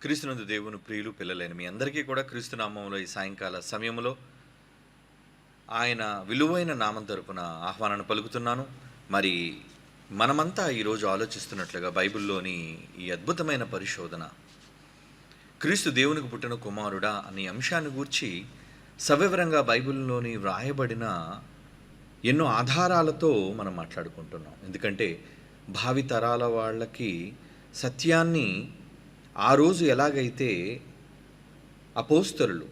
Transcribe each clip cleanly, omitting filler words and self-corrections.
క్రీస్తునందు దేవుని ప్రియులు పిల్లలైన మీ అందరికీ కూడా క్రీస్తు నామంలో ఈ సాయంకాల సమయంలో ఆయన విలువైన నామం తరపున ఆహ్వానాన్ని పలుకుతున్నాను. మరి మనమంతా ఈరోజు ఆలోచిస్తున్నట్లుగా బైబిల్లోని ఈ అద్భుతమైన పరిశోధన క్రీస్తు దేవునికి పుట్టిన కుమారుడా అనే అంశాన్ని గూర్చి సవివరంగా బైబిల్లోని వ్రాయబడిన ఎన్నో ఆధారాలతో మనం మాట్లాడుకుంటున్నాం. ఎందుకంటే భావితరాల వాళ్ళకి సత్యాన్ని ఆ రోజు ఎలాగైతే అపోస్తలులు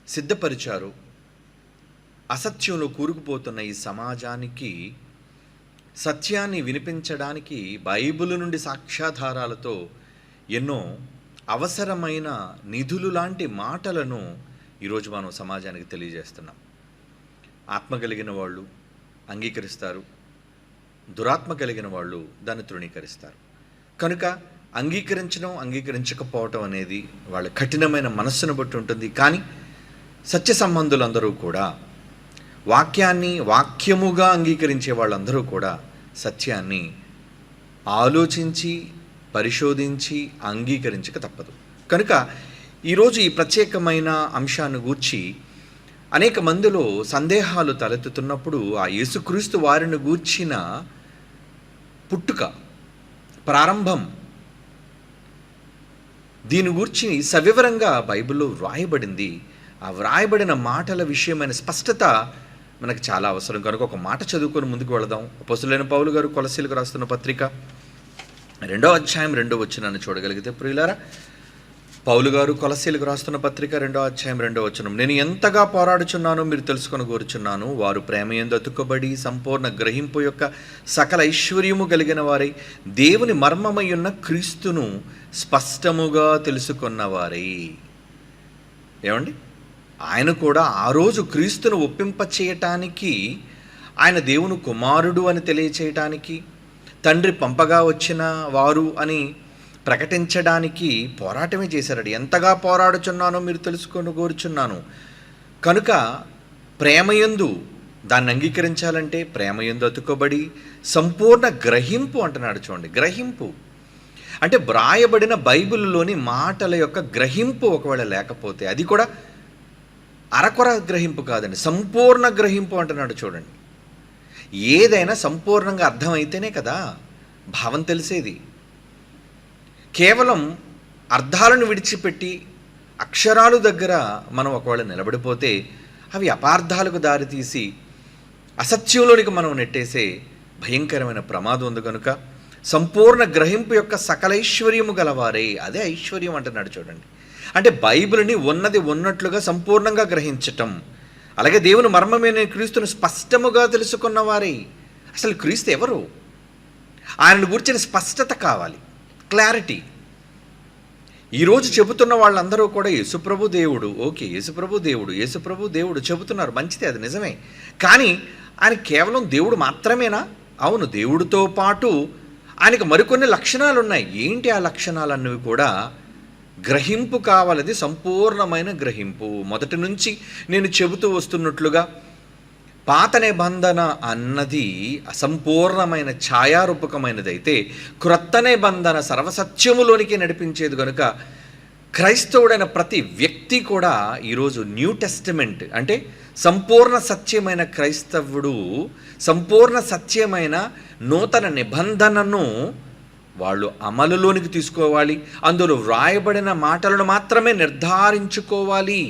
సిద్ధపరిచారు, అసత్యంలో కూరుకుపోతున్న ఈ సమాజానికి సత్యాన్ని వినిపించడానికి బైబిల్ నుండి సాక్ష్యాధారాలతో ఎన్నో అవసరమైన నిధులు లాంటి మాటలను ఈరోజు మనం సమాజానికి తెలియజేస్తున్నాం. ఆత్మ కలిగిన వాళ్ళు అంగీకరిస్తారు, దురాత్మ కలిగిన వాళ్ళు దాన్ని తృణీకరిస్తారు. కనుక అంగీకరించకపోవటం అనేది వాళ్ళ కఠినమైన మనస్సును బట్టి ఉంటుంది. కానీ సత్య సంబంధులందరూ కూడా వాక్యముగా అంగీకరించే వాళ్ళందరూ కూడా సత్యాన్ని ఆలోచించి పరిశోధించి అంగీకరించక తప్పదు. కనుక ఈరోజు ఈ ప్రత్యేకమైన అంశాన్ని గూర్చి అనేక మందిలో సందేహాలు తలెత్తుతున్నప్పుడు ఆ యేసుక్రీస్తు వారిని గూర్చిన పుట్టుక, ప్రారంభం, దీని గురించి సవివరంగా బైబిల్లో వ్రాయబడింది. ఆ వ్రాయబడిన మాటల విషయమైన స్పష్టత మనకు చాలా అవసరం. కనుక ఒక మాట చదువుకొని ముందుకు వెళదాం. అపోస్తలుడైన పౌలు గారు కొలస్సీలకు రాస్తున్న పత్రిక 2వ అధ్యాయం 2వ వచనాన్ని చూడగలిగితే, ప్రియులారా, పౌలు గారు కొలస్సీలకు రాస్తున్న పత్రిక 2వ అధ్యాయం 2వ వచనం, నేను ఎంతగా పోరాడుచున్నానో మీరు తెలుసుకొని కోరుచున్నాను. వారు ప్రేమయందు అతుక్కబడి సంపూర్ణ గ్రహింపు యొక్క సకల ఐశ్వర్యము కలిగిన వారై దేవుని మర్మమై ఉన్న క్రీస్తును స్పష్టముగా తెలుసుకున్నవారై. ఏమండి, ఆయన కూడా ఆ రోజు క్రీస్తును ఒప్పింపచేయటానికి, ఆయన దేవుని కుమారుడు అని తెలియచేయటానికి, తండ్రి పంపగా వచ్చిన వారు అని ప్రకటించడానికి పోరాటమే చేశారట. ఎంతగా పోరాడుచున్నానో మీరు తెలుసుకొని కోరుచున్నాను. కనుక ప్రేమయందు దాన్ని అంగీకరించాలంటే ప్రేమయందు అతుకబడి సంపూర్ణ గ్రహింపు అంటున్నాడు. చూడండి, గ్రహింపు అంటే వ్రాయబడిన బైబిల్లోని మాటల యొక్క గ్రహింపు ఒకవేళ లేకపోతే, అది కూడా అరకొర గ్రహింపు కాదండి, సంపూర్ణ గ్రహింపు అంటున్నాడు. చూడండి, ఏదైనా సంపూర్ణంగా అర్థమైతేనే కదా భావం తెలిసేది. కేవలం అర్థాలను విడిచిపెట్టి అక్షరాలు దగ్గర మనం ఒకవేళ నిలబడిపోతే అవి అపార్థాలకు దారితీసి అసత్యంలోనికి మనం నెట్టేసే భయంకరమైన ప్రమాదం ఉంది. కనుక సంపూర్ణ గ్రహింపు యొక్క సకలైశ్వర్యము గలవారే, అదే ఐశ్వర్యం అంటున్నాడు. చూడండి, అంటే బైబిల్ని ఉన్నది ఉన్నట్లుగా సంపూర్ణంగా గ్రహించటం. అలాగే దేవుని మర్మమైన క్రీస్తును స్పష్టముగా తెలుసుకున్నవారే. అసలు క్రీస్తు ఎవరు, ఆయనను గురించిన స్పష్టత కావాలి, క్లారిటీ. ఈరోజు చెబుతున్న వాళ్ళందరూ కూడా యేసుప్రభు దేవుడు, ఓకే, యేసుప్రభు దేవుడు చెబుతున్నారు, మంచిదే, అది నిజమే. కానీ ఆయన కేవలం దేవుడు మాత్రమేనా? అవును, దేవుడితో పాటు ఆయనకు మరికొన్ని లక్షణాలు ఉన్నాయి. ఏంటి ఆ లక్షణాలన్నవి కూడా గ్రహింపు కావాలది, సంపూర్ణమైన గ్రహింపు. మొదటి నుంచి నేను చెబుతూ వస్తున్నట్లుగా పాత నిబంధన అన్నది అసంపూర్ణమైన ఛాయారూపకమైనదైతే క్రొత్త నిబంధన సర్వసత్యములోనికి నడిపించేది. కనుక క్రైస్తవుడైన ప్రతి వ్యక్తి కూడా ఈరోజు న్యూ టెస్టమెంట్ అంటే సంపూర్ణ సత్యమైన క్రైస్తవుడు, సంపూర్ణ సత్యమైన నూతన నిబంధనను వాళ్ళు అమలులోనికి తీసుకోవాలి. అందులో వ్రాయబడిన మాటలను మాత్రమే నిర్ధారించుకోవాలి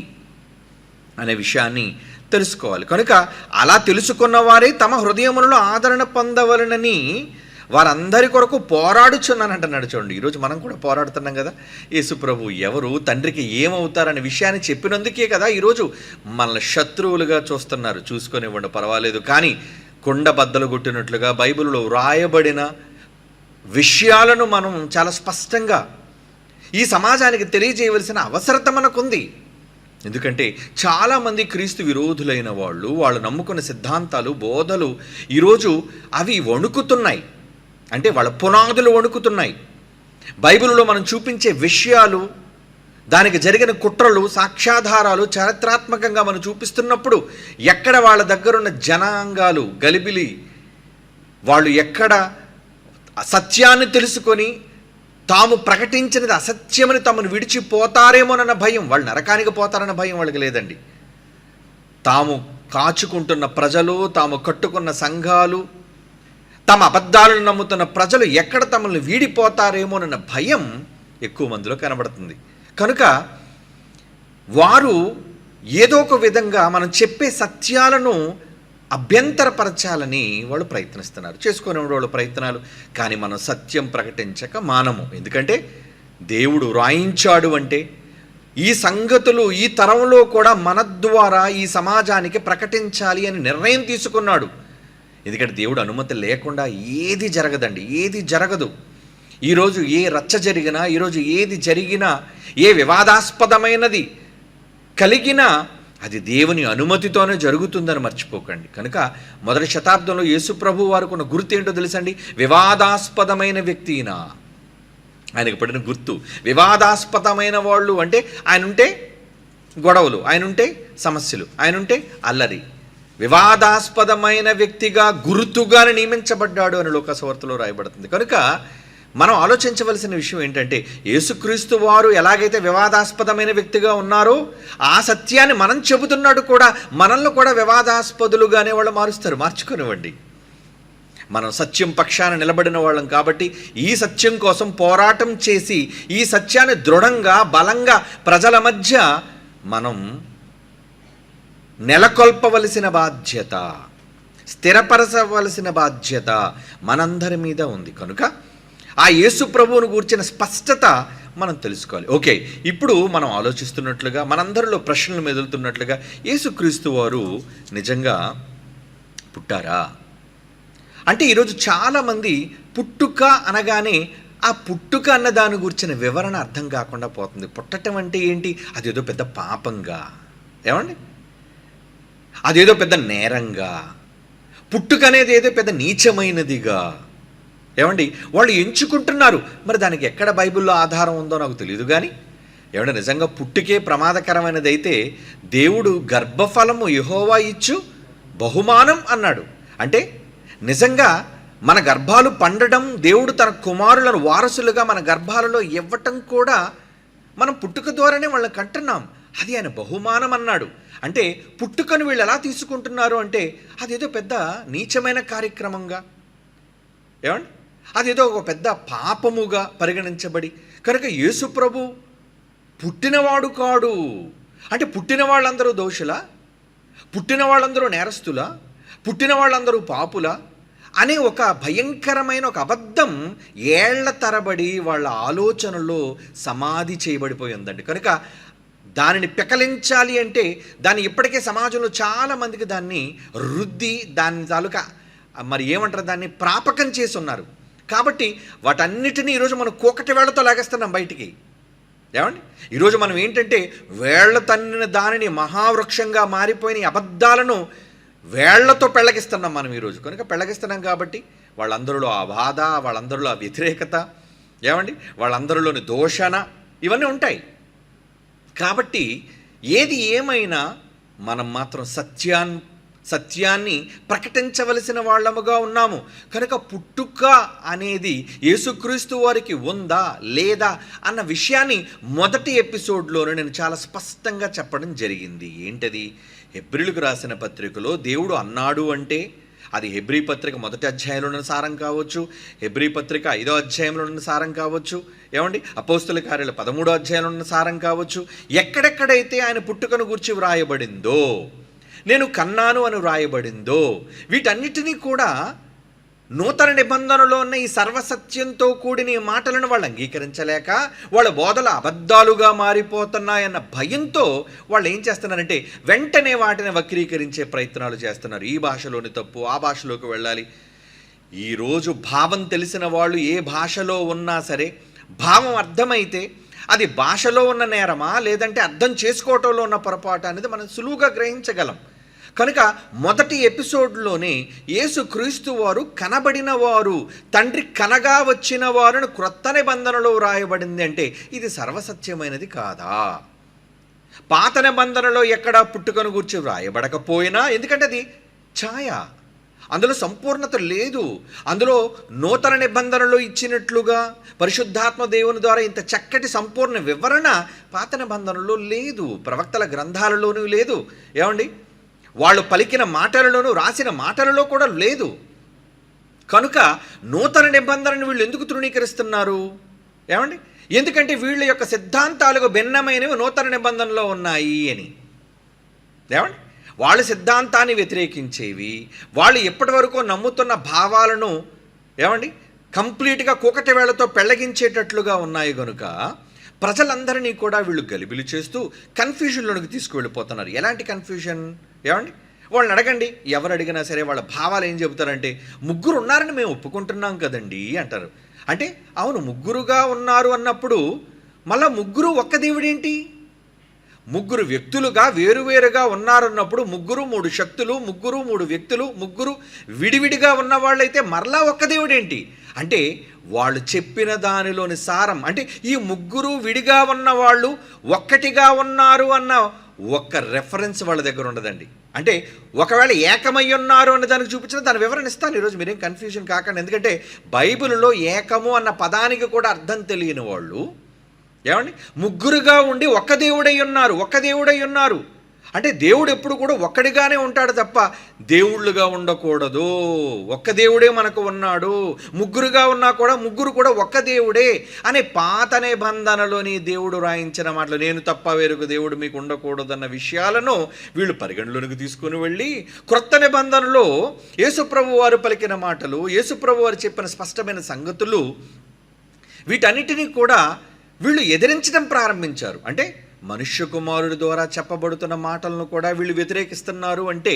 అనే విషయాన్ని తెలుసుకోవాలి. కనుక అలా తెలుసుకున్న వారే తమ హృదయములలో ఆదరణ పొందవలనని వారందరి కొరకు పోరాడుచున్నానంటున్నాడు. చూడండి, ఈరోజు మనం కూడా పోరాడుతున్నాం కదా. యేసుప్రభు ఎవరు, తండ్రికి ఏమవుతారనే విషయాన్ని చెప్పినందుకే కదా ఈరోజు మనల్ని శత్రువులుగా చూస్తున్నారు. చూసుకొనివ్వండి, పర్వాలేదు. కానీ కుండ బద్దలు కొట్టినట్లుగా బైబిల్లో వ్రాయబడిన విషయాలను మనం చాలా స్పష్టంగా ఈ సమాజానికి తెలియజేయవలసిన అవసరత మనకుంది. ఎందుకంటే చాలామంది క్రీస్తు విరోధులైన వాళ్ళు నమ్ముకున్న సిద్ధాంతాలు, బోధలు ఈరోజు అవి వణుకుతున్నాయి. అంటే వాళ్ళ పునాదులు వణుకుతున్నాయి. బైబిల్లో మనం చూపించే విషయాలు, దానికి జరిగిన కుట్రలు, సాక్ష్యాధారాలు చారిత్రాత్మకంగా మనం చూపిస్తున్నప్పుడు ఎక్కడ వాళ్ళ దగ్గరున్న జనాంగాలు గలిబిలి, వాళ్ళు ఎక్కడ సత్యాన్ని తెలుసుకొని తాము ప్రకటించినది అసత్యమని తమను విడిచిపోతారేమోనన్న భయం, వాళ్ళు నరకానికి పోతారన్న భయం వాళ్ళకి లేదండి. తాము కాచుకుంటున్న ప్రజలు, తాము కట్టుకున్న సంఘాలు, తమ అబద్ధాలను నమ్ముతున్న ప్రజలు ఎక్కడ తమల్ని వీడిపోతారేమోనన్న భయం ఎక్కువ మందిలో కనబడుతుంది. కనుక వారు ఏదో ఒక విధంగా మనం చెప్పే సత్యాలను అభ్యంతరపరచాలని వాళ్ళు ప్రయత్నిస్తున్నారు, చేసుకునే వాళ్ళు ప్రయత్నాలు. కానీ మనం సత్యం ప్రకటించక మానము. ఎందుకంటే దేవుడు రాయించాడు అంటే ఈ సంగతులు ఈ తరంలో కూడా మన ద్వారా ఈ సమాజానికి ప్రకటించాలి అని నిర్ణయం తీసుకున్నాడు. ఎందుకంటే దేవుడు అనుమతి లేకుండా ఏది జరగదండి, ఏది జరగదు. ఈరోజు ఏ రచ్చ జరిగినా, ఈరోజు ఏది జరిగినా, ఏ వివాదాస్పదమైనది కలిగినా అది దేవుని అనుమతితోనే జరుగుతుందని మర్చిపోకండి. కనుక మొదటి శతాబ్దంలో యేసుప్రభు వారికి ఉన్న గుర్తు ఏంటో తెలుసండి? వివాదాస్పదమైన వ్యక్తినా, ఆయనకు పడిన గుర్తు. వివాదాస్పదమైన వాళ్ళు అంటే ఆయన ఉంటే గొడవలు, ఆయన ఉంటే సమస్యలు, ఆయన ఉంటే అల్లరి. వివాదాస్పదమైన వ్యక్తిగా గుర్తుగానే నియమించబడ్డాడు అని లోకాసువార్తలో రాయబడుతుంది. కనుక మనం ఆలోచించవలసిన విషయం ఏంటంటే యేసుక్రీస్తు వారు ఎలాగైతే వివాదాస్పదమైన వ్యక్తిగా ఉన్నారో ఆ సత్యాన్ని మనం చెబుతున్నాడు కూడా, మనల్ని కూడా వివాదాస్పదులుగానే వాళ్ళు మారుస్తారు. మార్చుకునివ్వండి. మనం సత్యం పక్షాన నిలబడిన వాళ్ళం కాబట్టి ఈ సత్యం కోసం పోరాటం చేసి ఈ సత్యాన్ని దృఢంగా బలంగా ప్రజల మధ్య మనం నెలకొల్పవలసిన బాధ్యత, స్థిరపరచవలసిన బాధ్యత మనందరి మీద ఉంది. కనుక ఆ యేసు ప్రభువును గూర్చిన స్పష్టత మనం తెలుసుకోవాలి. ఓకే, ఇప్పుడు మనం ఆలోచిస్తున్నట్లుగా మనందరిలో ప్రశ్నలు మెదులుతున్నట్లుగా యేసుక్రీస్తు వారు నిజంగా పుట్టారా అంటే ఈరోజు చాలామంది పుట్టుక అనగానే ఆ పుట్టుక అన్న దాని గురించిన వివరణ అర్థం కాకుండా పోతుంది. పుట్టటం అంటే ఏంటి? అదేదో పెద్ద పాపంగా, ఏమండి, అదేదో పెద్ద నేరంగా, పుట్టుక అనేది ఏదో పెద్ద నీచమైనదిగా, ఏమండి వాళ్ళు ఎంచుకుంటున్నారు. మరి దానికి ఎక్కడ బైబిల్లో ఆధారం ఉందో నాకు తెలియదు. కానీ ఏమంటే నిజంగా పుట్టుకే ప్రమాదకరమైనది అయితే దేవుడు గర్భఫలము యెహోవా ఇచ్చు బహుమానం అన్నాడు. అంటే నిజంగా మన గర్భాలు పండడం, దేవుడు తన కుమారులను వారసులుగా మన గర్భాలలో ఇవ్వటం కూడా మనం పుట్టుక ద్వారానే వాళ్ళని కంటున్నాం. అది ఆయన బహుమానం అన్నాడు. అంటే పుట్టుకను వీళ్ళు ఎలా తీసుకుంటున్నారు అంటే అదేదో పెద్ద నీచమైన కార్యక్రమంగా, ఏమండి, అదేదో ఒక పెద్ద పాపముగా పరిగణించబడి. కనుక యేసు ప్రభు పుట్టినవాడు కాడు అంటే పుట్టిన వాళ్ళందరూ దోషులా, పుట్టిన వాళ్ళందరూ నేరస్తులా, పుట్టిన వాళ్ళందరూ పాపులా అనే ఒక భయంకరమైన ఒక అబద్ధం ఏళ్ల తరబడి వాళ్ళ ఆలోచనలో సమాధి చేయబడిపోయి ఉందండి. కనుక దానిని పెకలించాలి అంటే దాన్ని ఇప్పటికే సమాజంలో చాలామందికి దాన్ని రుద్ది దాని తాలూకా మరి ఏమంటారు దాన్ని ప్రాపకం చేసి ఉన్నారు. కాబట్టి వాటన్నిటినీ ఈరోజు మనం కోకటి వేళ్లతో లాగేస్తున్నాం బయటికి. ఏమండి ఈరోజు మనం ఏంటంటే వేళ్ల తన్నిన దానిని మహావృక్షంగా మారిపోయిన అబద్ధాలను వేళ్లతో పెళ్ళగిస్తున్నాం మనం ఈరోజు. కనుక పెళ్ళగిస్తున్నాం కాబట్టి వాళ్ళందరిలో ఆ బాధ, వాళ్ళందరిలో ఆ వ్యతిరేకత, ఏమండి వాళ్ళందరిలోని దోషణ ఇవన్నీ ఉంటాయి. కాబట్టి ఏది ఏమైనా మనం మాత్రం సత్యాన్ని ప్రకటించవలసిన వాళ్ళముగా ఉన్నాము. కనుక పుట్టుక అనేది యేసుక్రీస్తు వారికి ఉందా లేదా అన్న విషయాన్ని మొదటి ఎపిసోడ్లోనే నేను చాలా స్పష్టంగా చెప్పడం జరిగింది. ఏంటది? హెబ్రీలకు రాసిన పత్రికలో దేవుడు అన్నాడు అంటే అది హెబ్రీ పత్రిక 1వ అధ్యాయంలో ఉన్న సారం కావచ్చు, హెబ్రీ పత్రిక 5వ అధ్యాయంలో ఉన్న సారం కావచ్చు, ఏమండి అపోస్తుల కార్యాలు 13వ అధ్యాయంలో ఉన్న సారం కావచ్చు. ఎక్కడెక్కడైతే ఆయన పుట్టుకను గురించి వ్రాయబడిందో, నేను కన్నాను అని వ్రాయబడిందో, వీటన్నిటినీ కూడా నూతన నిబంధనలో ఉన్న ఈ సర్వసత్యంతో కూడిన ఈ మాటలను వాళ్ళు అంగీకరించలేక వాళ్ళ బోధలు అబద్ధాలుగా మారిపోతున్నాయన్న భయంతో వాళ్ళు ఏం చేస్తున్నారంటే వెంటనే వాటిని వక్రీకరించే ప్రయత్నాలు చేస్తున్నారు. ఈ భాషలోని తప్పు, ఆ భాషలోకి వెళ్ళాలి. ఈరోజు భావం తెలిసిన వాళ్ళు ఏ భాషలో ఉన్నా సరే భావం అర్థమైతే అది భాషలో ఉన్న నేరమా లేదంటే అర్థం చేసుకోవటంలో ఉన్న పొరపాటు అనేది మనం సులువుగా గ్రహించగలం. కనుక మొదటి ఎపిసోడ్లోనే యేసుక్రీస్తు వారు కనబడిన వారు, తండ్రి కనగా వచ్చిన వారిని క్రొత్త నిబంధనలో వ్రాయబడింది అంటే ఇది సర్వసత్యమైనది కాదా? పాత నిబంధనలో ఎక్కడా పుట్టుకను గూర్చి వ్రాయబడకపోయినా, ఎందుకంటే అది ఛాయ, అందులో సంపూర్ణత లేదు. అందులో నూతన నిబంధనలు ఇచ్చినట్లుగా పరిశుద్ధాత్మ దేవుని ద్వారా ఇంత చక్కటి సంపూర్ణ వివరణ పాత నిబంధనలో లేదు, ప్రవక్తల గ్రంథాలలోనూ లేదు. ఏమండి, వాళ్ళు పలికిన మాటలలోనూ రాసిన మాటలలో కూడా లేదు. కనుక నూతన నిబంధనను వీళ్ళు ఎందుకు తృణీకరిస్తున్నారు? ఏమండి, ఎందుకంటే వీళ్ళ యొక్క సిద్ధాంతాలకు భిన్నమైనవి నూతన నిబంధనలో ఉన్నాయి అని. ఏమండి, వాళ్ళ సిద్ధాంతాన్ని వ్యతిరేకించేవి, వాళ్ళు ఎప్పటి వరకు నమ్ముతున్న భావాలను ఏమండి కంప్లీట్గా కూకటి వేళతో పెళ్ళగించేటట్లుగా ఉన్నాయి. కనుక ప్రజలందరినీ కూడా వీళ్ళు గలిబిలి చేస్తూ కన్ఫ్యూజన్లోనికి తీసుకువెళ్ళిపోతున్నారు. ఎలాంటి కన్ఫ్యూజన్? ఏమండి, వాళ్ళని అడగండి, ఎవరు అడిగినా సరే వాళ్ళ భావాలు ఏం చెబుతారంటే, ముగ్గురు ఉన్నారని మేము ఒప్పుకుంటున్నాం కదండి అంటారు. అంటే అవును, ముగ్గురుగా ఉన్నారు అన్నప్పుడు మళ్ళా ముగ్గురు ఒక్క దేవుడేంటి? ముగ్గురు వ్యక్తులుగా వేరువేరుగా ఉన్నారన్నప్పుడు ముగ్గురు మూడు శక్తులు, ముగ్గురు మూడు వ్యక్తులు, ముగ్గురు విడివిడిగా ఉన్నవాళ్ళైతే మరలా ఒక్క దేవుడేంటి? అంటే వాళ్ళు చెప్పిన దానిలోని సారం అంటే ఈ ముగ్గురు విడిగా ఉన్నవాళ్ళు ఒక్కటిగా ఉన్నారు అన్న ఒక్క రెఫరెన్స్ వాళ్ళ దగ్గర ఉండదండి. అంటే ఒకవేళ ఏకమై ఉన్నారు అనే దానికి చూపించిన దాని వివరణ ఇస్తాను ఈరోజు, మీరేం కన్ఫ్యూజన్ కాకండి. ఎందుకంటే బైబిల్లో ఏకము అన్న పదానికి కూడా అర్థం తెలియని వాళ్ళు ఏమండి ముగ్గురుగా ఉండి ఒక్క దేవుడై ఉన్నారు అంటే దేవుడు ఎప్పుడు కూడా ఒక్కడిగానే ఉంటాడు తప్ప దేవుళ్ళుగా ఉండకూడదు. ఒక్క దేవుడే మనకు ఉన్నాడు, ముగ్గురుగా ఉన్నా కూడా ముగ్గురు కూడా ఒక్క దేవుడే అనే పాత నిబంధనలోని దేవుడు రాయించిన మాటలు, నేను తప్ప వేరొక దేవుడు మీకు ఉండకూడదన్న విషయాలను వీళ్ళు పరిగణలోనికి తీసుకుని వెళ్ళి క్రొత్త నిబంధనలో యేసుప్రభు వారు పలికిన మాటలు, యేసుప్రభు వారు చెప్పిన స్పష్టమైన సంగతులు, వీటన్నిటినీ కూడా వీళ్ళు ఎదిరించడం ప్రారంభించారు. అంటే మనుష్య కుమారుడి ద్వారా చెప్పబడుతున్న మాటలను కూడా వీళ్ళు వ్యతిరేకిస్తున్నారు. అంటే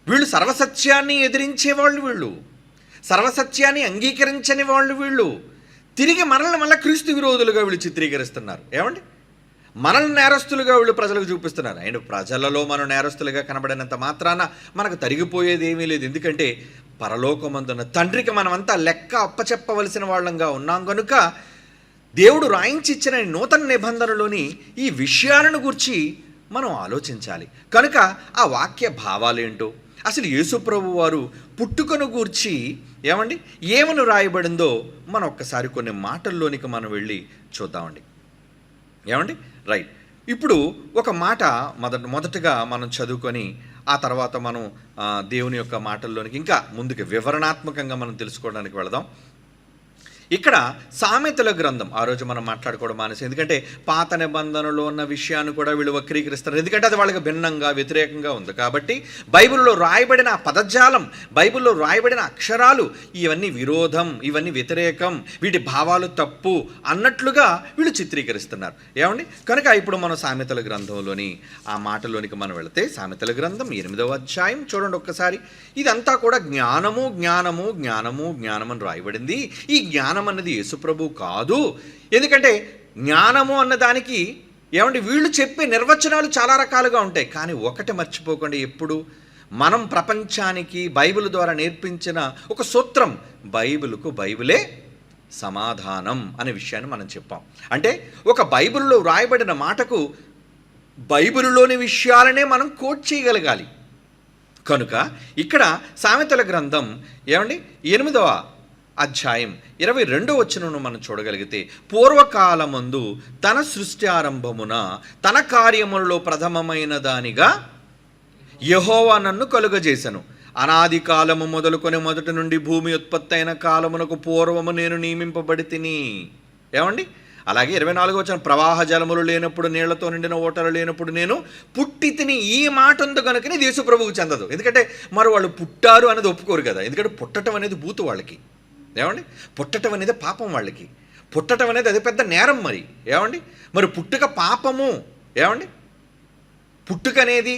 వీళ్ళు సర్వసత్యాన్ని ఎదిరించేవాళ్ళు, వీళ్ళు సర్వసత్యాన్ని అంగీకరించని వాళ్ళు, వీళ్ళు తిరిగి మనల్ని మళ్ళీ క్రీస్తు విరోధులుగా వీళ్ళు చిత్రీకరిస్తున్నారు. ఏమండి, మనల్ని నేరస్తులుగా వీళ్ళు ప్రజలకు చూపిస్తున్నారు. అండ్ ప్రజలలో మనం నేరస్తులుగా కనబడినంత మాత్రాన మనకు తరిగిపోయేది ఏమీ లేదు. ఎందుకంటే పరలోకమందున్న తండ్రికి మనమంతా లెక్క అప్పచెప్పవలసిన వాళ్ళంగా ఉన్నాం. కనుక దేవుడు రాయించి ఇచ్చిన నూతన నిబంధనలోని ఈ విషయాలను గురించి మనం ఆలోచించాలి. కనుక ఆ వాక్య భావాలేంటో, అసలు యేసుప్రభు వారు పుట్టుకను గూర్చి ఏమండి ఏమని రాయబడిందో మనం ఒక్కసారి కొన్ని మాటల్లోనికి మనం వెళ్ళి చూద్దామండి. ఏమండి రైట్, ఇప్పుడు ఒక మాట మొదటగా మనం చదువుకొని ఆ తర్వాత మనం దేవుని యొక్క మాటల్లోనికి ఇంకా ముందుకు వివరణాత్మకంగా మనం తెలుసుకోవడానికి వెళదాం. ఇక్కడ సామెతల గ్రంథం ఆ రోజు మనం మాట్లాడుకోవడం మానేసి, ఎందుకంటే పాత నిబంధనలో ఉన్న విషయాన్ని కూడా వీళ్ళు వక్రీకరిస్తారు. ఎందుకంటే అది వాళ్ళకి భిన్నంగా వ్యతిరేకంగా ఉంది కాబట్టి బైబిల్లో రాయబడిన పదజాలం, బైబిల్లో రాయబడిన అక్షరాలు ఇవన్నీ విరోధం, ఇవన్నీ వ్యతిరేకం, వీటి భావాలు తప్పు అన్నట్లుగా వీళ్ళు చిత్రీకరిస్తున్నారు. ఏమండి, కనుక ఇప్పుడు మనం సామెతల గ్రంథంలోని ఆ మాటలోనికి మనం వెళితే సామెతల గ్రంథం 8వ అధ్యాయం చూడండి ఒక్కసారి. ఇదంతా కూడా జ్ఞానము జ్ఞానము జ్ఞానము జ్ఞానం అని రాయబడింది. ఈ జ్ఞానం అన్నది యేసుప్రభు కాదు. ఎందుకంటే జ్ఞానము అన్నదానికి ఏమంటే వీళ్ళు చెప్పే నిర్వచనాలు చాలా రకాలుగా ఉంటాయి. కానీ ఒకటి మర్చిపోకండి, ఎప్పుడు మనం ప్రపంచానికి బైబిల్ ద్వారా నేర్పించిన ఒక సూత్రం, బైబిల్కు బైబిలే సమాధానం అనే విషయాన్ని మనం చెప్పాం. అంటే ఒక బైబిల్లో రాయబడిన మాటకు బైబిల్లోని విషయాలనే మనం కోట్ చేయగలగాలి. కనుక ఇక్కడ సామెతల గ్రంథం ఏమండి 8వ అధ్యాయం 22వ వచనమును మనం చూడగలిగితే, పూర్వకాలమందు తన సృష్టి ఆరంభమున తన కార్యములలో ప్రథమమైన దానిగా యెహోవా నన్ను కలుగజేసెను. అనాది కాలము మొదలుకొని మొదటి నుండి భూమి ఉత్పత్తి అయిన కాలమునకు పూర్వము నేను నియమింపబడి తిని. ఏమండి, అలాగే 24వ వచనం, ప్రవాహ జలములు లేనప్పుడు, నీళ్లతో నిండిన ఓటలు లేనప్పుడు నేను పుట్టి తిని. ఈ మాట ఉంది కనుకనే యేసుప్రభువుకు చెందదు. ఎందుకంటే మరి వాళ్ళు పుట్టారు అనేది ఒప్పుకోరు కదా. ఎందుకంటే పుట్టడం అనేది బూతు వాళ్ళకి. ఏమండి, పుట్టడం అనేది పాపం వాళ్ళకి. పుట్టడం అనేది అది పెద్ద నేరం. మరి పుట్టుక పాపము. ఏమండి, పుట్టుక అనేది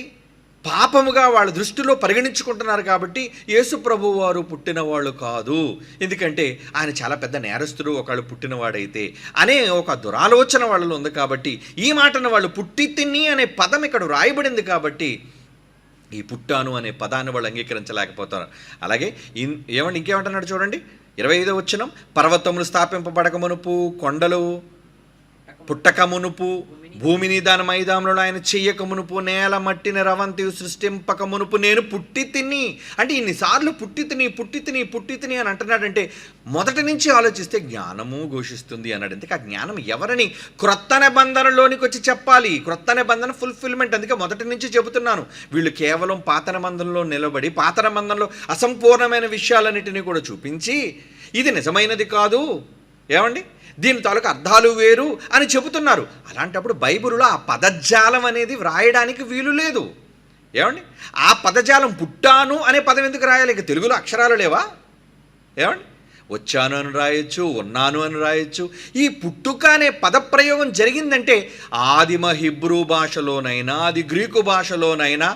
పాపముగా వాళ్ళ దృష్టిలో పరిగణించుకుంటున్నారు. కాబట్టి యేసుప్రభు వారు పుట్టిన వాళ్ళు కాదు, ఎందుకంటే ఆయన చాలా పెద్ద నేరస్తుడు ఒకళ్ళు పుట్టినవాడైతే అనే ఒక దురాలోచన వాళ్ళలో ఉంది. కాబట్టి ఈ మాటను వాళ్ళు పుట్టి తిని అనే పదం ఇక్కడ రాయబడింది. కాబట్టి ఈ పుట్టాను అనే పదాన్ని వాళ్ళు అంగీకరించలేకపోతారు. అలాగే ఏమండి ఇంకేమంటున్నాడు చూడండి 25వ వచనం, పర్వతములు స్థాపింపబడక మునుపు కొండలు పుట్టక మునుపు, భూమిని దాని మైదానంలో ఆయన చెయ్యక మునుపు, నేల మట్టిని రవంతి సృష్టింపక మునుపు నేను పుట్టి తిని. అంటే ఇన్నిసార్లు పుట్టి తిని అని అంటున్నాడంటే మొదటి నుంచి ఆలోచిస్తే జ్ఞానము ఘోషిస్తుంది అన్నాడు. అందుకే ఆ జ్ఞానం ఎవరని క్రొత్త నిబంధనలోనికి వచ్చి చెప్పాలి. క్రొత్త నిబంధన ఫుల్ఫిల్మెంట్. అందుకే మొదటి నుంచి చెబుతున్నాను, వీళ్ళు కేవలం పాత నిబంధనలో నిలబడి పాత నిబంధనలో అసంపూర్ణమైన విషయాలన్నిటినీ కూడా చూపించి ఇది నిజమైనది కాదు, ఏమండి దీని తాలూకు అర్థాలు వేరు అని చెబుతున్నారు. అలాంటప్పుడు బైబిల్లో ఆ పదజాలం అనేది వ్రాయడానికి వీలు లేదు. ఏమండి ఆ పదజాలం పుట్టాను అనే పదం ఎందుకు రాయాలి? ఇక తెలుగులో అక్షరాలు లేవా? ఏమండి వచ్చాను అని రాయొచ్చు, ఉన్నాను అని రాయొచ్చు. ఈ పుట్టుక అనే పదప్రయోగం జరిగిందంటే ఆదిమ హిబ్రూ భాషలోనైనా అది గ్రీకు భాషలోనైనా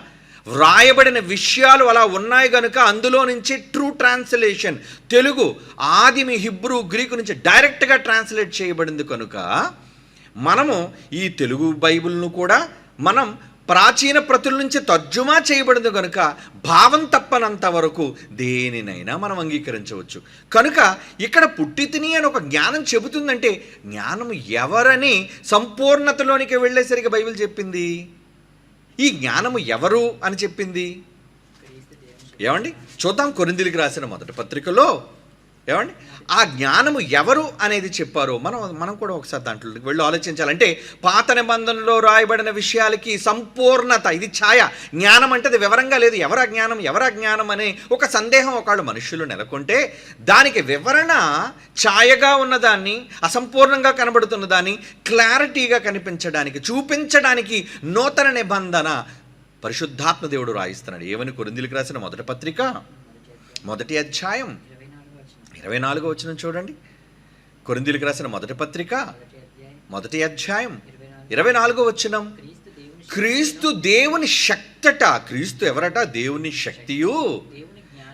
వ్రాయబడిన విషయాలు అలా ఉన్నాయి కనుక అందులో నుంచి ట్రూ ట్రాన్స్లేషన్ తెలుగు ఆదిమి హిబ్రూ గ్రీకు నుంచి డైరెక్ట్గా ట్రాన్స్లేట్ చేయబడింది కనుక మనము ఈ తెలుగు బైబిల్ను కూడా మనం ప్రాచీన ప్రతుల నుంచి తర్జుమా చేయబడింది కనుక భావం తప్పనంత వరకు దేనినైనా మనం అంగీకరించవచ్చు. కనుక ఇక్కడ పుట్టి తిని అని ఒక జ్ఞానం చెబుతుందంటే జ్ఞానం ఎవరని సంపూర్ణతలోనికి వెళ్ళేసరికి బైబిల్ చెప్పింది. ఈ జ్ఞానము ఎవరు అని చెప్పింది. ఏమండి చూద్దాం, కొరింథీయులకు రాసిన మొదటి పత్రికలో ఏమండి ఆ జ్ఞానము ఎవరు అనేది చెప్పారో మనం కూడా ఒకసారి దాంట్లోకి వెళ్ళి ఆలోచించాలంటే పాత నిబంధనలో రాయబడిన విషయాలకి సంపూర్ణత, ఇది ఛాయ. జ్ఞానం అంటే అది వివరంగా లేదు. ఎవరా జ్ఞానం అనే ఒక సందేహం ఒకళ్ళు మనుషులు నెలకొంటే దానికి వివరణ ఛాయగా ఉన్నదాన్ని, అసంపూర్ణంగా కనబడుతున్న దాన్ని క్లారిటీగా కనిపించడానికి చూపించడానికి నూతన నిబంధన పరిశుద్ధాత్మ దేవుడు రాయిస్తున్నాడు. ఏమని కొరింథీయులకు రాసిన మొదటి పత్రిక మొదటి అధ్యాయం 24వ వచనం చూడండి. కొరింథీయులకు రాసిన మొదటి పత్రిక మొదటి అధ్యాయం 24వ వచనం. క్రీస్తు దేవుని శక్తట. క్రీస్తు ఎవరట? దేవుని శక్తియు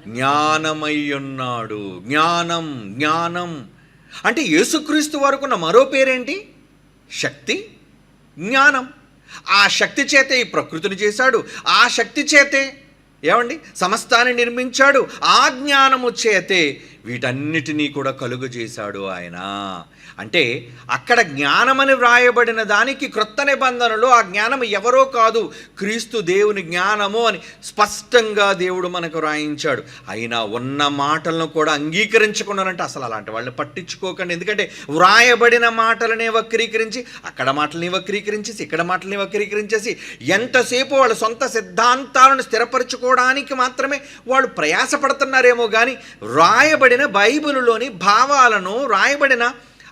జ్ఞానమై ఉన్నాడు. జ్ఞానం అంటే యేసుక్రీస్తు వరకున్న మరో పేరేంటి? శక్తి, జ్ఞానం. ఆ శక్తి చేతే ఈ ప్రకృతిని చేశాడు. ఆ శక్తి చేతే ఏమండి సమస్తాన్ని నిర్మించాడు. ఆ జ్ఞానము చేతే వీటన్నిటినీ కూడా కలుగజేశాడు ఆయన. అంటే అక్కడ జ్ఞానమని వ్రాయబడిన దానికి క్రొత్త నిబంధనలో ఆ జ్ఞానం ఎవరో కాదు, క్రీస్తు దేవుని జ్ఞానము అని స్పష్టంగా దేవుడు మనకు రాయించాడు. అయినా ఉన్న మాటలను కూడా అంగీకరించుకున్నారంటే అసలు అలాంటి వాళ్ళని పట్టించుకోకండి. ఎందుకంటే వ్రాయబడిన మాటలనే వక్రీకరించి, అక్కడ మాటలని వక్రీకరించేసి, ఇక్కడ మాటలని వక్రీకరించేసి ఎంతసేపు వాళ్ళ సొంత సిద్ధాంతాలను స్థిరపరచుకోవడానికి మాత్రమే వాళ్ళు ప్రయాసపడుతున్నారేమో కానీ వ్రాయబడిన బైబిలులోని భావాలను, రాయబడిన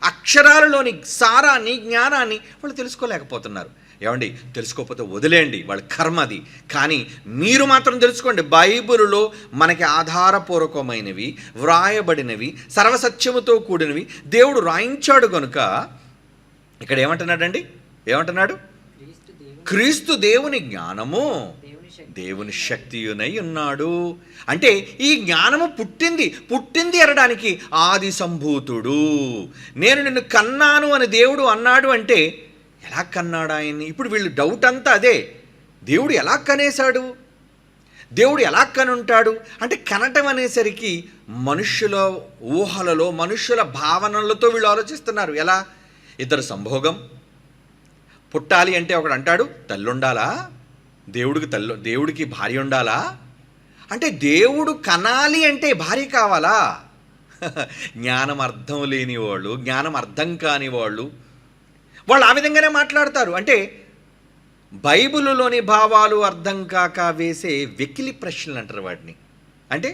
అక్షరాలలోని సారాన్ని, జ్ఞానాన్ని వాళ్ళు తెలుసుకోలేకపోతున్నారు. ఏమండి తెలుసుకోకపోతే వదిలేయండి, వాళ్ళ కర్మది. కానీ మీరు మాత్రం తెలుసుకోండి, బైబిలులో మనకి ఆధారపూర్వకమైనవి, వ్రాయబడినవి, సర్వసత్యముతో కూడినవి దేవుడు రాయించాడు కనుక ఇక్కడ ఏమంటున్నాడండి? ఏమంటున్నాడు? క్రీస్తు దేవుని జ్ఞానము, దేవుని శక్తియునై ఉన్నాడు. అంటే ఈ జ్ఞానము పుట్టింది అనడానికి ఆది సంభూతుడు. నేను నిన్ను కన్నాను అని దేవుడు అన్నాడు అంటే ఎలా కన్నాడు ఆయన్ని? ఇప్పుడు వీళ్ళు డౌట్ అంతా అదే, దేవుడు ఎలా కనేశాడు, దేవుడు ఎలా కనుంటాడు అంటే కనటం అనేసరికి మనుష్యుల ఊహలలో, మనుష్యుల భావనలతో వీళ్ళు ఆలోచిస్తున్నారు. ఎలా? ఇద్దరు సంభోగం పుట్టాలి అంటే ఒకడు అంటాడు తల్లుండాలా, దేవుడికి భార్య ఉండాలా, అంటే దేవుడు కనాలి అంటే భార్య కావాలా? జ్ఞానం అర్థం లేని వాళ్ళు, జ్ఞానం అర్థం కాని వాళ్ళు ఆ విధంగానే మాట్లాడతారు. అంటే బైబిలులోని భావాలు అర్థం కాక వేసే వెకిలి ప్రశ్నలు అంటారు వాటిని. అంటే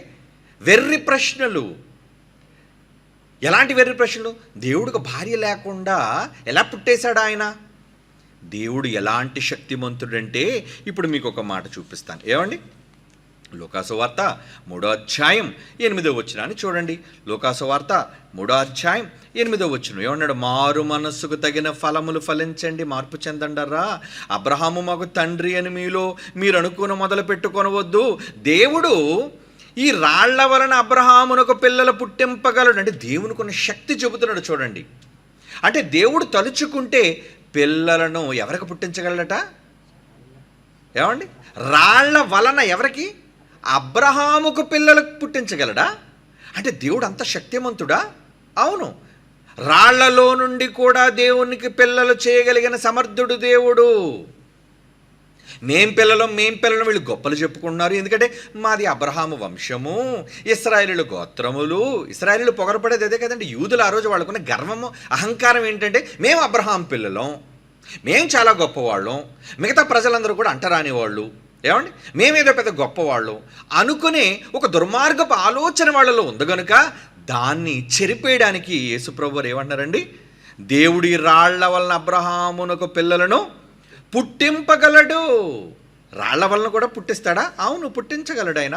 వెర్రి ప్రశ్నలు. ఎలాంటి వెర్రి ప్రశ్నలు? దేవుడికి భార్య లేకుండా ఎలా పుట్టేశాడు ఆయన? దేవుడు ఎలాంటి శక్తిమంతుడంటే ఇప్పుడు మీకు ఒక మాట చూపిస్తాను. ఏమండి లూకాసు వార్త 3వ అధ్యాయం 8వ వచనాన్ని చూడండి. లూకాసు వార్త 3వ అధ్యాయం 8వ వచనం ఏమన్నాడు? మారు మనస్సుకు తగిన ఫలములు ఫలించండి, మార్పు చెందండరా. అబ్రహాము మాకు తండ్రి అని మీరు అనుకుని మొదలు పెట్టుకొనవద్దు. దేవుడు ఈ రాళ్ల వలన అబ్రహామునకు పిల్లలు పుట్టింపగలడు. అంటే దేవునికి ఉన్న శక్తి చెబుతున్నాడు చూడండి. అంటే దేవుడు తలుచుకుంటే పిల్లలను ఎవరికి పుట్టించగలడట? ఏమండి రాళ్ల వలన ఎవరికి? అబ్రహాముకు పిల్లలకు పుట్టించగలడా? అంటే దేవుడు అంత శక్తిమంతుడా? అవును. రాళ్లలో నుండి కూడా దేవునికి పిల్లలు చేయగలిగిన సమర్థుడు దేవుడు. మేం పిల్లలం వీళ్ళు గొప్పలు చెప్పుకున్నారు. ఎందుకంటే మాది అబ్రహాము వంశము, ఇశ్రాయేలీయుల గోత్రములు. ఇశ్రాయేలీయులు పొగరపడేది అదే కదండి. యూదులు ఆ రోజు వాళ్ళకున్న గర్వము, అహంకారం ఏంటంటే మేము అబ్రహాం పిల్లలం, మేము చాలా గొప్పవాళ్ళం, మిగతా ప్రజలందరూ కూడా అంటరాని వాళ్ళు, ఏమండి మేమేదో పెద్ద గొప్పవాళ్ళు అనుకునే ఒక దుర్మార్గపు ఆలోచన వాళ్ళలో ఉంది కనుక దాన్ని చెరిపేయడానికి యేసుప్రభు వారు ఏమన్నారండి, దేవుడి రాళ్ల వలన అబ్రహామునకు పిల్లలను పుట్టింపగలడు. రాళ్ల వలన కూడా పుట్టిస్తాడా? అవును, పుట్టించగలడు ఆయన.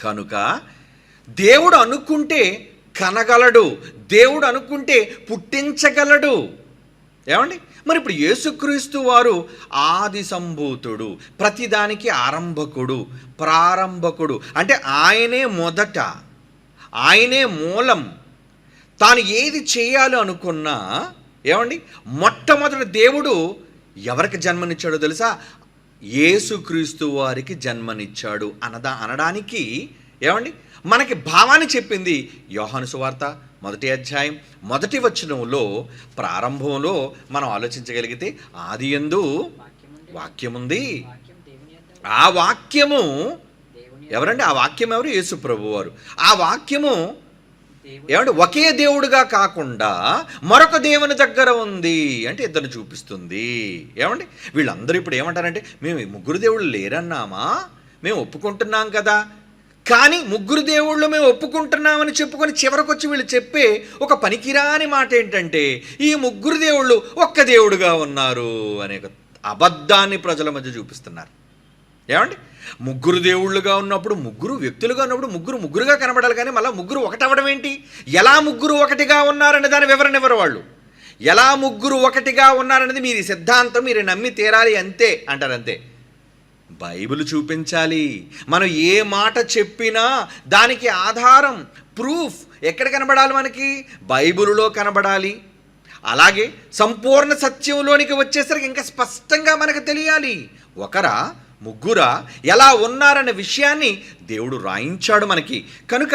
కనుక దేవుడు అనుకుంటే కనగలడు, దేవుడు అనుకుంటే పుట్టించగలడు. ఏమండి మరి ఇప్పుడు యేసుక్రీస్తు వారు ఆది సంభూతుడు, ప్రతిదానికి ఆరంభకుడు, ప్రారంభకుడు. అంటే ఆయనే మొదట, ఆయనే మూలం. తాను ఏది చేయాలో అనుకున్నా, ఏమండి మొట్టమొదటి దేవుడు ఎవరికి జన్మనిచ్చాడో తెలుసా? యేసుక్రీస్తు వారికి జన్మనిచ్చాడు అనడానికి ఏమండి మనకి భావాన్ని చెప్పింది యోహాను సువార్త 1వ అధ్యాయం 1వ వచనంలో. ప్రారంభంలో మనం ఆలోచించగలిగితే ఆదియందు వాక్యముంది, ఆ వాక్యము ఎవరండి? ఆ వాక్యం ఎవరు? యేసు ప్రభు వారు. ఆ వాక్యము ఏమంటే ఒకే దేవుడుగా కాకుండా మరొక దేవుని దగ్గర ఉంది అంటే ఇద్దరు చూపిస్తుంది. ఏమండి వీళ్ళందరూ ఇప్పుడు ఏమంటారంటే, మేము ముగ్గురు దేవుళ్ళు లేరన్నామా, మేము ఒప్పుకుంటున్నాం కదా, కానీ ముగ్గురు దేవుళ్ళు మేము ఒప్పుకుంటున్నామని చెప్పుకొని చివరికి వచ్చి వీళ్ళు చెప్పే ఒక పనికిరాని మాట ఏంటంటే, ఈ ముగ్గురు దేవుళ్ళు ఒక్క దేవుడుగా ఉన్నారు అనే అబద్ధాన్ని ప్రజల మధ్య చూపిస్తున్నారు. ఏమండి ముగ్గురు దేవుళ్ళుగా ఉన్నప్పుడు, ముగ్గురు వ్యక్తులుగా ఉన్నప్పుడు ముగ్గురుగా కనబడాలి, కానీ మళ్ళీ ముగ్గురు ఒకటవడం ఏంటి? ఎలా ముగ్గురు ఒకటిగా ఉన్నారనే దాని వివరణ ఎవరు వాళ్ళు? ఎలా ముగ్గురు ఒకటిగా ఉన్నారనేది మీరు సిద్ధాంతం, మీరు నమ్మి తీరాలి అంతే అంటారు. అంతే. బైబిల్ చూపించాలి. మనం ఏ మాట చెప్పినా దానికి ఆధారం, ప్రూఫ్ ఎక్కడ కనబడాలి? మనకి బైబిలులో కనబడాలి. అలాగే సంపూర్ణ సత్యంలోనికి వచ్చేసరికి ఇంకా స్పష్టంగా మనకు తెలియాలి. ఒకరా ముగ్గురా ఎలా ఉన్నారనే విషయాన్ని దేవుడు రాయించాడు మనకి. కనుక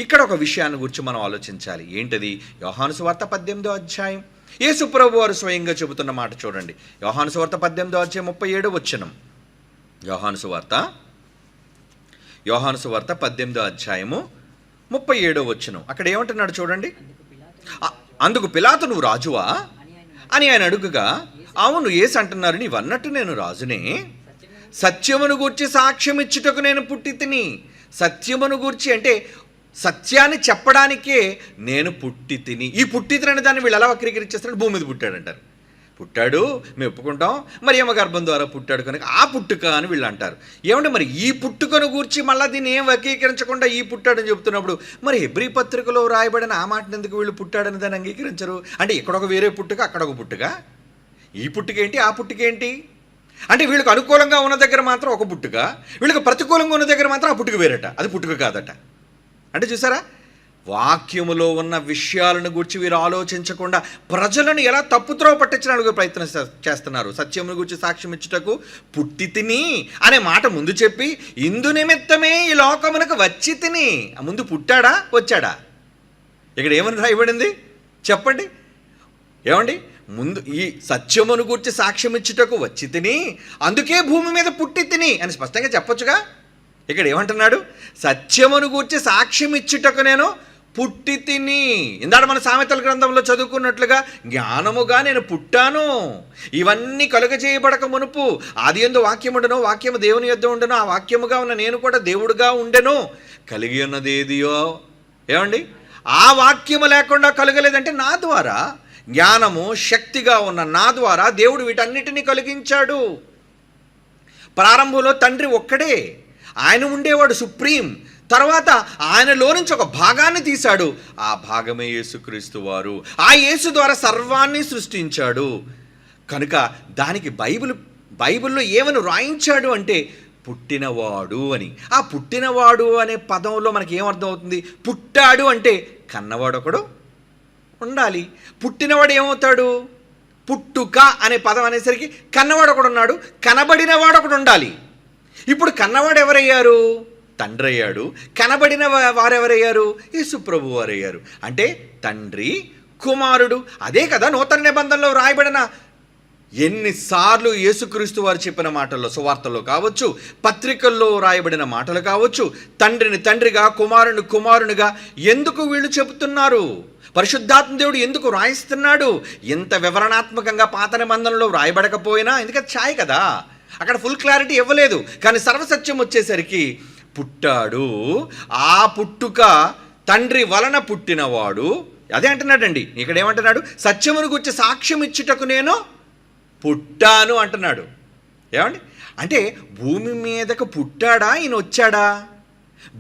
ఇక్కడ ఒక విషయాన్ని గురించి మనం ఆలోచించాలి. ఏంటది? యోహాను సువార్త 18వ అధ్యాయం యేసు ప్రభు వారు స్వయంగా చెబుతున్న మాట చూడండి. యోహాను సువార్త 18వ అధ్యాయం 37వ వచనం. యోహాను సువార్త 18వ అధ్యాయము 37వ వచనం. అక్కడ ఏమంటున్నాడు చూడండి. అందుకు పిలాతు, నువ్వు రాజువా అని ఆయన అడుగుగా, అవును యేసు అంటున్నారు, నీవన్నట్టు నేను రాజునే. సత్యమును గూర్చి సాక్ష్యం ఇచ్చుటకు నేను పుట్టి తిని. సత్యమును గూర్చి అంటే సత్యాన్ని చెప్పడానికే నేను పుట్టి తిని. ఈ పుట్టి తిని అనే దాన్ని వీళ్ళు ఎలా వక్రీకరించేస్తారంటే, భూమి మీద పుట్టాడంటారు. పుట్టాడు మేము ఒప్పుకుంటాం, మరి ఏమ గర్భం ద్వారా పుట్టాడు కనుక ఆ పుట్టుక అని వీళ్ళు అంటారు. ఏమంటే మరి ఈ పుట్టుకను గూర్చి మళ్ళీ దీన్ని ఏం వక్రీకరించకుండా ఈ పుట్టాడని చెప్తున్నప్పుడు మరి హెబ్రీ పత్రికలో రాయబడిన ఆ మాటను ఎందుకు వీళ్ళు పుట్టాడని దాన్ని అంగీకరించరు? అంటే ఇక్కడొక వేరే పుట్టుక, అక్కడొక పుట్టుక. ఈ పుట్టుకేంటి, ఆ పుట్టుకేంటి? అంటే వీళ్ళకి అనుకూలంగా ఉన్న దగ్గర మాత్రం ఒక పుట్టుక, వీళ్ళకి ప్రతికూలంగా ఉన్న దగ్గర మాత్రం ఆ పుట్టుక వేరట, అది పుట్టుక కాదట. అంటే చూసారా, వాక్యములో ఉన్న విషయాలను గురించి వీరు ఆలోచించకుండా ప్రజలను ఎలా తప్పుత్రోవ పట్టించడానికి ప్రయత్నం చేస్తున్నారు. సత్యమును గురించి సాక్ష్యం ఇచ్చుటకు పుట్టి తిని అనే మాట ముందు చెప్పి, ఇందు నిమిత్తమే ఈ లోకమునకు వచ్చి తిని. ముందు పుట్టాడా వచ్చాడా? ఇక్కడ ఏమని రాయబడింది చెప్పండి. ఏమండి ముందు ఈ సత్యమును గురించి సాక్ష్యం ఇచ్చుటకు వచ్చి తిని, అందుకే భూమి మీద పుట్టి తిని అని స్పష్టంగా చెప్పొచ్చుగా. ఇక్కడ ఏమంటున్నాడు? సత్యమును గురించి సాక్ష్యం ఇచ్చుటకు నేను పుట్టి తిని. ఇందాక మన సామెతల గ్రంథంలో చదువుకున్నట్లుగా జ్ఞానముగా నేను పుట్టాను. ఇవన్నీ కలుగజేయబడక మునుపు ఆదియందు వాక్యం ఉండను, వాక్యము దేవుని యొద్ద ఉండను, ఆ వాక్యముగా ఉన్న నేను కూడా దేవుడుగా ఉండెను. కలిగి ఉన్నది ఏదియో, ఏమండి ఆ వాక్యము లేకుండా కలగలేదంటే నా ద్వారా, జ్ఞానము శక్తిగా ఉన్న నా ద్వారా దేవుడు వీటన్నిటినీ కలిగించాడు. ప్రారంభంలో తండ్రి ఒక్కడే, ఆయన ఉండేవాడు సుప్రీం. తర్వాత ఆయనలో నుంచి ఒక భాగాన్ని తీశాడు, ఆ భాగమే యేసుక్రీస్తు వారు. ఆ యేసు ద్వారా సర్వాన్ని సృష్టించాడు. కనుక దానికి బైబిల్లో ఏమని రాయించాడు అంటే పుట్టినవాడు అని. ఆ పుట్టినవాడు అనే పదంలో మనకి ఏమర్థం అవుతుంది? పుట్టాడు అంటే కన్నవాడు ఒకడు ఉండాలి. పుట్టినవాడు ఏమవుతాడు? పుట్టుక అనే పదం అనేసరికి కన్నవాడు ఒకడు ఉన్నాడు, కనబడినవాడు ఒకడు ఉండాలి. ఇప్పుడు కన్నవాడు ఎవరయ్యారు? తండ్రి అయ్యాడు, కనబడిన వారెవరయ్యారు? యేసుప్రభు వారయ్యారు. అంటే తండ్రి, కుమారుడు. అదే కదా నూతన నిబంధనలో రాయబడిన ఎన్నిసార్లు యేసుక్రీస్తు వారు చెప్పిన మాటల్లో, సువార్తల్లో కావచ్చు, పత్రికల్లో రాయబడిన మాటలు కావచ్చు, తండ్రిని తండ్రిగా, కుమారుని కుమారునిగా ఎందుకు వీళ్ళు చెబుతున్నారు? పరిశుద్ధాత్మ దేవుడు ఎందుకు రాయిస్తున్నాడు? ఇంత వివరణాత్మకంగా పాత నిబంధనలో రాయబడకపోయినా, ఎందుకంటే ఛాయ్ కదా, అక్కడ ఫుల్ క్లారిటీ ఇవ్వలేదు. కానీ సర్వసత్యం వచ్చేసరికి పుట్టాడు, ఆ పుట్టుక తండ్రి వలన పుట్టినవాడు. అదే అంటున్నాడండి. ఇక్కడ ఏమంటున్నాడు? సత్యమును గురించి సాక్ష్యం ఇచ్చుటకు నేను పుట్టాను అంటున్నాడు. ఏమండి? అంటే భూమి మీదకు పుట్టాడా, ఈయన వచ్చాడా?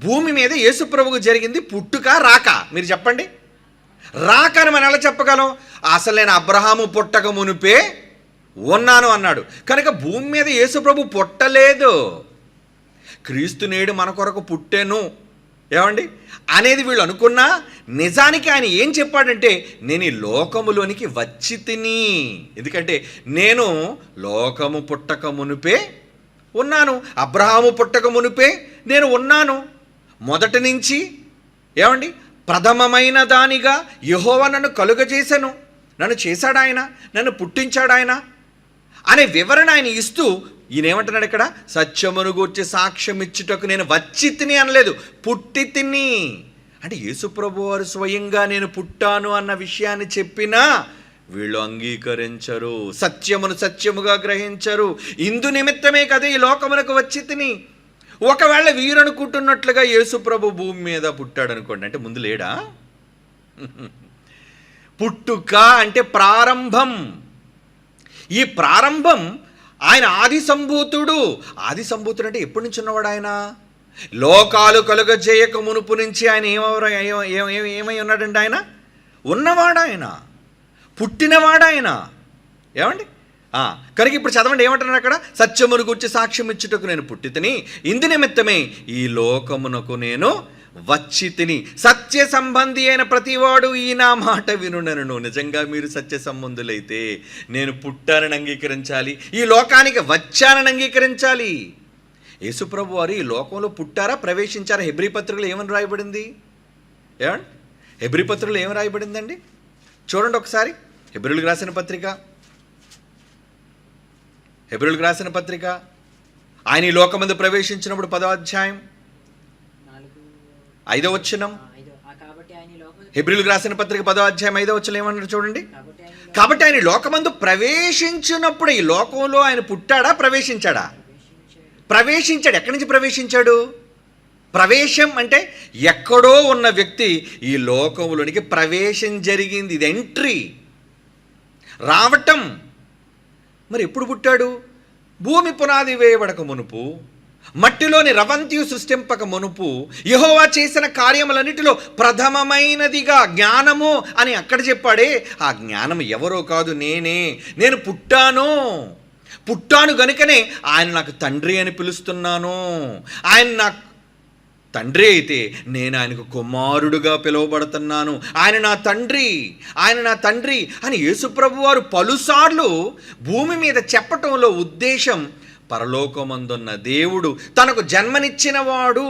భూమి మీద యేసుప్రభుకు జరిగింది పుట్టుక రాక? మీరు చెప్పండి. రాక అని మనం ఎలా చెప్పగలం? అసలు నేను అబ్రహాము పుట్టక మునిపే ఉన్నాను అన్నాడు. కనుక భూమి మీద యేసుప్రభు పుట్టలేదు. క్రీస్తు నేడు మన కొరకు పుట్టెను ఏమండి అనేది వీళ్ళు అనుకున్నా, నిజానికి ఆయన ఏం చెప్పాడంటే, నేను ఈ లోకములోనికి వచ్చి తిని, ఎందుకంటే నేను లోకము పుట్టక మునిపే ఉన్నాను, అబ్రహాము పుట్టక మునిపే నేను ఉన్నాను. మొదటి నుంచి ఏమండి ప్రథమమైన దానిగా యెహోవా నన్ను కలుగజేశాను, నన్ను చేశాడు ఆయన, నన్ను పుట్టించాడు ఆయన అనే వివరణ ఆయన ఇస్తూ ఈయన ఏమంటున్నాడు ఇక్కడ? సత్యమును గూర్చి సాక్ష్యం ఇచ్చుటకు నేను వచ్చి తిని అనలేదు, పుట్టి తిని. అంటే యేసుప్రభు వారు స్వయంగా నేను పుట్టాను అన్న విషయాన్ని చెప్పినా వీళ్ళు అంగీకరించరు, సత్యమును సత్యముగా గ్రహించరు. ఇందు నిమిత్తమే కదా ఈ లోకమునకు వచ్చి తిని. ఒకవేళ వీరనుకుంటున్నట్లుగా యేసుప్రభు భూమి మీద పుట్టాడు అనుకోండి, అంటే ముందు లేడా? పుట్టుక అంటే ప్రారంభం. ఈ ప్రారంభం ఆయన ఆది సంభూతుడు. ఆది సంభూతుడు అంటే ఎప్పటి నుంచి ఉన్నవాడు ఆయన? లోకాలు కలుగజేయక మునుపు నుంచి ఆయన ఏమై ఉన్నాడండి? ఆయన ఉన్నవాడు, ఆయన పుట్టినవాడు ఆయన. ఏమండి? కనుక ఇప్పుడు చదవండి ఏమంటున్నాడు అక్కడ? సత్యమును గురించి సాక్ష్యం ఇచ్చుటకు నేను పుట్టి తిని, ఇందు నిమిత్తమే ఈ లోకమునకు నేను వచ్చి తిని. సత్య సంబంధి అయిన ప్రతివాడు ఈ నా మాట వినునను. నిజంగా మీరు సత్య సంబంధులైతే నేను పుట్టానని అంగీకరించాలి, ఈ లోకానికి వచ్చానని అంగీకరించాలి. యేసుప్రభు వారు ఈ లోకంలో పుట్టారా, ప్రవేశించారా? హెబ్రీ పత్రికలో ఏమని రాయబడింది? ఏమండి? హెబ్రీ పత్రికలో ఏమి రాయబడిందండి? చూడండి ఒకసారి. హెబ్రీయులకు రాసిన పత్రిక ఆయన ఈ లోకమందు ప్రవేశించినప్పుడు 10వ అధ్యాయం 5వ వచనం. హెబ్రీయులకు రాసిన పత్రిక 10వ అధ్యాయం 5వ వచనం ఏమన్నాడు చూడండి. కాబట్టి ఆయన లోకమందు ప్రవేశించినప్పుడు ఈ లోకంలో ఆయన పుట్టాడా, ప్రవేశించాడా? ప్రవేశించాడు. ఎక్కడి నుంచి ప్రవేశించాడు? ప్రవేశం అంటే ఎక్కడో ఉన్న వ్యక్తి ఈ లోకంలోనికి ప్రవేశం జరిగింది. ఇది ఎంట్రీ, రావటం. మరి ఎప్పుడు పుట్టాడు? భూమి పునాది వేయబడక మునుపు, మట్టిలోని రవంతియు సృష్టింపక మునుపు, యెహోవా చేసిన కార్యములన్నిటిలో ప్రథమమైనదిగా జ్ఞానము అని అక్కడ చెప్పాడే, ఆ జ్ఞానం ఎవరో కాదు, నేను పుట్టాను గనుకనే ఆయన నాకు తండ్రి అని పిలుస్తున్నాను. ఆయన నాకు తండ్రి అయితే నేను ఆయనకు కుమారుడుగా పిలువబడుతున్నాను. ఆయన నా తండ్రి అని యేసుప్రభు వారు పలుసార్లు భూమి మీద చెప్పటంలో ఉద్దేశం, పరలోకమందున్న దేవుడు తనకు జన్మనిచ్చినవాడు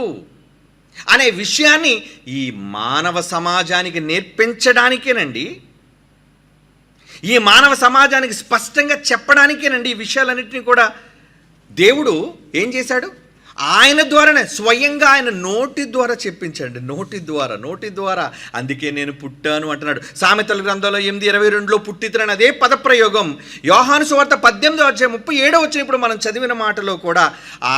అనే విషయాన్ని ఈ మానవ సమాజానికి నేర్పించడానికేనండి, ఈ మానవ సమాజానికి స్పష్టంగా చెప్పడానికేనండి ఈ విషయాలన్నింటినీ కూడా దేవుడు ఏం చేశాడు? ఆయన ద్వారానే, స్వయంగా ఆయన నోటి ద్వారా చెప్పించండి. నోటి ద్వారా అందుకే నేను పుట్టాను అంటున్నాడు. సామెతల గ్రంథంలో 8:22లో పుట్టితనని అదే పదప్రయోగం యోహాను సువార్త 18వ అధ్యాయం 37వ వచనం ఇప్పుడు మనం చదివిన మాటలో కూడా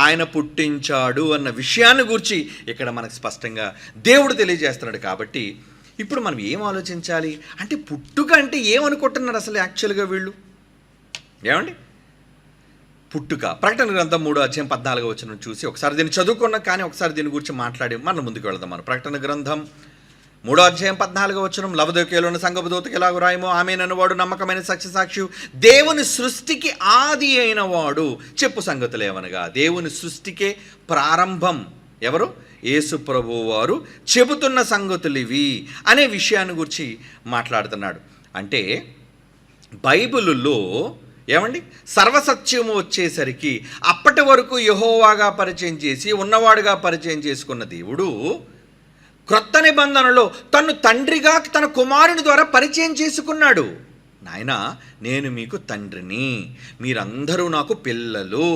ఆయన పుట్టించాడు అన్న విషయాన్ని గురించి ఇక్కడ మనకు స్పష్టంగా దేవుడు తెలియజేస్తున్నాడు. కాబట్టి ఇప్పుడు మనం ఏం ఆలోచించాలి అంటే, పుట్టుక అంటే ఏమనుకుంటున్నారు అసలు యాక్చువల్గా వీళ్ళు? ఏమండి? పుట్టుక ప్రకటన గ్రంథం 3వ అధ్యాయం 14వ వచనం చూసి ఒకసారి దీన్ని చదువుకున్నా, కానీ ఒకసారి దీని గురించి మాట్లాడి మనం ముందుకు వెళదాం. మనం ప్రకటన గ్రంథం 3వ అధ్యాయం 14వ వచనం. లవదోకియలోని సంఘపు దూతకి ఎలాగ రాయమో, ఆమేనన్నవాడు నమ్మకమైన సాక్షి, దేవుని సృష్టికి ఆది అయిన వాడు చెప్పు సంగతులు ఏమనగా. దేవుని సృష్టికే ప్రారంభం ఎవరు? యేసు ప్రభువు వారు చెబుతున్న సంగతులు ఇవి అనే విషయాన్ని గురించి మాట్లాడుతున్నాడు. అంటే బైబిలులో ఏమండి సర్వసత్యము వచ్చేసరికి అప్పటి వరకు యెహోవాగా పరిచయం చేసి ఉన్నవాడుగా పరిచయం చేసుకున్న దేవుడు క్రొత్త నిబంధనలో తను తండ్రిగా తన కుమారుని ద్వారా పరిచయం చేసుకున్నాడు. నాయన, నేను మీకు తండ్రిని, మీరందరూ నాకు పిల్లలు.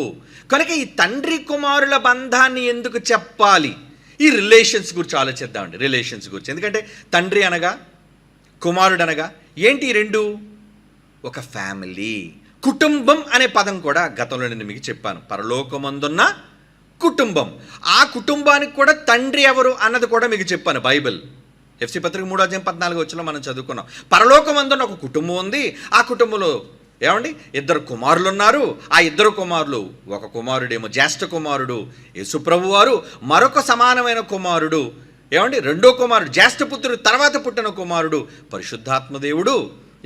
కనుక ఈ తండ్రి కుమారుల బంధాన్ని ఎందుకు చెప్పాలి? ఈ రిలేషన్స్ గురించి ఆలోచిద్దామండి. రిలేషన్స్ గురించి, ఎందుకంటే తండ్రి అనగా కుమారుడు అనగా ఏంటి? రెండు ఒక ఫ్యామిలీ, కుటుంబం అనే పదం కూడా గతంలో నేను మీకు చెప్పాను. పరలోకమందున్న కుటుంబం, ఆ కుటుంబానికి కూడా తండ్రి ఎవరు అన్నది కూడా మీకు చెప్పాను. బైబిల్ ఎఫ్సి పత్రిక 3:14 మనం చదువుకున్నాం. పరలోకమందున్న ఒక కుటుంబం ఉంది. ఆ కుటుంబంలో ఏమండి 2 కుమారులు ఉన్నారు. ఆ 2 కుమారులు, ఒక కుమారుడేమో జ్యేష్ఠ కుమారుడు యేసుప్రభు వారు, మరొక సమానమైన కుమారుడు ఏమండి రెండో కుమారుడు జ్యేష్ఠపుత్రుడు తర్వాత పుట్టిన కుమారుడు పరిశుద్ధాత్మ దేవుడు.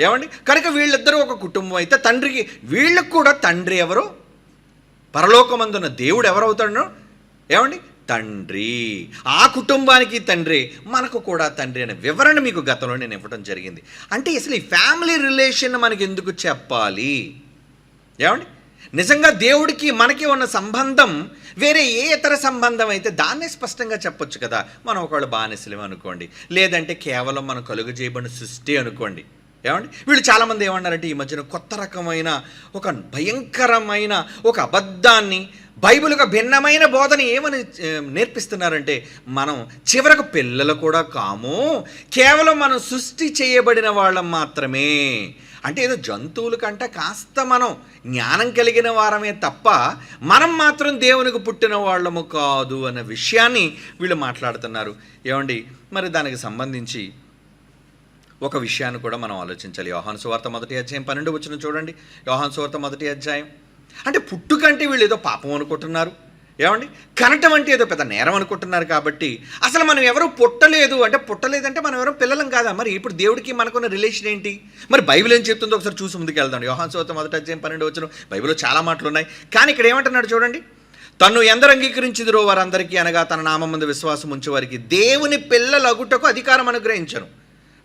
ఏమండి కనుక వీళ్ళిద్దరూ ఒక కుటుంబం అయితే తండ్రికి, వీళ్ళకు కూడా తండ్రి ఎవరు? పరలోకమందున్న దేవుడు ఎవరవుతాడు? ఏమండి తండ్రి. ఆ కుటుంబానికి తండ్రి, మనకు కూడా తండ్రి అనే వివరణ మీకు గతంలో నేను ఇవ్వడం జరిగింది. అంటే అసలు ఈ ఫ్యామిలీ రిలేషన్ మనకి ఎందుకు చెప్పాలి? ఏమండి నిజంగా దేవుడికి మనకి ఉన్న సంబంధం వేరే ఏ ఇతర సంబంధం అయితే దాన్నే స్పష్టంగా చెప్పొచ్చు కదా. మనం ఒకవేళ బానిసలేం అనుకోండి, లేదంటే కేవలం మనం కలుగు చేయబడిన సృష్టి అనుకోండి. ఏమండి వీళ్ళు చాలామంది ఏమన్నారంటే ఈ మధ్యన కొత్త రకమైన ఒక భయంకరమైన ఒక అబద్ధాన్ని, బైబిల్గా భిన్నమైన బోధన ఏమని నేర్పిస్తున్నారంటే, మనం చివరకు పిల్లలు కూడా కాము, కేవలం మనం సృష్టి చేయబడిన వాళ్ళం మాత్రమే. అంటే ఏదో జంతువుల కంటే కాస్త మనం జ్ఞానం కలిగిన వారమే తప్ప మనం మాత్రం దేవునికి పుట్టిన వాళ్ళము కాదు అన్న విషయాన్ని వీళ్ళు మాట్లాడుతున్నారు. ఏమండి మరి దానికి సంబంధించి ఒక విషయాన్ని కూడా మనం ఆలోచించాలి. యోహాను సువార్త 1:12 చూడండి. యోహాను సువార్త 1 అంటే పుట్టుకంటే వీళ్ళు ఏదో పాపం అనుకుంటున్నారు. ఏమండి కనటం అంటే ఏదో పెద్ద నేరం అనుకుంటున్నారు. కాబట్టి అసలు మనం ఎవరు పుట్టలేదు అంటే, పుట్టలేదంటే మనం ఎవరో పిల్లలం కాదా? మరి ఇప్పుడు దేవుడికి మనకున్న రిలేషన్ ఏంటి? మరి బైబిల్ ఏం చెప్తుందో ఒకసారి చూసి ముందుకు వెళ్దాం. యోహాను సువార్త 1:12 బైబిల్లో చాలా మాటలు ఉన్నాయి, కానీ ఇక్కడ ఏమంటున్నాడు చూడండి. తన్ను ఎందరు అంగీకరించుదురో వారందరికీ, అనగా తన నామమందు విశ్వాసం ఉంచే వారికి దేవుని పిల్లలగుటకు అధికారం అనుగ్రహించను.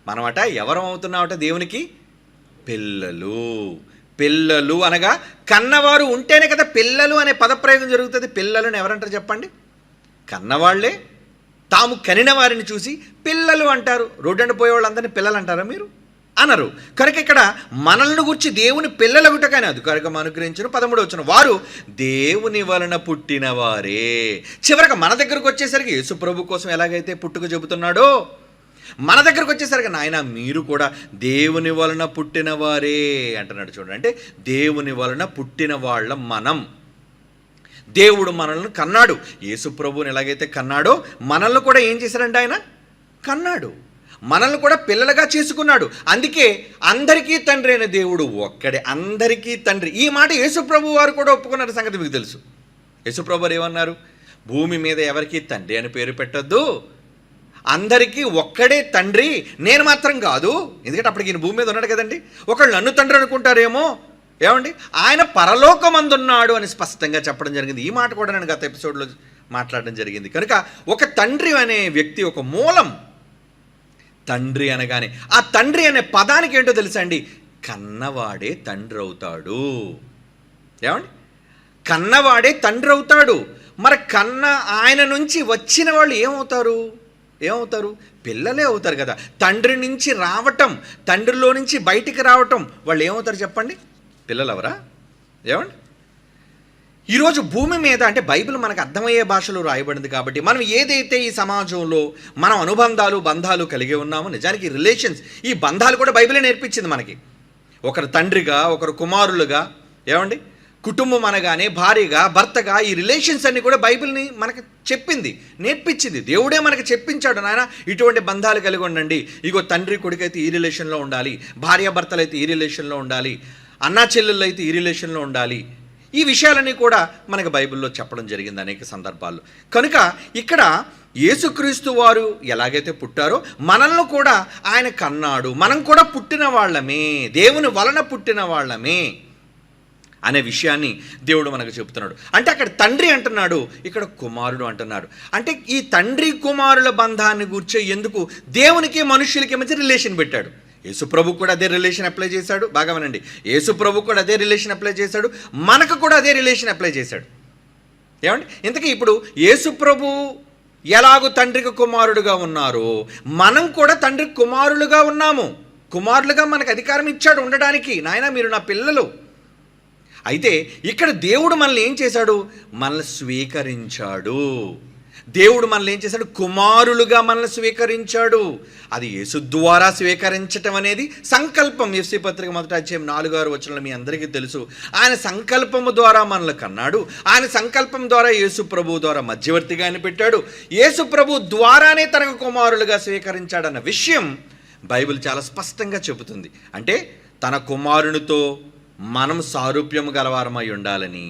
మనమట ఎవరం అవుతున్నామట? దేవునికి పిల్లలు. పిల్లలు అనగా కన్నవారు ఉంటేనే కదా పిల్లలు అనే పదప్రయోగం జరుగుతుంది. పిల్లలను ఎవరంటారు చెప్పండి? కన్నవాళ్లే తాము కనిన వారిని చూసి పిల్లలు అంటారు. రోడ్డున పోయే వాళ్ళందరినీ పిల్లలు అంటారా మీరు? అనరు. కనుక ఇక్కడ మనల్ని గురించి దేవుని పిల్లలగుటకని అధికారిగా అనుగ్రహించను. 13 వారు దేవుని వలన పుట్టిన వారే. చివరికి మన దగ్గరకు వచ్చేసరికి యేసు ప్రభు కోసం ఎలాగైతే పుట్టుక చెబుతున్నాడో, మన దగ్గరకు వచ్చేసరికి నాయన మీరు కూడా దేవుని వలన పుట్టిన వారే అంటున్నాడు. చూడండి, అంటే దేవుని వలన పుట్టిన వాళ్ళం మనం. దేవుడు మనల్ని కన్నాడు. యేసు ప్రభువుని ఎలాగైతే కన్నాడో మనల్ని కూడా ఏం చేశాడంటే ఆయన కన్నాడు. మనల్ని కూడా పిల్లలుగా చేసుకున్నాడు. అందుకే అందరికీ తండ్రి అయిన దేవుడు ఒక్కడే, అందరికీ తండ్రి. ఈ మాట యేసు ప్రభు వారు కూడా ఒప్పుకున్న సంగతి మీకు తెలుసు. యేసు ప్రభు వారు ఏమన్నారు? భూమి మీద ఎవరికి తండ్రి అని పేరు పెట్టద్దు, అందరికీ ఒక్కడే తండ్రి, నేను మాత్రం కాదు. ఎందుకంటే అప్పటికి ఈయన భూమి మీద ఉన్నాడు కదండి. ఒకళ్ళు నన్ను తండ్రి అనుకుంటారేమో, ఏమండి ఆయన పరలోకమందున్నాడు అని స్పష్టంగా చెప్పడం జరిగింది. ఈ మాట కూడా నేను గత ఎపిసోడ్లో మాట్లాడడం జరిగింది. కనుక ఒక తండ్రి అనే వ్యక్తి ఒక మూలం. తండ్రి అనగానే ఆ తండ్రి అనే పదానికి ఏంటో తెలుసా అండి? కన్నవాడే తండ్రి అవుతాడు. ఏమండి కన్నవాడే తండ్రి అవుతాడు. మరి కన్న ఆయన నుంచి వచ్చిన వాళ్ళు ఏమవుతారు? పిల్లలే అవుతారు కదా. తండ్రి నుంచి రావటం, తండ్రిలో నుంచి బయటికి రావటం, వాళ్ళు ఏమవుతారు చెప్పండి? పిల్లలు ఎవరా? ఏమండి ఈరోజు భూమి మీద అంటే బైబిల్ మనకు అర్థమయ్యే భాషలో రాయబడింది కాబట్టి మనం ఏదైతే ఈ సమాజంలో మనం బంధాలు కలిగి ఉన్నామో, నిజానికి రిలేషన్స్, ఈ బంధాలు కూడా బైబిలే నేర్పించింది మనకి. ఒకరు తండ్రిగా, ఒకరు కుమారులుగా, ఏమండి కుటుంబం అనగానే భార్యగా, భర్తగా, ఈ రిలేషన్స్ అన్నీ కూడా బైబిల్ని మనకు చెప్పింది, నేర్పించింది. దేవుడే మనకు చెప్పించాడు, నాయన ఇటువంటి బంధాలు కలిగి ఉండండి. ఇగో తండ్రి కొడుకు అయితే ఈ రిలేషన్లో ఉండాలి, భార్యాభర్తలు అయితే ఈ రిలేషన్లో ఉండాలి, అన్నా చెల్లెళ్ళు అయితే ఈ రిలేషన్లో ఉండాలి. ఈ విషయాలన్నీ కూడా మనకు బైబిల్లో చెప్పడం జరిగింది అనేక సందర్భాల్లో. కనుక ఇక్కడ యేసుక్రీస్తు వారు ఎలాగైతే పుట్టారో మనల్ని కూడా ఆయన కన్నాడు. మనం కూడా పుట్టిన వాళ్ళమే, దేవుని వలన పుట్టిన వాళ్ళమే అనే విషయాన్ని దేవుడు మనకు చెబుతున్నాడు. అంటే అక్కడ తండ్రి అంటున్నాడు, ఇక్కడ కుమారుడు అంటున్నాడు. అంటే ఈ తండ్రి కుమారుల బంధాన్ని గూర్చే ఎందుకు దేవునికి మనుషులకి మధ్య రిలేషన్ పెట్టాడు. యేసుప్రభు కూడా అదే రిలేషన్ అప్లై చేశాడు. బాగా వినండి, యేసుప్రభు కూడా అదే రిలేషన్ అప్లై చేశాడు, మనకు కూడా అదే రిలేషన్ అప్లై చేశాడు. ఏమండి, ఇంతకీ ఇప్పుడు యేసుప్రభు ఎలాగూ తండ్రికి కుమారుడుగా ఉన్నారో మనం కూడా తండ్రికి కుమారులుగా ఉన్నాము. కుమారులుగా మనకు అధికారం ఇచ్చాడు ఉండడానికి. నాయన మీరు నా పిల్లలు. అయితే ఇక్కడ దేవుడు మనల్ని ఏం చేశాడు? మనల్ని స్వీకరించాడు. దేవుడు మనల్ని ఏం చేశాడు? కుమారులుగా మనల్ని స్వీకరించాడు. అది యేసు ద్వారా స్వీకరించటం అనేది సంకల్పం. ఎఫ్సీ పత్రిక 1వ అధ్యాయం 4-6 వచనాలు మీ అందరికీ తెలుసు. ఆయన సంకల్పము ద్వారా మనల్ని కన్నాడు. ఆయన సంకల్పం ద్వారా యేసు ప్రభు ద్వారా మధ్యవర్తిగా ఆయన పెట్టాడు. యేసు ప్రభు ద్వారానే తనకు కుమారులుగా స్వీకరించాడన్న విషయం బైబిల్ చాలా స్పష్టంగా చెబుతుంది. అంటే తన కుమారునితో మనం సారూప్యము గలవారమై ఉండాలని.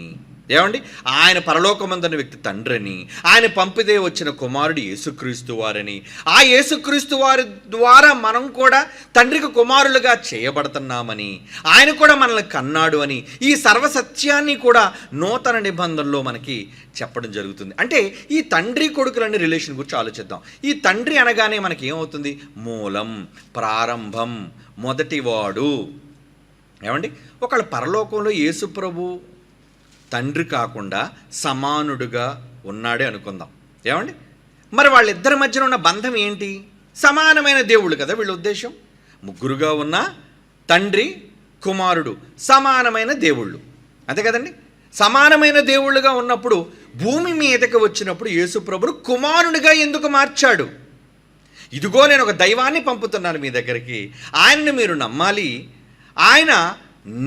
ఏమండి, ఆయన పరలోకమందున్న వ్యక్తి తండ్రిని, ఆయన పంపితే వచ్చిన కుమారుడు యేసుక్రీస్తు వారని, ఆ యేసుక్రీస్తు వారి ద్వారా మనం కూడా తండ్రికి కుమారులుగా చేయబడుతున్నామని, ఆయన కూడా మనల్ని కన్నాడు అని, ఈ సర్వసత్యాన్ని కూడా నూతన నిబంధనలో మనకి చెప్పడం జరుగుతుంది. అంటే ఈ తండ్రి కొడుకులనే రిలేషన్ గురించి ఆలోచిద్దాం. ఈ తండ్రి అనగానే మనకి ఏమవుతుంది? మూలం, ప్రారంభం, మొదటివాడు. ఏమండి, ఒకళ్ళ పరలోకంలో యేసు ప్రభు తండ్రి కాకుండా సమానుడుగా ఉన్నాడే అనుకుందాం. ఏమండి, మరి వాళ్ళిద్దరి మధ్యన ఉన్న బంధం ఏంటి? సమానమైన దేవుళ్ళు కదా వీళ్ళ ఉద్దేశం. ముగ్గురుగా ఉన్న తండ్రి కుమారుడు సమానమైన దేవుళ్ళు, అంతే కదండి. సమానమైన దేవుళ్ళుగా ఉన్నప్పుడు భూమి మీదకి వచ్చినప్పుడు యేసు ప్రభును కుమారునిగా ఎందుకు మార్చాడు? ఇదిగో నేను ఒక దైవాన్ని పంపుతున్నాను మీ దగ్గరికి, ఆయనను మీరు నమ్మాలి. ఆయన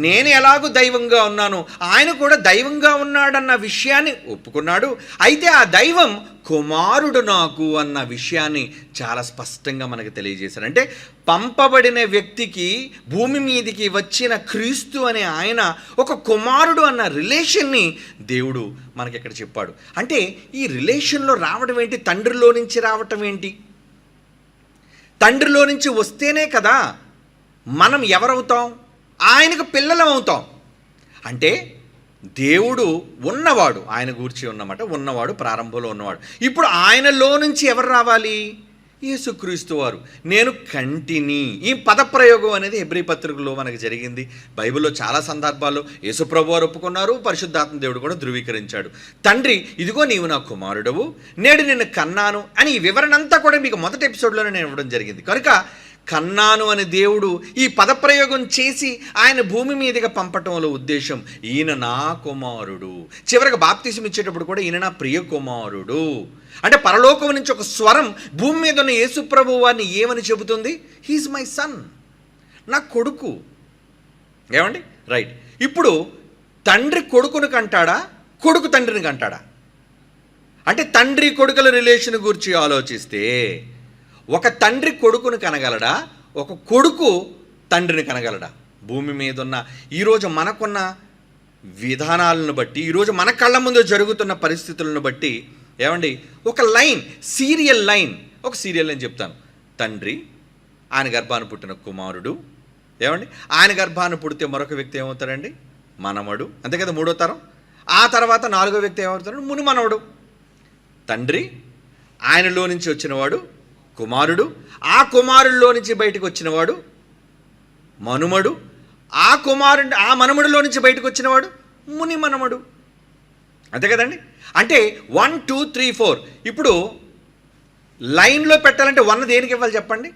నేను ఎలాగూ దైవంగా ఉన్నాను, ఆయన కూడా దైవంగా ఉన్నాడన్న విషయాన్ని ఒప్పుకున్నాడు. అయితే ఆ దైవం కుమారుడు నాకు అన్న విషయాన్ని చాలా స్పష్టంగా మనకు తెలియజేశారు. అంటే పంపబడిన వ్యక్తికి, భూమి మీదికి వచ్చిన క్రీస్తు అనే ఆయన ఒక కుమారుడు అన్న రిలేషన్ని దేవుడు మనకి ఇక్కడ చెప్పాడు. అంటే ఈ రిలేషన్లో రావడం ఏంటి? తండ్రిలో నుంచి రావటం ఏంటి? తండ్రిలో నుంచి వస్తేనే కదా మనం ఎవరవుతాం? ఆయనకు పిల్లలం అవుతాం. అంటే దేవుడు ఉన్నవాడు, ఆయన గూర్చి ఉన్నమాట, ఉన్నవాడు, ప్రారంభంలో ఉన్నవాడు. ఇప్పుడు ఆయనలో నుంచి ఎవరు రావాలి? యేసుక్రీస్తు వారు. నేను కంటిని, ఈ పదప్రయోగం అనేది హెబ్రీ పత్రికలో మనకు జరిగింది. బైబిల్లో చాలా సందర్భాల్లో యేసుప్రభు వారు ఒప్పుకున్నారు, పరిశుద్ధాత్మ దేవుడు కూడా ధృవీకరించాడు. తండ్రి ఇదిగో నీవు నా కుమారుడవు, నేడు నిన్ను కన్నాను అని ఈ వివరణ అంతా కూడా మీకు మొదటి ఎపిసోడ్లోనే నేను ఇవ్వడం జరిగింది. కనుక కన్నాను అని దేవుడు ఈ పదప్రయోగం చేసి ఆయన భూమి మీదుగా పంపటంలో ఉద్దేశం, ఈయన నా కుమారుడు. చివరికి బాప్తిసం ఇచ్చేటప్పుడు కూడా ఈయన నా ప్రియ కుమారుడు. అంటే పరలోకం నుంచి ఒక స్వరం భూమి మీద ఉన్న యేసుప్రభు వారిని ఏమని చెబుతుంది? హీఈస్ మై సన్, నా కొడుకు. ఏమండి, రైట్. ఇప్పుడు తండ్రి కొడుకుని కంటాడా, కొడుకు తండ్రిని కంటాడా? అంటే తండ్రి కొడుకుల రిలేషన్ గురించి ఆలోచిస్తే ఒక తండ్రి కొడుకుని కనగలడా, ఒక కొడుకు తండ్రిని కనగలడా? భూమి మీద ఉన్న ఈరోజు మనకున్న విధానాలను బట్టి, ఈరోజు మన కళ్ళ ముందు జరుగుతున్న పరిస్థితులను బట్టి, ఏమండి, ఒక లైన్, సీరియల్ లైన్, ఒక సీరియల్ అని చెప్తాను. తండ్రి, ఆయన గర్భాన్ని పుట్టిన కుమారుడు, ఏమండి, ఆయన గర్భాన్ని పుడితే మరొక వ్యక్తి ఏమవుతాడండి? మనవడు, అంతే కదా, మూడో తరం. ఆ తర్వాత నాలుగో వ్యక్తి ఏమవుతాడు? మునిమనవడు. తండ్రి, ఆయనలో నుంచి వచ్చినవాడు కుమారుడు, ఆ కుమారుడిలో నుంచి బయటకు వచ్చినవాడు మనుమడు, ఆ మనుమడిలో నుంచి బయటకు వచ్చినవాడు ముని మనమడు, అంతే కదండి. అంటే 1 2 3 4. ఇప్పుడు లైన్లో పెట్టాలంటే 1 దేనికి ఇవ్వాలి చెప్పండి?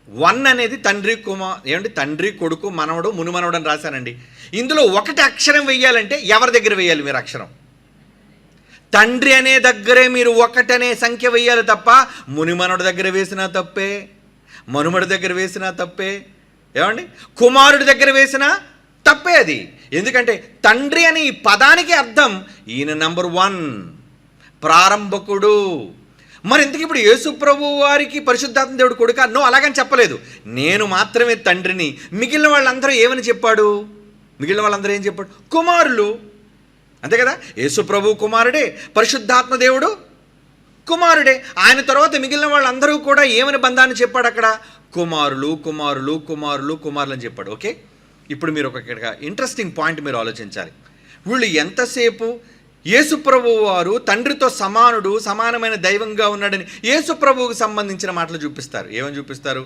1 అనేది తండ్రి ఏమంటే తండ్రి కొడుకు మనవడు మునిమనవడు అని రాశానండి. ఇందులో ఒకటి అక్షరం వెయ్యాలంటే ఎవరి దగ్గర వెయ్యాలి మీరు అక్షరం? తండ్రి అనే దగ్గరే మీరు 1 అనే సంఖ్య వెయ్యాలి తప్ప మునిమనుడి దగ్గర వేసినా తప్పే, మనుమడి దగ్గర వేసినా తప్పే, ఏమండి, కుమారుడి దగ్గర వేసినా తప్పే అది. ఎందుకంటే తండ్రి అనే ఈ పదానికి అర్థం ఈయన నంబర్ 1, ప్రారంభకుడు. మరి ఎందుకు ఇప్పుడు యేసుప్రభు వారికి పరిశుద్ధాత్మ దేవుడు కొడుకా? నో, అలాగని చెప్పలేదు. నేను మాత్రమే తండ్రిని. మిగిలిన వాళ్ళందరూ ఏమని చెప్పాడు? మిగిలిన వాళ్ళందరూ ఏం చెప్పాడు? కుమారులు, అంతే కదా. యేసుప్రభు కుమారుడే, పరిశుద్ధాత్మ దేవుడు కుమారుడే. ఆయన తర్వాత మిగిలిన వాళ్ళందరూ కూడా ఏమని బంధాన్ని చెప్పాడు అక్కడ? కుమారులు కుమారులు కుమారులు కుమారులు అని చెప్పాడు. ఓకే, ఇప్పుడు మీరు ఒక ఇంట్రెస్టింగ్ పాయింట్ మీరు ఆలోచించాలి. వీళ్ళు ఎంతసేపు యేసుప్రభు వారు తండ్రితో సమానుడు, సమానమైన దైవంగా ఉన్నాడని యేసుప్రభువుకు సంబంధించిన మాటలు చూపిస్తారు. ఏమని చూపిస్తారు?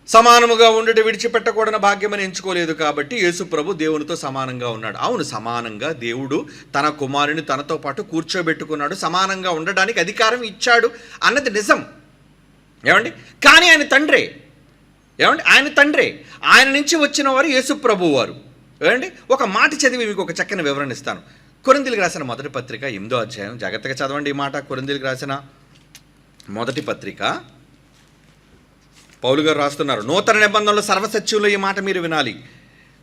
సమానముగా ఉండుట విడిచిపెట్టకూడని భాగ్యమని ఎంచుకోలేదు కాబట్టి యేసు ప్రభు దేవునితో సమానంగా ఉన్నాడు. అవును, సమానంగా దేవుడు తన కుమారుని తనతో పాటు కూర్చోబెట్టుకున్నాడు, సమానంగా ఉండడానికి అధికారం ఇచ్చాడు అన్నది నిజం. ఏమండి? కానీ ఆయన తండ్రే. ఏమండి? ఆయన తండ్రే. ఆయన నుంచి వచ్చిన వారు యేసు ప్రభు వారు. ఏమండి? ఒక మాట చదివి మీకు ఒక చక్కని వివరణ ఇస్తాను. కొరింథీయులకు రాసిన మొదటి పత్రిక 8వ అధ్యాయం, జాగ్రత్తగా చదవండి ఈ మాట. కొరింథీయులకు రాసిన మొదటి పత్రిక, పౌలు గారు రాస్తున్నారు, నూతన నిబంధనలో సర్వసత్యంలో ఈ మాట మీరు వినాలి.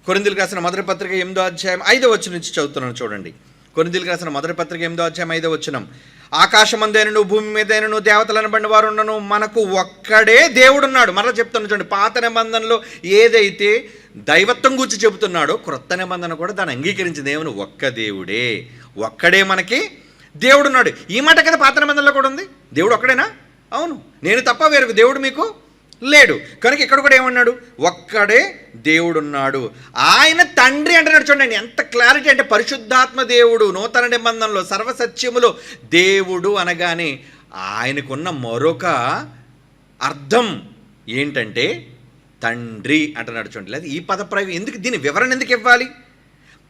కొరింథీయులకు రాసిన మొదటి పత్రిక 8వ అధ్యాయం 5వ వచనం నుంచి చదువుతున్నాను చూడండి. కొరింథీయులకు రాసిన మొదటి పత్రిక 8వ అధ్యాయం 5వ వచనం, ఆకాశమందైనను భూమి మీదైనను దేవతలను బండి వారు ఉన్నను మనకు ఒక్కడే దేవుడున్నాడు. మరలా చెప్తున్నాను చూడండి, పాత నిబంధనలో ఏదైతే దైవత్వం గురించి చెబుతున్నాడో క్రొత్త నిబంధన కూడా దాన్ని అంగీకరించింది. ఏమని? ఒక్క దేవుడే, ఒక్కడే మనకి దేవుడున్నాడు. ఈ మాట కదా పాత నిబంధనలో కూడా ఉంది. దేవుడు ఒక్కడేనా? అవును. నేను తప్ప వేరొక దేవుడు మీకు లేడు. కనుక ఇక్కడ కూడా ఏమన్నాడు? ఒక్కడే దేవుడున్నాడు. ఆయన తండ్రి అంటున్నాడు. చూడండి ఎంత క్లారిటీ అంటే, పరిశుద్ధాత్మ దేవుడు నూతన నిబంధనలో సర్వసత్యములో దేవుడు అనగానే ఆయనకున్న మరొక అర్థం ఏంటంటే తండ్రి అంటున్నాడు. చూడండి, లేదా ఈ పదప్రయోగం ఎందుకు, దీని వివరణ ఎందుకు ఇవ్వాలి?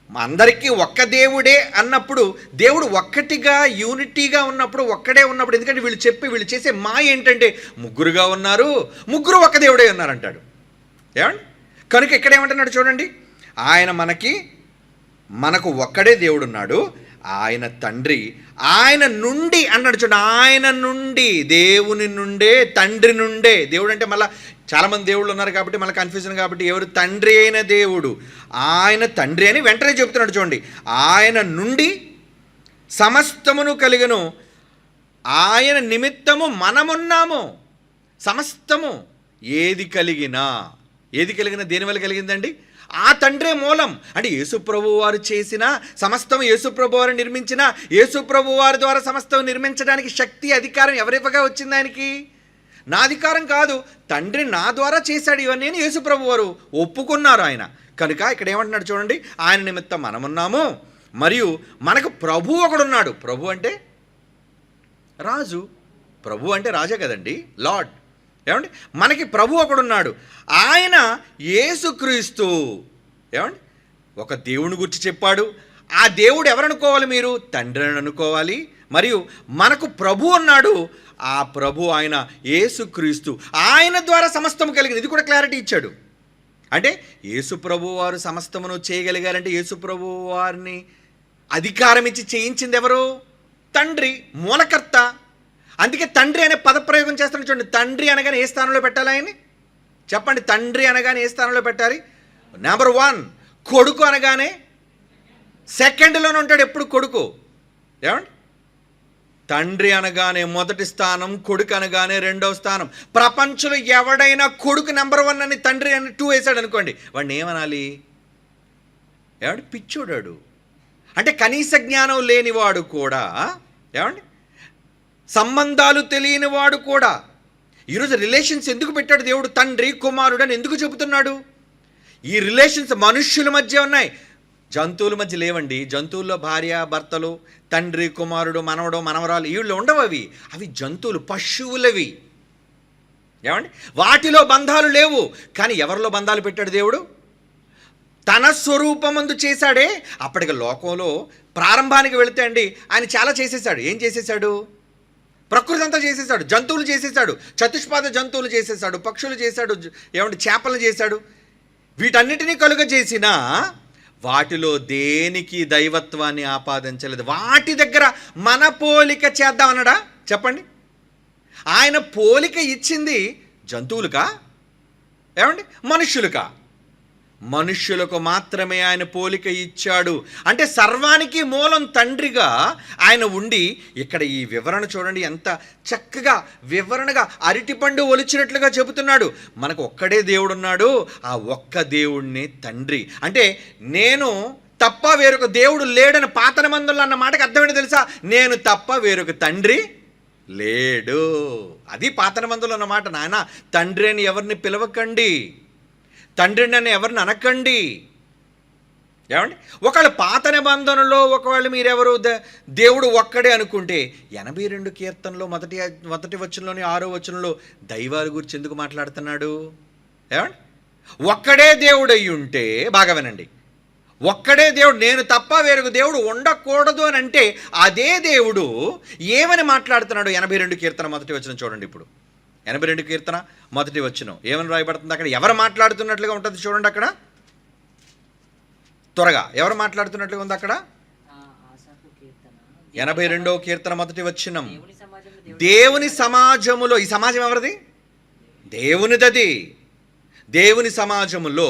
అందరికీ ఒక్క దేవుడే అన్నప్పుడు, దేవుడు ఒక్కటిగా యూనిటీగా ఉన్నప్పుడు, ఒక్కడే ఉన్నప్పుడు, ఎందుకంటే వీళ్ళు చేసే ఏంటంటే ముగ్గురుగా ఉన్నారు, ముగ్గురు ఒక్క దేవుడే ఉన్నారంటాడు. ఏమండి? కనుక ఇక్కడ ఏమంటున్నాడు చూడండి, ఆయన మనకు ఒక్కడే దేవుడున్నాడు, ఆయన తండ్రి, ఆయన నుండి అన్నాడు. చూడండి, ఆయన నుండి, దేవుని నుండే, తండ్రి నుండే. దేవుడు అంటే మళ్ళీ చాలామంది దేవుళ్ళు ఉన్నారు కాబట్టి మళ్ళీ కన్ఫ్యూజన్ కాబట్టి ఎవరు? తండ్రి అయిన దేవుడు, ఆయన తండ్రి అని వెంటనే చెప్తున్నాడు. చూడండి, ఆయన నుండి సమస్తమును కలిగను, ఆయన నిమిత్తము మనమున్నాము. సమస్తము ఏది కలిగినా దేని వల్ల కలిగిందండి? ఆ తండ్రే మూలం. అంటే యేసుప్రభు వారు చేసిన సమస్తం, యేసుప్రభు వారు నిర్మించిన, యేసుప్రభు వారి ద్వారా సమస్తం నిర్మించడానికి శక్తి, అధికారం ఎవరివ్వగా వచ్చింది ఆయనకి? నా అధికారం కాదు, తండ్రి నా ద్వారా చేశాడు ఇవన్నీ అని యేసుప్రభు వారు ఒప్పుకున్నారు ఆయన. కనుక ఇక్కడ ఏమంటున్నాడు చూడండి, ఆయన నిమిత్తం మనమున్నాము, మరియు మనకు ప్రభు ఒకడున్నాడు. ప్రభు అంటే రాజు, ప్రభు అంటే రాజే కదండి, లార్డ్. ఏమండి? మనకి ప్రభు ఒకడున్నాడు, ఆయన యేసుక్రీస్తు. ఏమండి? ఒక దేవుని గురించి చెప్పాడు. ఆ దేవుడు ఎవరనుకోవాలి మీరు? తండ్రి అని అనుకోవాలి. మరియు మనకు ప్రభు ఉన్నాడు, ఆ ప్రభు ఆయన యేసుక్రీస్తు, ఆయన ద్వారా సమస్తము కలిగింది. ఇది కూడా క్లారిటీ ఇచ్చాడు. అంటే యేసు ప్రభు వారు సమస్తమును చేయగలిగారంటే యేసు ప్రభు వారిని అధికారం ఇచ్చి చేయించింది ఎవరు? తండ్రి, మూలకర్త. అందుకే తండ్రి అనే పదప్రయోగం చేస్తాను చూడండి. తండ్రి అనగానే ఏ స్థానంలో పెట్టాలి ఆయన్ని? చెప్పండి. తండ్రి అనగానే ఏ స్థానంలో పెట్టాలి? నెంబర్ 1. కొడుకు అనగానే సెకండ్లోనే ఉంటాడు ఎప్పుడు కొడుకు. ఏమండి? తండ్రి అనగానే మొదటి స్థానం, కొడుకు అనగానే రెండవ స్థానం. ప్రపంచంలో ఎవడైనా కొడుకు నెంబర్ 1 అని తండ్రి అని 2 వేశాడు అనుకోండి, వాడిని ఏమనాలి? ఏమండి? పిచ్చోడాడు. అంటే కనీస జ్ఞానం లేనివాడు కూడా, ఏమండి, సంబంధాలు తెలియనివాడు కూడా. ఈరోజు రిలేషన్స్ ఎందుకు పెట్టాడు దేవుడు? తండ్రి కుమారుడు అని ఎందుకు చెబుతున్నాడు? ఈ రిలేషన్స్ మనుష్యుల మధ్య ఉన్నాయి, జంతువుల మధ్య లేవండి. జంతువుల్లో భార్య భర్తలు, తండ్రి కుమారుడు, మనవడు మనవరాలు, వీళ్ళు ఉండవు. అవి జంతువులు, పశువులవి. ఏమండి? వాటిలో బంధాలు లేవు. కానీ ఎవరిలో బంధాలు పెట్టాడు దేవుడు? తన స్వరూపమందు చేశాడే. అప్పటికి లోకంలో ప్రారంభానికి వెళితే అండి ఆయన చాలా చేసేసాడు. ఏం చేసేసాడు? ప్రకృతి అంతా చేసేసాడు. జంతువులు చేసేసాడు, చతుష్పాద జంతువులు చేసేసాడు, పక్షులు చేశాడు, ఏమంటే చేపలు చేశాడు. వీటన్నిటినీ కలుగజేసినా వాటిలో దేనికి దైవత్వాన్ని ఆపాదించలేదు. వాటి దగ్గర మన పోలిక చేద్దామన్నాడా? చెప్పండి. ఆయన పోలిక ఇచ్చింది జంతువులకా? ఏమండి? మనుష్యులకా? మనుష్యులకు మాత్రమే ఆయన పోలిక ఇచ్చాడు. అంటే సర్వానికి మూలం తండ్రిగా ఆయన ఉండి, ఇక్కడ ఈ వివరణ చూడండి ఎంత చక్కగా వివరణగా అరటిపండు ఒలిచినట్లుగా చెబుతున్నాడు. మనకు ఒక్కడే దేవుడున్నాడు, ఆ ఒక్క దేవుడిని తండ్రి. అంటే నేను తప్ప వేరొక దేవుడు లేడని పాత నిబంధనలు అన్న మాటకు అర్థమేంటో తెలుసా? నేను తప్ప వేరొక తండ్రి లేడు. అది పాత నిబంధనలు అన్నమాట. నాయన తండ్రి అని ఎవరిని పిలవకండి, తండ్రిని అని ఎవరిని అనకండి. ఏమండి? ఒకవేళ పాత నిబంధనలో ఒకవేళ మీరెవరు దేవుడు ఒక్కడే అనుకుంటే 82 కీర్తనలో మొదటి వచనంలోని 6వ వచనంలో దైవాల గురించి ఎందుకు మాట్లాడుతున్నాడు? ఏమండి? ఒక్కడే దేవుడు అయి ఉంటే, బాగా వినండి, ఒక్కడే దేవుడు, నేను తప్ప వేరొక దేవుడు ఉండకూడదు అని అంటే అదే దేవుడు ఏమని మాట్లాడుతున్నాడు? 82 కీర్తన మొదటి వచనం చూడండి. ఇప్పుడు 82 కీర్తన మొదటి వచనం ఏమని రాయబడుతుంది అక్కడ? ఎవరు మాట్లాడుతున్నట్లుగా ఉంటుంది చూడండి అక్కడ. త్వరగా ఎవరు మాట్లాడుతున్నట్లుగా ఉంది అక్కడ? 82వ కీర్తన మొదటి వచనం. దేవుని సమాజములో, ఈ సమాజం ఎవరిది? దేవునిదది. దేవుని సమాజములో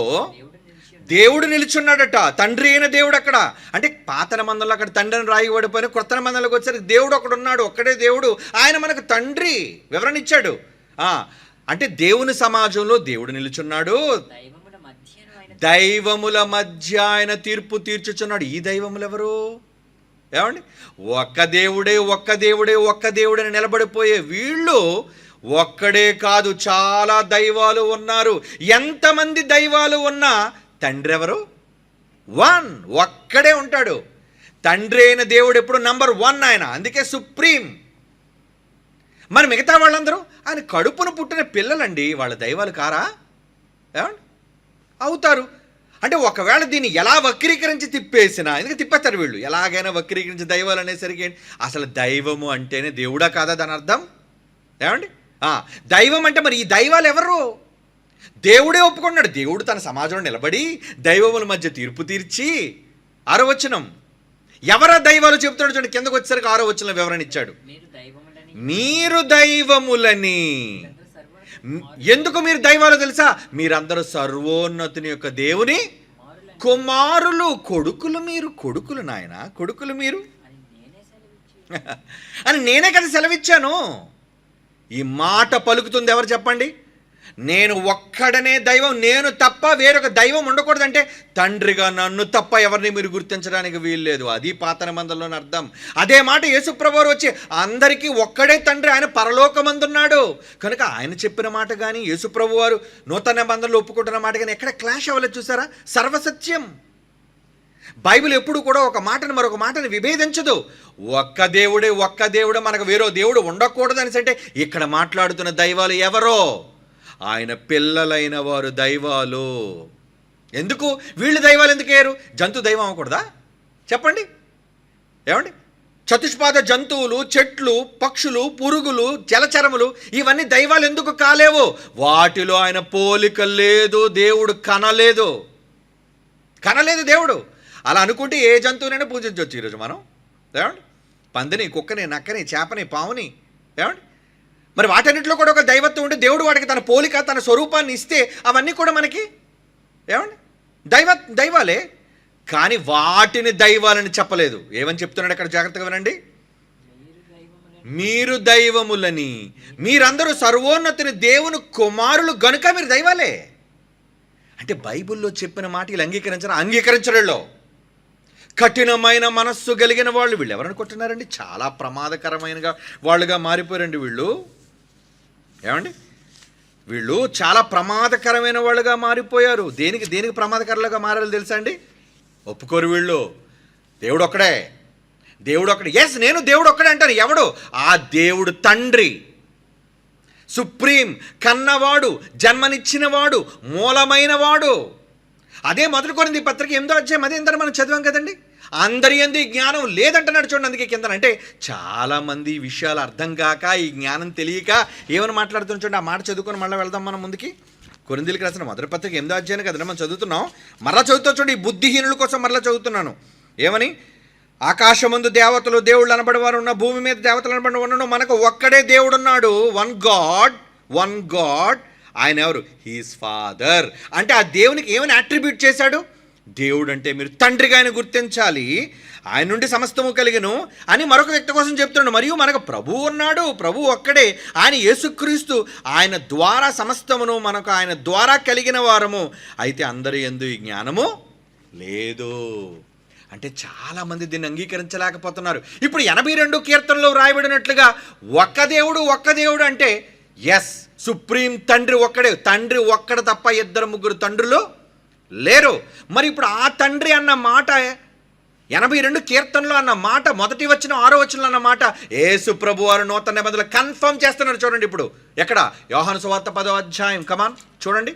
దేవుడు నిలుచున్నాడట, తండ్రి అయిన దేవుడు అక్కడ. అంటే పాత నిబంధనలో అక్కడ తండ్రిని రాయబడిపోయిన, కొత్త నిబంధనలోకి వచ్చేసరికి దేవుడు అక్కడ ఉన్నాడు, ఒక్కడే దేవుడు, ఆయన మనకు తండ్రి. వివరణ ఇచ్చాడు. అంటే దేవుని సమాజంలో దేవుడు నిలుచున్నాడు, దైవముల మధ్య ఆయన తీర్పు తీర్చుచున్నాడు. ఈ దైవములు ఎవరు? ఏమండి? ఒక్క దేవుడే ఒక్క దేవుడే ఒక్క దేవుడని నిలబడిపోయే వీళ్ళు ఒక్కడే కాదు, చాలా దైవాలు ఉన్నారు. ఎంతమంది దైవాలు ఉన్నా తండ్రి ఎవరు? వన్, ఒక్కడే ఉంటాడు. తండ్రి అయిన దేవుడు ఎప్పుడు నంబర్ 1 ఆయన, అందుకే సుప్రీం. మరి మిగతా వాళ్ళందరూ ఆయన కడుపును పుట్టిన పిల్లలండి, వాళ్ళ దైవాలు కారా? ఏమండి? అవుతారు. అంటే ఒకవేళ దీన్ని ఎలా వక్రీకరించి తిప్పేసినా, ఎందుకంటే తిప్పేస్తారు వీళ్ళు, ఎలాగైనా వక్రీకరించి దైవాలు అనేసరికి అసలు దైవము అంటేనే దేవుడా కాదా దాని అర్థం? ఏమండి? దైవం అంటే మరి ఈ దైవాలు ఎవరు? దేవుడే ఒప్పుకున్నాడు. దేవుడు తన సమాజంలో నిలబడి దైవముల మధ్య తీర్పు తీర్చి, 6వ వచనం ఎవరా దైవాలు చెప్తున్నాడు చూడండి. కిందకు వచ్చేసరికి 6వ వచనం వివరణ ఇచ్చాడు. మీరు దైవములని. ఎందుకు మీరు దైవాలు తెలుసా? మీరందరూ సర్వోన్నతుని యొక్క దేవుని కుమారులు, కొడుకులు. మీరు కొడుకులు నాయన, కొడుకులు మీరు అని నేనే కదా సెలవిచ్చాను. ఈ మాట పలుకుతుంది ఎవరు చెప్పండి? నేను ఒక్కడనే దైవం, నేను తప్ప వేరొక దైవం ఉండకూడదంటే తండ్రిగా నన్ను తప్ప ఎవరిని మీరు గుర్తించడానికి వీల్లేదు. అది పాత నిబంధనలోని అర్థం. అదే మాట యేసుప్రభువారు వచ్చి అందరికీ ఒక్కడే తండ్రి, ఆయన పరలోకమందున్నాడు కనుక ఆయన చెప్పిన మాట కానీ యేసుప్రభువారు నూతన నిబంధనలు ఒప్పుకుంటున్న మాట కానీ ఎక్కడ క్లాష్ అవ్వలేదు. చూసారా? సర్వసత్యం. బైబిల్ ఎప్పుడు కూడా ఒక మాటను మరొక మాటను విభేదించదు. ఒక్క దేవుడే మనకు వేరో దేవుడు ఉండకూడదు అనేసి అంటే ఇక్కడ మాట్లాడుతున్న దైవాలు ఎవరో? ఆయన పిల్లలైన వారు దైవాలు. ఎందుకు వీళ్ళు దైవాలు ఎందుకు అయ్యారు? జంతు దైవం అవ్వకూడదా? చెప్పండి. ఏమండి? చతుష్పాద జంతువులు, చెట్లు, పక్షులు, పురుగులు, జలచరములు ఇవన్నీ దైవాలు ఎందుకు కాలేవు? వాటిలో ఆయన పోలిక లేదు, దేవుడు కనలేదు దేవుడు. అలా అనుకుంటే ఏ జంతువునైనా పూజించవచ్చు ఈరోజు మనం. ఏమండి? పందిని, కుక్కని, నక్కని, చేపని, పావుని. ఏమండి? మరి వాటన్నిటిలో కూడా ఒక దైవత్వం ఉంటే దేవుడు వాటికి తన పోలిక, తన స్వరూపాన్ని ఇస్తే అవన్నీ కూడా మనకి ఏమండి దైవాలే. కానీ వాటిని దైవాలని చెప్పలేదు. ఏమని చెప్తున్నాడు అక్కడ? జాగ్రత్తగా వినండి. మీరు దైవములని, మీరందరూ సర్వోన్నతుని దేవుని కుమారులు గనుక మీరు దైవాలే. అంటే బైబిల్లో చెప్పిన మాట వీళ్ళు అంగీకరించడంలో కఠినమైన మనస్సు కలిగిన వాళ్ళు. వీళ్ళు ఎవరని కొట్టినారండి? చాలా ప్రమాదకరమైన వాళ్ళుగా మారిపోయారండి వీళ్ళు. ఏమండి? వీళ్ళు చాలా ప్రమాదకరమైన వాళ్ళుగా మారిపోయారు. దేనికి ప్రమాదకరంగా మారాలో తెలుసా అండి? ఒప్పుకోరు వీళ్ళు. దేవుడు ఒక్కడే. ఎస్, నేను దేవుడు ఒక్కడే అంటాను. ఎవడు? ఆ దేవుడు తండ్రి, సుప్రీం, కన్నవాడు, జన్మనిచ్చినవాడు, మూలమైనవాడు. అదే 1 కొరింథీ పత్రిక 8వ అధ్యాయం అదే మనం చదివాం కదండి. అందరి యందు జ్ఞానం లేదంటున్నాడు చూడండి. అందుకే కింద అంటే చాలామంది ఈ విషయాలు అర్థం కాక, ఈ జ్ఞానం తెలియక ఏమని మాట్లాడుతున్నా చూడండి. ఆ మాట చదువుకొని మళ్ళీ వెళ్దాం మనం ముందుకి. కొరింథీయులకు రాసిన 1వ పత్రిక 8వ అధ్యాయం కదండి మనం చదువుతున్నాం. మరలా చదువుతా చూడండి. ఈ బుద్ధిహీనుల కోసం మరలా చదువుతున్నాను. ఏమని? ఆకాశమందు దేవతలు, దేవుళ్ళు అనబడి వారు ఉన్న, భూమి మీద దేవతలు అనబడి ఉన్నను, మనకు ఒక్కడే దేవుడున్నాడు. One God. ఆయన ఎవరు? He's father. అంటే ఆ దేవునికి ఏమని అట్రిబ్యూట్ చేశాడు? దేవుడు అంటే మీరు తండ్రిగా ఆయన గుర్తించాలి, ఆయన నుండి సమస్తము కలిగను అని మరొక వ్యక్తి కోసం చెప్తున్నాడు. మరియు మనకు ప్రభువు ఉన్నాడు, ప్రభువు ఒక్కడే, ఆయన యేసుక్రీస్తు. ఆయన ద్వారా సమస్తమును, మనకు ఆయన ద్వారా కలిగిన వారము. అయితే అందరి యందు ఈ జ్ఞానము లేదు. అంటే చాలామంది దీన్ని అంగీకరించలేకపోతున్నారు. ఇప్పుడు 82 కీర్తనలో రాయబడినట్లుగా ఒక్క దేవుడు అంటే ఎస్, సుప్రీం తండ్రి ఒక్కడే. తండ్రి ఒక్కడ తప్ప 2-3 తండ్రులు లేరు. మరి ఇప్పుడు ఆ తండ్రి అన్న మాట 82 కీర్తనలో అన్న మాట, మొదటి వచనం 6వ వచనంలో అన్న మాట యేసు ప్రభువారు నూతన నిబంధనలు కన్ఫర్మ్ చేస్తున్నారు. చూడండి ఇప్పుడు ఎక్కడ? యోహాను సువార్త 10వ అధ్యాయం. కమాన్ చూడండి.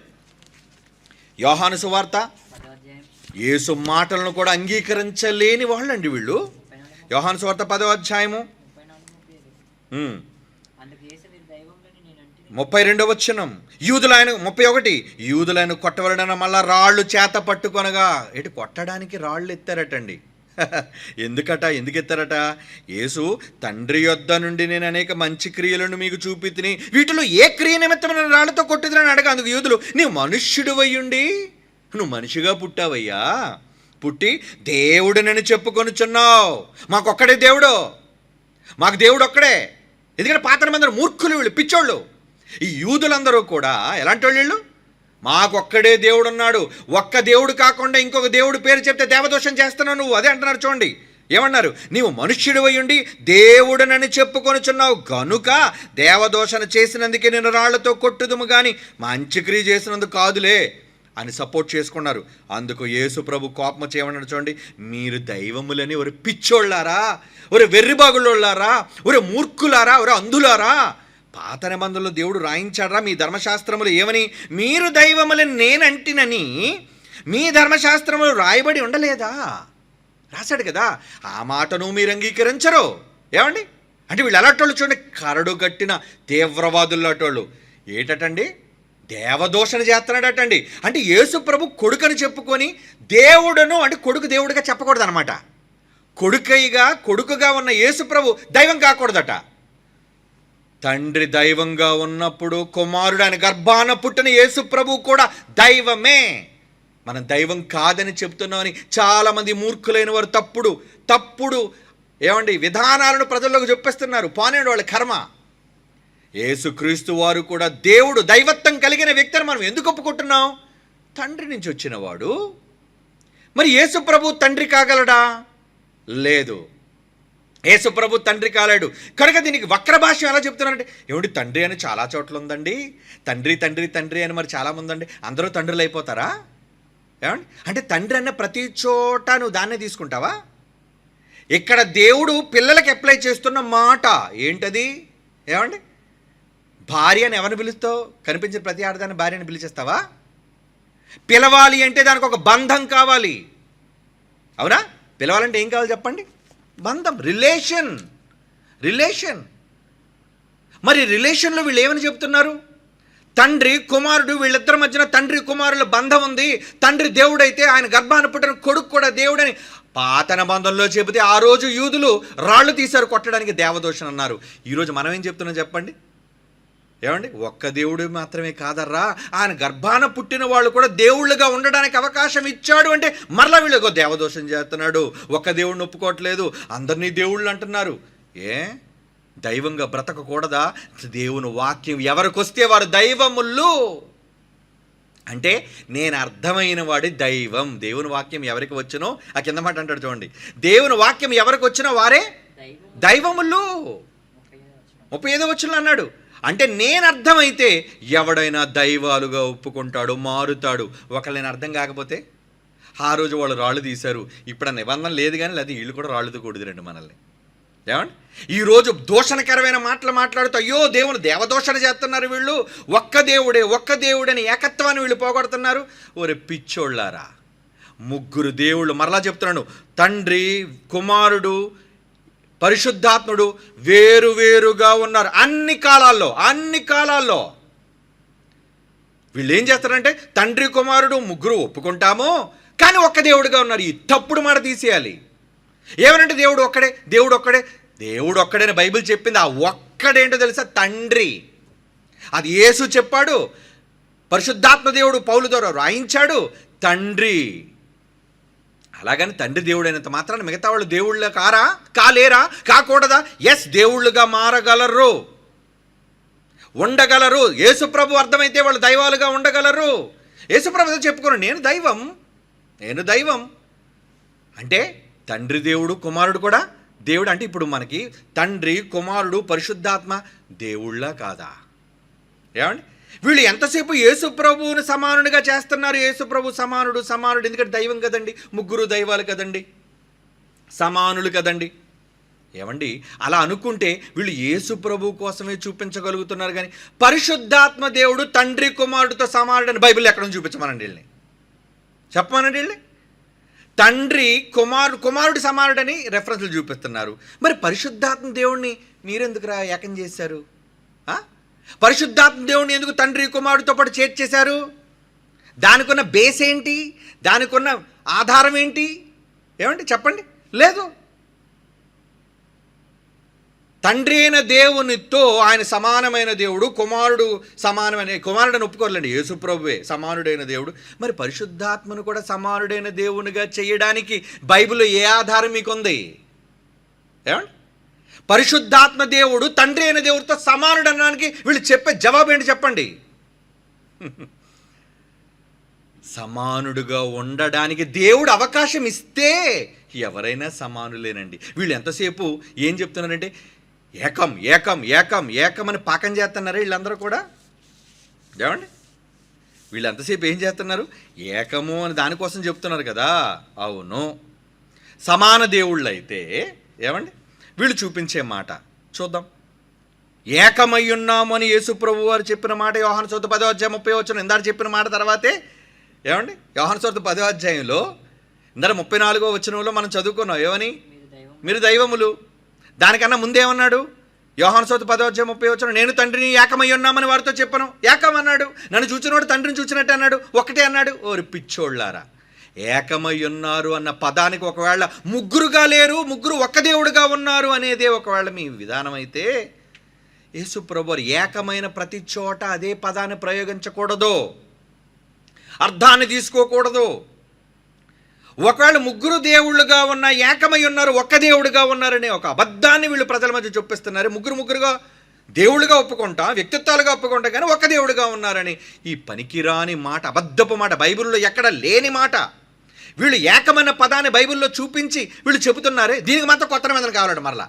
యోహాను సువార్త 10వ అధ్యాయం యేసు మాటలను కూడా అంగీకరించలేని వాళ్ళండి వీళ్ళు. 34 యోహాను సువార్త 10వ అధ్యాయము 35. అందుకు యేసు మీరు దైవములని నేను అంటిని 32వ వచనం. యూదులైన 31 యూదులైన కొట్టవలన మళ్ళా రాళ్ళు చేత పట్టుకొనగా. ఏంటి కొట్టడానికి రాళ్ళు ఎత్తారటండి. ఎందుకు ఎత్తారట? యేసు తండ్రి యొద్ద నుండి నేను అనేక మంచి క్రియలను మీకు చూపితిని, వీటిలో ఏ క్రియ నిమిత్తమైన రాళ్ళతో కొట్టుదని అడగ. అందుకు యూదులు, నీవు మనుష్యుడు అయ్యుండి నువ్వు మనిషిగా పుట్టావయ్యా, పుట్టి దేవుడినని చెప్పుకొనుచున్నావు. మాకొక్కడే దేవుడు, మాకు దేవుడు ఒక్కడే. ఎందుకంటే పాత నిబంధన మూర్ఖులు వీళ్ళు, పిచ్చోళ్ళు. ఈ యూదులందరూ కూడా ఎలాంటి వాళ్ళు వీళ్ళు? మాకొక్కడే దేవుడు ఉన్నాడు, ఒక్క దేవుడు కాకుండా ఇంకొక దేవుడు పేరు చెప్తే దేవదోషం చేస్తున్నావు నువ్వు. అదే అంటున్నారు చూడండి. ఏమన్నారు? నీవు మనుష్యుడు అయ్యుండి దేవుడనని చెప్పుకొనుచున్నావు గనుక దేవదోషణ చేసినందుకే నేను రాళ్లతో కొట్టుదుము కానీ మంచి క్రియ చేసినందుకు కాదులే అని సపోర్ట్ చేసుకున్నారు. అందుకు యేసు ప్రభు కోపం చేయమన్నాడు చూడండి. మీరు దైవములని ఒరే పిచ్చోళ్ళారా, ఒరే వెర్రిబాగుళ్ళోళ్ళారా, ఒరే మూర్ఖులారా, ఒరే అంధులారా, పాత నిబంధనలో దేవుడు రాయించాడరా మీ ధర్మశాస్త్రములు ఏమని? మీరు దైవములని నేనంటినని మీ ధర్మశాస్త్రములు రాయబడి ఉండలేదా? రాశాడు కదా. ఆ మాటను మీరు అంగీకరించరు. ఏమండి అంటే వీళ్ళు ఎలాంటోళ్ళు చూడండి, కరడు కట్టిన తీవ్రవాదుల్లాటోళ్ళు. ఏటటండి? దేవదోషణ చేస్తున్నాడటండి. అంటే యేసు ప్రభు కొడుకని చెప్పుకొని దేవుడును అంటే కొడుకు దేవుడిగా చెప్పకూడదు అనమాట. కొడుకుగా ఉన్న యేసు ప్రభు దైవం కాకూడదట. తండ్రి దైవంగా ఉన్నప్పుడు కుమారుడు ఆయన గర్భాన పుట్టిన యేసు ప్రభు కూడా దైవమే. మనం దైవం కాదని చెప్తున్నామని చాలామంది మూర్ఖులైన వారు తప్పుడు ఏమండి విధానాలను ప్రజల్లోకి చెప్పేస్తున్నారు. పోనేడు వాళ్ళ కర్మ. యేసుక్రీస్తు వారు కూడా దేవుడు, దైవత్వం కలిగిన వ్యక్తిని మనం ఎందుకు ఒప్పుకుంటున్నాం? తండ్రి నుంచి వచ్చినవాడు. మరి యేసు ప్రభు తండ్రి కాగలడా? లేదు, యేసు ప్రభు తండ్రి కాలేడు. కనుక దీనికి వక్ర భాష ఎలా చెప్తున్నారంటే, ఏమిటి తండ్రి అని చాలా చోట్ల ఉందండి, తండ్రి తండ్రి తండ్రి అని మరి చాలామంది అండి, అందరూ తండ్రులు అయిపోతారా? ఏమండి అంటే తండ్రి అన్న ప్రతి చోట నువ్వు దాన్నే తీసుకుంటావా? ఇక్కడ దేవుడు పిల్లలకి అప్లై చేస్తున్న మాట ఏంటది? ఏమండి భార్య అని ఎవరిని పిలుస్తావు? కనిపించిన ప్రతి ఆడదాన్ని భార్యని పిలిచేస్తావా? పిలవాలి అంటే దానికి ఒక బంధం కావాలి. అవునా? పిలవాలంటే ఏం కావాలి చెప్పండి? బంధం, రిలేషన్. మరి రిలేషన్లో వీళ్ళు ఏమని చెప్తున్నారు? తండ్రి కుమారుడు, వీళ్ళిద్దరి మధ్యన తండ్రి కుమారుల బంధం ఉంది. తండ్రి దేవుడైతే ఆయన గర్భాన పుట్టిన కొడుకు కూడా దేవుడని పాత నిబంధనలో చెబితే ఆ రోజు యూదులు రాళ్ళు తీశారు కొట్టడానికి, దేవదోషణ అన్నారు. ఈరోజు మనం ఏం చెప్తున్నాం చెప్పండి? ఏమండి ఒక్క దేవుడు మాత్రమే కాదర్రా, ఆయన గర్భాన పుట్టిన వాళ్ళు కూడా దేవుళ్ళుగా ఉండడానికి అవకాశం ఇచ్చాడు అంటే మరలా వీళ్ళకో దేవదోషం చేస్తున్నాడు. ఒక్క దేవుడిని ఒప్పుకోవట్లేదు, అందరినీ దేవుళ్ళు అంటున్నారు. దైవంగా బ్రతకకూడదా? దేవుని వాక్యం ఎవరికి వస్తే వారు దైవములు అంటే నేను అర్థమైన వాడి దైవం. దేవుని వాక్యం ఎవరికి వచ్చినో ఆ కింద మాట అంటాడు చూడండి, దేవుని వాక్యం ఎవరికి వచ్చినో వారే దైవములు. 35వ వచనంలో అన్నాడు. అంటే నేను అర్థమైతే ఎవడైనా దైవాలుగా ఒప్పుకుంటాడు, మారుతాడు. ఒకళ్ళు నేను అర్థం కాకపోతే ఆ రోజు వాళ్ళు రాళ్ళు తీశారు, ఇప్పుడు ఆ నిబంధన లేదు కానీ లేదా వీళ్ళు కూడా రాళ్ళతో కూడదురండి మనల్ని. ఏమండి ఈరోజు దోషణకరమైన మాటలు మాట్లాడుతూ అయ్యో దేవుని దేవదోషణ చేస్తున్నారు వీళ్ళు, ఒక్క దేవుడని ఏకత్వాన్ని వీళ్ళు పోగొడుతున్నారు. ఒరే పిచ్చోళ్ళారా, ముగ్గురు దేవుళ్ళు, మరలా చెప్తున్నాను, తండ్రి కుమారుడు పరిశుద్ధాత్ముడు వేరువేరుగా ఉన్నారు అన్ని కాలాల్లో. వీళ్ళు ఏం చేస్తారంటే తండ్రి కుమారుడు ముగ్గురు ఒప్పుకుంటాము కానీ ఒక్క దేవుడుగా ఉన్నారు. ఈ తప్పుడు మాట తీసేయాలి. ఏమనంటే దేవుడు ఒక్కడని బైబిల్ చెప్పింది. ఆ ఒక్కడేంటో తెలుసా? తండ్రి. అది యేసు చెప్పాడు, పరిశుద్ధాత్మ దేవుడు పౌలు ద్వారా రాయించాడు, తండ్రి. అలాగని తండ్రి దేవుడైనంత మాత్రాన మిగతా వాళ్ళు దేవుళ్ళ కాలేరా? కాకూడదా? ఎస్, దేవుళ్ళుగా మారగలరు, ఉండగలరు. యేసుప్రభు అర్థమైతే వాళ్ళు దైవాలుగా ఉండగలరు. యేసుప్రభు చెప్పుకోరు నేను దైవం అంటే తండ్రి దేవుడు, కుమారుడు కూడా దేవుడు. అంటే ఇప్పుడు మనకి తండ్రి కుమారుడు పరిశుద్ధాత్మ దేవుళ్ళ కాదా? ఏమండి వీళ్ళు ఎంతసేపు యేసు ప్రభువుని సమానుడిగా చేస్తున్నారు. యేసు ప్రభు సమానుడు, ఎందుకంటే దైవం కదండి, ముగ్గురు దైవాలు కదండి, సమానులు కదండి. ఏమండి అలా అనుకుంటే వీళ్ళు యేసు ప్రభు కోసమే చూపించగలుగుతున్నారు కానీ పరిశుద్ధాత్మ దేవుడు తండ్రి కుమారుడితో సమానుడని బైబిల్ ఎక్కడ చూపించమనండి వీళ్ళని. చెప్పమనండి వెళ్ళి. తండ్రి కుమారుడు సమానుడని రెఫరెన్స్లు చూపిస్తున్నారు. మరి పరిశుద్ధాత్మ దేవుణ్ణి మీరెందుకురా ఏకం చేశారు? పరిశుద్ధాత్మ దేవుణ్ణి ఎందుకు తండ్రి కుమారుడితో పాటు చేర్చేశారు? దానికున్న బేస్ ఏంటి? దానికున్న ఆధారం ఏంటి? ఏమండి చెప్పండి. లేదు. తండ్రి అయిన దేవునితో ఆయన సమానమైన దేవుడు, కుమారుడు కుమారుడని ఒప్పుకోర్లండి, యేసుప్రభువే సమానుడైన దేవుడు. మరి పరిశుద్ధాత్మను కూడా సమానుడైన దేవునిగా చేయడానికి బైబిల్లో ఏ ఆధారం మీకుంది? ఏమండి? పరిశుద్ధాత్మ దేవుడు తండ్రి అయిన దేవుడితో సమానుడు అనడానికి వీళ్ళు చెప్పే జవాబు ఏంటి చెప్పండి? సమానుడుగా ఉండడానికి దేవుడు అవకాశం ఇస్తే ఎవరైనా సమానులేనండి. వీళ్ళు ఎంతసేపు ఏం చెప్తున్నారంటే ఏకం ఏకం ఏకం ఏకం అని పాకం చేస్తున్నారా వీళ్ళందరూ కూడా? ఏమండి? వీళ్ళు ఎంతసేపు ఏం చేస్తున్నారు? ఏకము అని దానికోసం చెప్తున్నారు కదా. అవును, సమాన దేవుళ్ళు అయితే ఏమండి వీళ్ళు చూపించే మాట చూద్దాం. ఏకమై ఉన్నాము అని యేసు ప్రభు వారు చెప్పిన మాట యోహాను సువార్త 10వ అధ్యాయం 30వ వచనం ఇందాక చెప్పిన మాట తర్వాతే ఏమండి యోహాను సువార్త 10వ అధ్యాయంలో ఇందాక 34వ వచనంలో మనం చదువుకున్నాం ఏమని? మీరు దైవములు. దానికన్నా ముందేమన్నాడు? యోహాను సువార్త 10వ అధ్యాయం 30వ వచనం నేను తండ్రిని ఏకమై ఉన్నామని వారితో చెప్పను. ఏకం అన్నాడు. నన్ను చూచినవాడు తండ్రిని చూచినట్టు అన్నాడు. ఒకటే అన్నాడు. ఓరి పిచ్చోళ్ళారా, ఏకమై ఉన్నారు అన్న పదానికి ఒకవేళ ముగ్గురుగా లేరు, ముగ్గురు ఒక్క దేవుడుగా ఉన్నారు అనేదే ఒకవేళ మీ విధానం అయితే యేసు ప్రభువు ఏకమైన ప్రతి చోట అదే పదాన్ని ప్రయోగించకూడదు, అర్థాన్ని తీసుకోకూడదు. ఒకవేళ ముగ్గురు దేవుళ్ళుగా ఉన్న ఏకమై ఉన్నారు, ఒక్క దేవుడుగా ఉన్నారనే ఒక అబద్ధాన్ని వీళ్ళు ప్రజల మధ్య చూపిస్తున్నారు. ముగ్గురుగా దేవుళ్ళుగా ఒప్పుకుంటా, వ్యక్తిత్వాలుగా ఒప్పుకుంటా, కానీ ఒక్క దేవుడుగా ఉన్నారని ఈ పనికిరాని మాట, అబద్ధపు మాట, బైబిల్లో ఎక్కడ లేని మాట వీళ్ళు ఏకమైన పదాన్ని బైబిల్లో చూపించి వీళ్ళు చెబుతున్నారే. దీనికి మాత్రం కొత్త నిబంధనలు కావాలండి. మరలా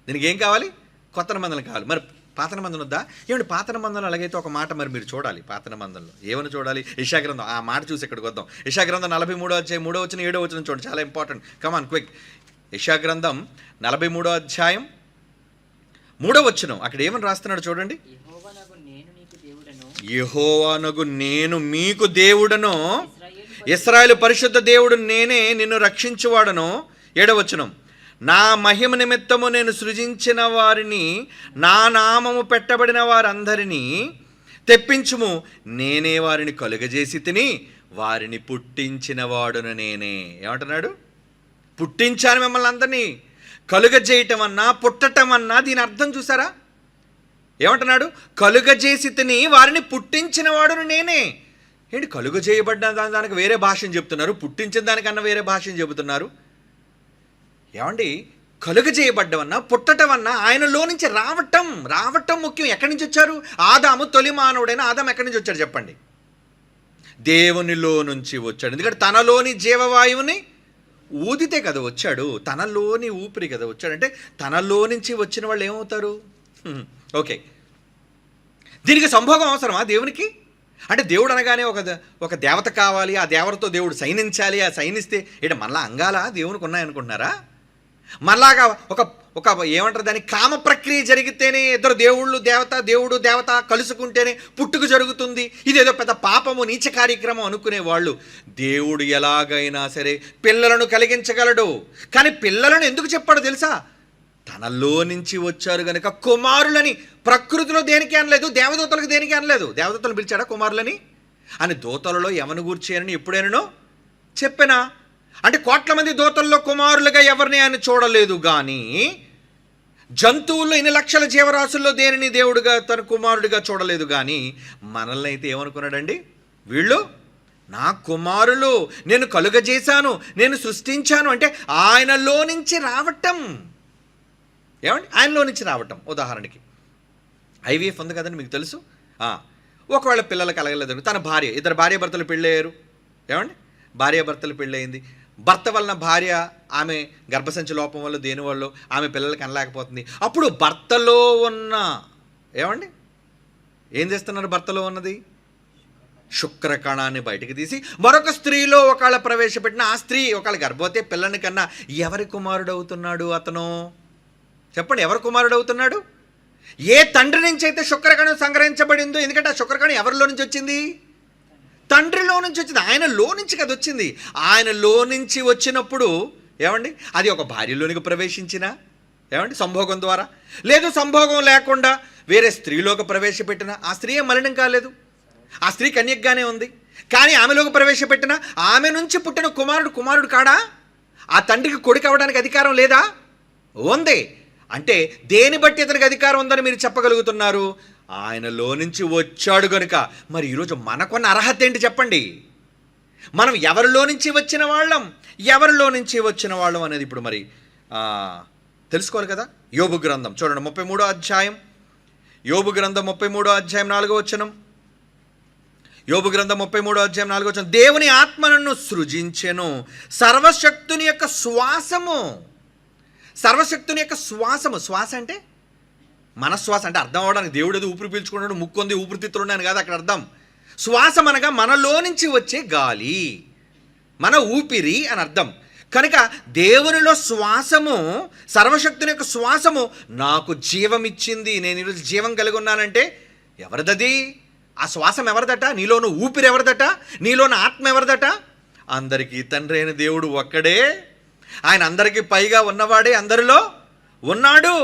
దీనికి ఏం కావాలి? కొత్త నిబంధనలు కావాలి. మరి పాత నిబంధన వద్దా? ఏమంటే పాత నిబంధనలు అలాగైతే ఒక మాట మరి మీరు చూడాలి. పాత నిబంధనలో ఏమని చూడాలి? యెషయా గ్రంథం, ఆ మాట చూసి ఇక్కడికి వద్దాం. యెషయా గ్రంథం 43వ అధ్యాయం 3వ వచనం 7వ వచనం చూడండి, చాలా ఇంపార్టెంట్. Come on quick. యెషయా గ్రంథం 43వ అధ్యాయం 3వ వచనం అక్కడ ఏమని రాస్తున్నాడు చూడండి. యెహోవానగు నేను మీకు దేవుడను, ఇశ్రాయేలు పరిశుద్ధ దేవుడు నేనే, నిన్ను రక్షించువాడను. 7వ వచనం నా మహిమ నిమిత్తము నేను సృజించిన వారిని, నా నామము పెట్టబడిన వారందరినీ తెప్పించుము, నేనే వారిని కలుగజేసి తిని వారిని పుట్టించిన వాడును నేనే. ఏమంటున్నాడు? పుట్టించాను మిమ్మల్ని అందరినీ. కలుగజేయటం అన్నా పుట్టటం అన్నా దీని అర్థం చూసారా? ఏమంటున్నాడు? కలుగజేసి తిని వారిని పుట్టించిన వాడును నేనే. ఏంటి కలుగజేయబడ్డ దానికి వేరే భాషను చెప్తున్నారు, పుట్టించిన దానికన్నా వేరే భాషను చెబుతున్నారు. ఏమండి? కలుగజేయబడ్డవన్నా పుట్టటమన్నా ఆయనలో నుంచి రావటం ముఖ్యం. ఎక్కడి నుంచి వచ్చారు? ఆదాము, తొలి మానవుడైన ఆదాము ఎక్కడి నుంచి వచ్చాడు చెప్పండి? దేవునిలో నుంచి వచ్చాడు. ఎందుకంటే తనలోని జీవవాయువుని ఊదితే కదా వచ్చాడు, తనలోని ఊపిరి కదా వచ్చాడు. అంటే తనలో నుంచి వచ్చిన వాళ్ళు ఏమవుతారు? ఓకే, దీనికి సంభోగం అవసరమా దేవునికి? అంటే దేవుడు అనగానే ఒక దేవత కావాలి, ఆ దేవతతో దేవుడు సైనించాలి, ఆ సైనిస్తే ఇటు మళ్ళా అంగాలా దేవునికి ఉన్నాయనుకుంటున్నారా? మళ్ళాగా ఒక ఏమంటారు దాన్ని, కామ ప్రక్రియ జరిగితేనే ఇద్దరు దేవుడు దేవత కలుసుకుంటేనే పుట్టుక జరుగుతుంది. ఇదేదో పెద్ద పాపము, నీచ కార్యక్రమం అనుకునే వాళ్ళు దేవుడు ఎలాగైనా సరే పిల్లలను కలిగించగలడు. కానీ పిల్లలను ఎందుకు చెప్పాడు తెలుసా? తనలో నుంచి వచ్చారు కనుక కుమారులని. ప్రకృతిలో దేనికి అనలేదు, దేవదూతలకు దేనికి అనలేదు. దేవదూతలు పిలిచాడా కుమారులని అని? దూతలలో ఎవరిని గూర్చేయని ఎప్పుడైనానో చెప్పినా? అంటే కోట్ల మంది దూతల్లో కుమారులుగా ఎవరిని ఆయన చూడలేదు. కానీ జంతువుల్లో ఇన్ని లక్షల జీవరాశుల్లో దేనిని దేవుడుగా తన కుమారుడిగా చూడలేదు. కానీ మనల్ని అయితే ఏమనుకున్నాడండి? వీళ్ళు నా కుమారులు, నేను కలుగజేశాను, నేను సృష్టించాను. అంటే ఆయనలో నుంచి రావటం. ఏమండి? ఆయనలో నుంచి రావటం. ఉదాహరణకి ఐవీఎఫ్ ఉంది కదండి, మీకు తెలుసు. ఒకవేళ పిల్లలు కలగలేదు, తన భార్య, ఇద్దరు భార్యాభర్తలు పెళ్ళయ్యారు. ఏమండి? భార్యాభర్తలు పెళ్ళయింది. భర్త వలన భార్య, ఆమె గర్భసంచి లోపం వల్ల దేనివల్ల ఆమె పిల్లలకి అనలేకపోతుంది. అప్పుడు భర్తలో ఉన్న ఏమండి ఏం చేస్తున్నారు? భర్తలో ఉన్నది శుక్రకణాన్ని బయటికి తీసి మరొక స్త్రీలో ఒకళ్ళ ప్రవేశపెట్టిన ఆ స్త్రీ ఒకళ్ళ గర్భవతి పిల్లని కన్నా ఎవరి కుమారుడు అవుతున్నాడు అతను? చెప్పండి, ఎవరి కుమారుడు అవుతున్నాడు? ఏ తండ్రి నుంచి అయితే శుక్రకణం సంగ్రహించబడిందో, ఎందుకంటే ఆ శుక్రకణం ఎవరిలో నుంచి వచ్చింది? తండ్రిలో నుంచి వచ్చింది, ఆయనలో నుంచి కదా వచ్చింది. ఆయనలో నుంచి వచ్చినప్పుడు ఏమండి, అది ఒక భార్యలోనికి ప్రవేశించిన ఏమండి సంభోగం ద్వారా, లేదు సంభోగం లేకుండా వేరే స్త్రీలోకి ప్రవేశపెట్టిన ఆ స్త్రీ ఏం మలినం కాలేదు, ఆ స్త్రీ కన్యకగానే ఉంది. కానీ ఆమెలోకి ప్రవేశపెట్టిన ఆమె నుంచి పుట్టిన కుమారుడు కాడా? ఆ తండ్రికి కొడుకు అవ్వడానికి అధికారం లేదా? ఉంది. అంటే దేని బట్టి అతనికి అధికారం ఉందని మీరు చెప్పగలుగుతున్నారు? ఆయనలో నుంచి వచ్చాడు గనుక. మరి ఈరోజు మనకున్న అర్హత ఏంటి చెప్పండి? మనం ఎవరిలో నుంచి వచ్చిన వాళ్ళం అనేది ఇప్పుడు మరి తెలుసుకోవాలి కదా. యోబు గ్రంథం చూడండి 33వ అధ్యాయం, యోబు గ్రంథం 33వ అధ్యాయం 4వ వచనం. యోబు గ్రంథం 33వ అధ్యాయం 4వ వచనం. దేవుని ఆత్మ నన్ను సృజించెను, సర్వశక్తుని యొక్క శ్వాసము. సర్వశక్తుని యొక్క శ్వాసము. శ్వాస అంటే మనశ్వాస అంటే అర్థం అవడానికి దేవుడు ఏదో ఊపిరి పీల్చుకున్నాడు, ముక్కుంది, ఊపిరితిత్తులు ఉన్నాయని కాదు అక్కడ అర్థం. శ్వాసం అనగా మనలో నుంచి వచ్చే గాలి, మన ఊపిరి అని అర్థం. కనుక దేవునిలో శ్వాసము, సర్వశక్తుని యొక్క శ్వాసము నాకు జీవం ఇచ్చింది. నేను ఈరోజు జీవం కలిగి ఉన్నానంటే ఎవరిదది? ఆ శ్వాసం ఎవరిదట? నీలోని ఊపిరి ఎవరిదట? నీలోని ఆత్మ ఎవరిదట? అందరికీ తండ్రి అయిన దేవుడు ఒక్కడే. ఆయన అందరికీ పైగా ఉన్నవాడే అందరిలో ఉన్నాడు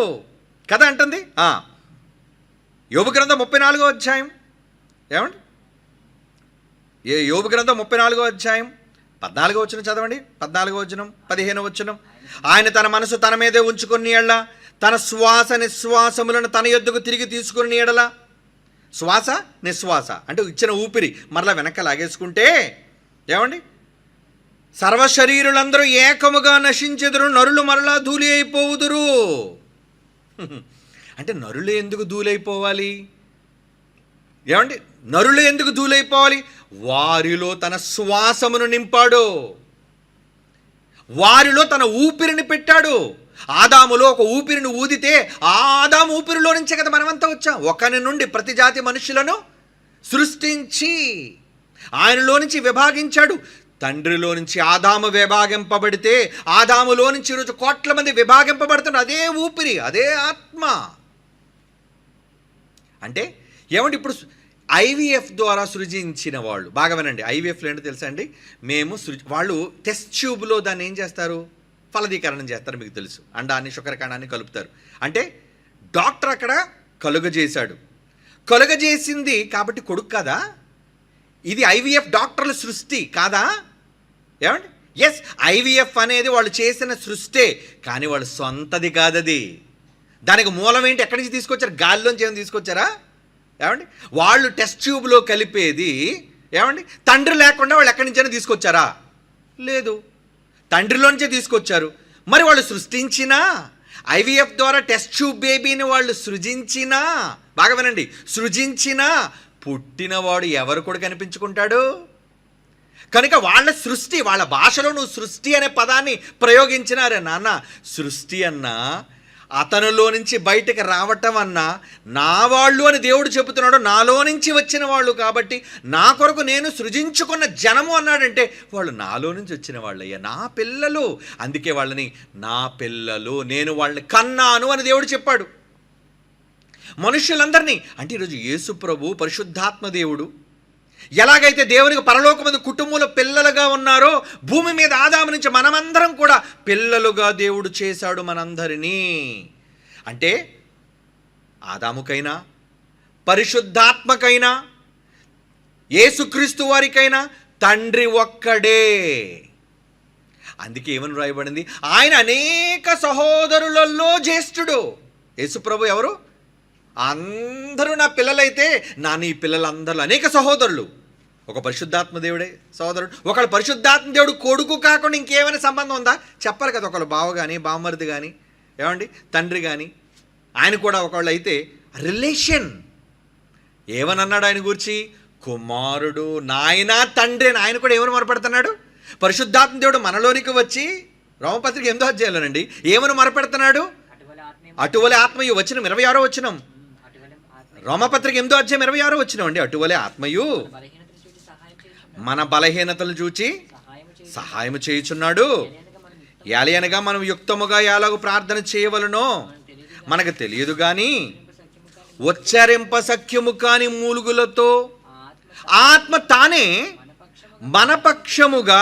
కదా అంటుంది. యోబు గ్రంథం 34వ అధ్యాయం ఏమండి, యోబు గ్రంథం 34వ అధ్యాయం 14వ వచనం చదవండి. 14వ వచనం, 15వ వచనం. ఆయన తన మనసు తన మీదే ఉంచుకుని ఎడల, తన శ్వాస నిశ్వాసములను తన యొద్దకు తిరిగి తీసుకుని ఎడల. శ్వాస నిశ్వాస అంటే ఇచ్చిన ఊపిరి మరలా వెనక్కి లాగేసుకుంటే ఏమండి, సర్వశరీరులందరూ ఏకముగా నశించెదరు, నరులు మరలా ధూళి అయిపోవుదురు. అంటే నరులు ఎందుకు ధూళైపోవాలి? ఏమండి, నరులు ఎందుకు ధూళైపోవాలి? వారిలో తన శ్వాసమును నింపాడు, వారిలో తన ఊపిరిని పెట్టాడు. ఆదాములో ఒక ఊపిరిని ఊదితే ఆ ఆదాము ఊపిరిలో నుంచే కదా మనమంతా వచ్చాం. ఒకరి నుండి ప్రతి జాతి మనుషులను సృష్టించి ఆయనలో నుంచి విభాగించాడు. తండ్రిలో నుంచి ఆదాము విభాగింపబడితే ఆదాములో నుంచి ఈరోజు కోట్ల మంది విభాగింపబడుతున్నారు. అదే ఊపిరి, అదే ఆత్మ. అంటే ఏమంటే ఇప్పుడు ఐవీఎఫ్ ద్వారా సృజించిన వాళ్ళు బాగా వినండి. ఐవీఎఫ్లో ఏంటో తెలుసా అండి, వాళ్ళు టెస్ట్ ట్యూబ్లో దాన్ని ఏం చేస్తారు, ఫలదీకరణం చేస్తారు. మీకు తెలుసు, అండాన్ని శుక్రకణాన్ని కలుపుతారు. అంటే డాక్టర్ అక్కడ కలుగజేసింది కాబట్టి కొడుకు కదా. ఇది ఐవీఎఫ్ డాక్టర్ల సృష్టి కాదా? ఏమండి, ఎస్, ఐవీఎఫ్ అనేది వాళ్ళు చేసిన సృష్టే, కానీ వాళ్ళు సొంతది కాదది. దానికి మూలం ఏంటి? ఎక్కడి నుంచి తీసుకొచ్చారు? గాలిలోంచి ఏమైనా తీసుకొచ్చారా? ఏమండి, వాళ్ళు టెస్ట్ ట్యూబ్లో కలిపేది ఏమండి తండ్రి లేకుండా వాళ్ళు ఎక్కడి నుంచైనా తీసుకొచ్చారా? లేదు, తండ్రిలోంచే తీసుకొచ్చారు. మరి వాళ్ళు సృష్టించినా, ఐవీఎఫ్ ద్వారా టెస్ట్ ట్యూబ్ బేబీని వాళ్ళు సృజించినా, బాగా వినండి, సృజించినా పుట్టినవాడు ఎవరు కూడా కనిపించుకుంటాడు. కనుక వాళ్ళ సృష్టి, వాళ్ళ భాషలో నువ్వు సృష్టి అనే పదాన్ని ప్రయోగించినారే నాన్న. సృష్టి అన్నా, అతనిలో నుంచి బయటకు రావటం అన్నా, నా వాళ్ళు అని దేవుడు చెబుతున్నాడు. నాలో నుంచి వచ్చిన వాళ్ళు కాబట్టి నా కొరకు నేను సృజించుకున్న జనము అన్నాడంటే వాళ్ళు నాలో నుంచి వచ్చిన వాళ్ళయ్యా, నా పిల్లలు. అందుకే వాళ్ళని నా పిల్లలు, నేను వాళ్ళని కన్నాను అని దేవుడు చెప్పాడు. మనుషులందరినీ అంటే ఈరోజు యేసు ప్రభు పరిశుద్ధాత్మ దేవుడు ఎలాగైతే దేవునికి పరలోకమందు కుటుంబంలో పిల్లలుగా ఉన్నారో, భూమి మీద ఆదాము నుంచి మనమందరం కూడా పిల్లలుగా దేవుడు చేశాడు మనందరినీ. అంటే ఆదాముకైనా, పరిశుద్ధాత్మకైనా, యేసుక్రీస్తు వారికైనా తండ్రి ఒక్కడే. అందుకే ఏమని రాయబడింది, ఆయన అనేక సహోదరులలో జ్యేష్ఠుడు. యేసుప్రభు ఎవరు? అందరూ నా పిల్లలైతే నీ పిల్లలందరూ అనేక సహోదరులు. ఒక పరిశుద్ధాత్మ దేవుడే సహోదరుడు, ఒకళ్ళు పరిశుద్ధాత్మ దేవుడు కొడుకు కాకుండా ఇంకేమైనా సంబంధం ఉందా? చెప్పాలి కదా. ఒకళ్ళు బావ కానీ, బామ్మరిది కానీ, ఏమండి తండ్రి కానీ, ఆయన కూడా ఒకళ్ళు అయితే రిలేషన్. ఏమని అన్నాడు ఆయన గురించి? కుమారుడు, నాయన, తండ్రి అని. ఆయన కూడా ఏమని మొరపెడుతున్నాడు? పరిశుద్ధాత్మ దేవుడు మనలోనికి వచ్చి రోమపత్రిక 8వ అధ్యాయంలోనండి ఏమని మొరపెడుతున్నాడు? అటువలే ఆత్మయు, వచనం 26వ వచనం. రోమపత్రిక 8వ అధ్యాయం 26వ వచనం అండి. అటువలే ఆత్మయు మన బలహీనతలు చూచి సహాయం చేయుచున్నాడు. ఏలయనగా మనం యుక్తముగా ఎలాగో ప్రార్థన చేయవలనో మనకు తెలియదు కానీ, ఉచ్చరింప సఖ్యము కాని మూలుగులతో ఆత్మ తానే మన పక్షముగా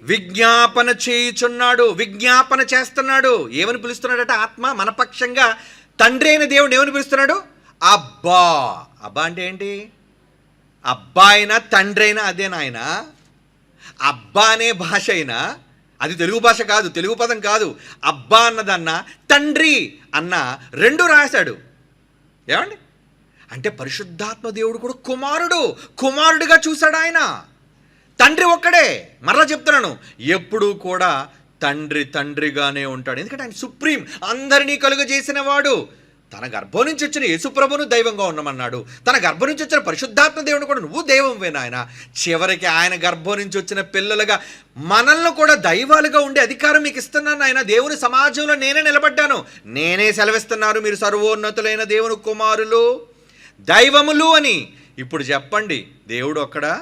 విజ్ఞాపన చేయుచున్నాడు. విజ్ఞాపన చేస్తున్నాడు. ఏమని పిలుస్తున్నాడట? ఆత్మ మన పక్షంగా తండ్రి అయిన దేవుడు ఏమని పిలుస్తున్నాడు? అబ్బా. అబ్బా అంటే ఏంటి? అబ్బా అయినా తండ్రి అయినా అదే నాయన. అబ్బా అనే భాష అయినా అది తెలుగు భాష కాదు, తెలుగు పదం కాదు. అబ్బా అన్నదన్న తండ్రి అన్న రెండు రాశాడు. ఏమండి? అంటే పరిశుద్ధాత్మ దేవుడు కూడా కుమారుడుగా చూశాడు ఆయన. తండ్రి ఒక్కడే. మరలా చెప్తున్నాను, ఎప్పుడూ కూడా తండ్రిగానే ఉంటాడు. ఎందుకంటే ఆయన సుప్రీం, అందరినీ కలుగజేసిన వాడు. తన గర్భం నుంచి వచ్చిన యేసుప్రభును దైవంగా ఉండమన్నాడు. తన గర్భం నుంచి వచ్చిన పరిశుద్ధాత్మ దేవుని కూడా నువ్వు దైవంవే నాయన. చివరికి ఆయన గర్భం నుంచి వచ్చిన పిల్లలుగా మనల్ని కూడా దైవాలుగా ఉండే అధికారం మీకు ఇస్తున్నాను ఆయన. దేవుని సమాజంలో నేనే నిలబడ్డాను, నేనే సెలవిస్తున్నాను, మీరు సర్వోన్నతులైన దేవుని కుమారులు, దైవములు అని. ఇప్పుడు చెప్పండి, దేవుడు ఒక్కడా?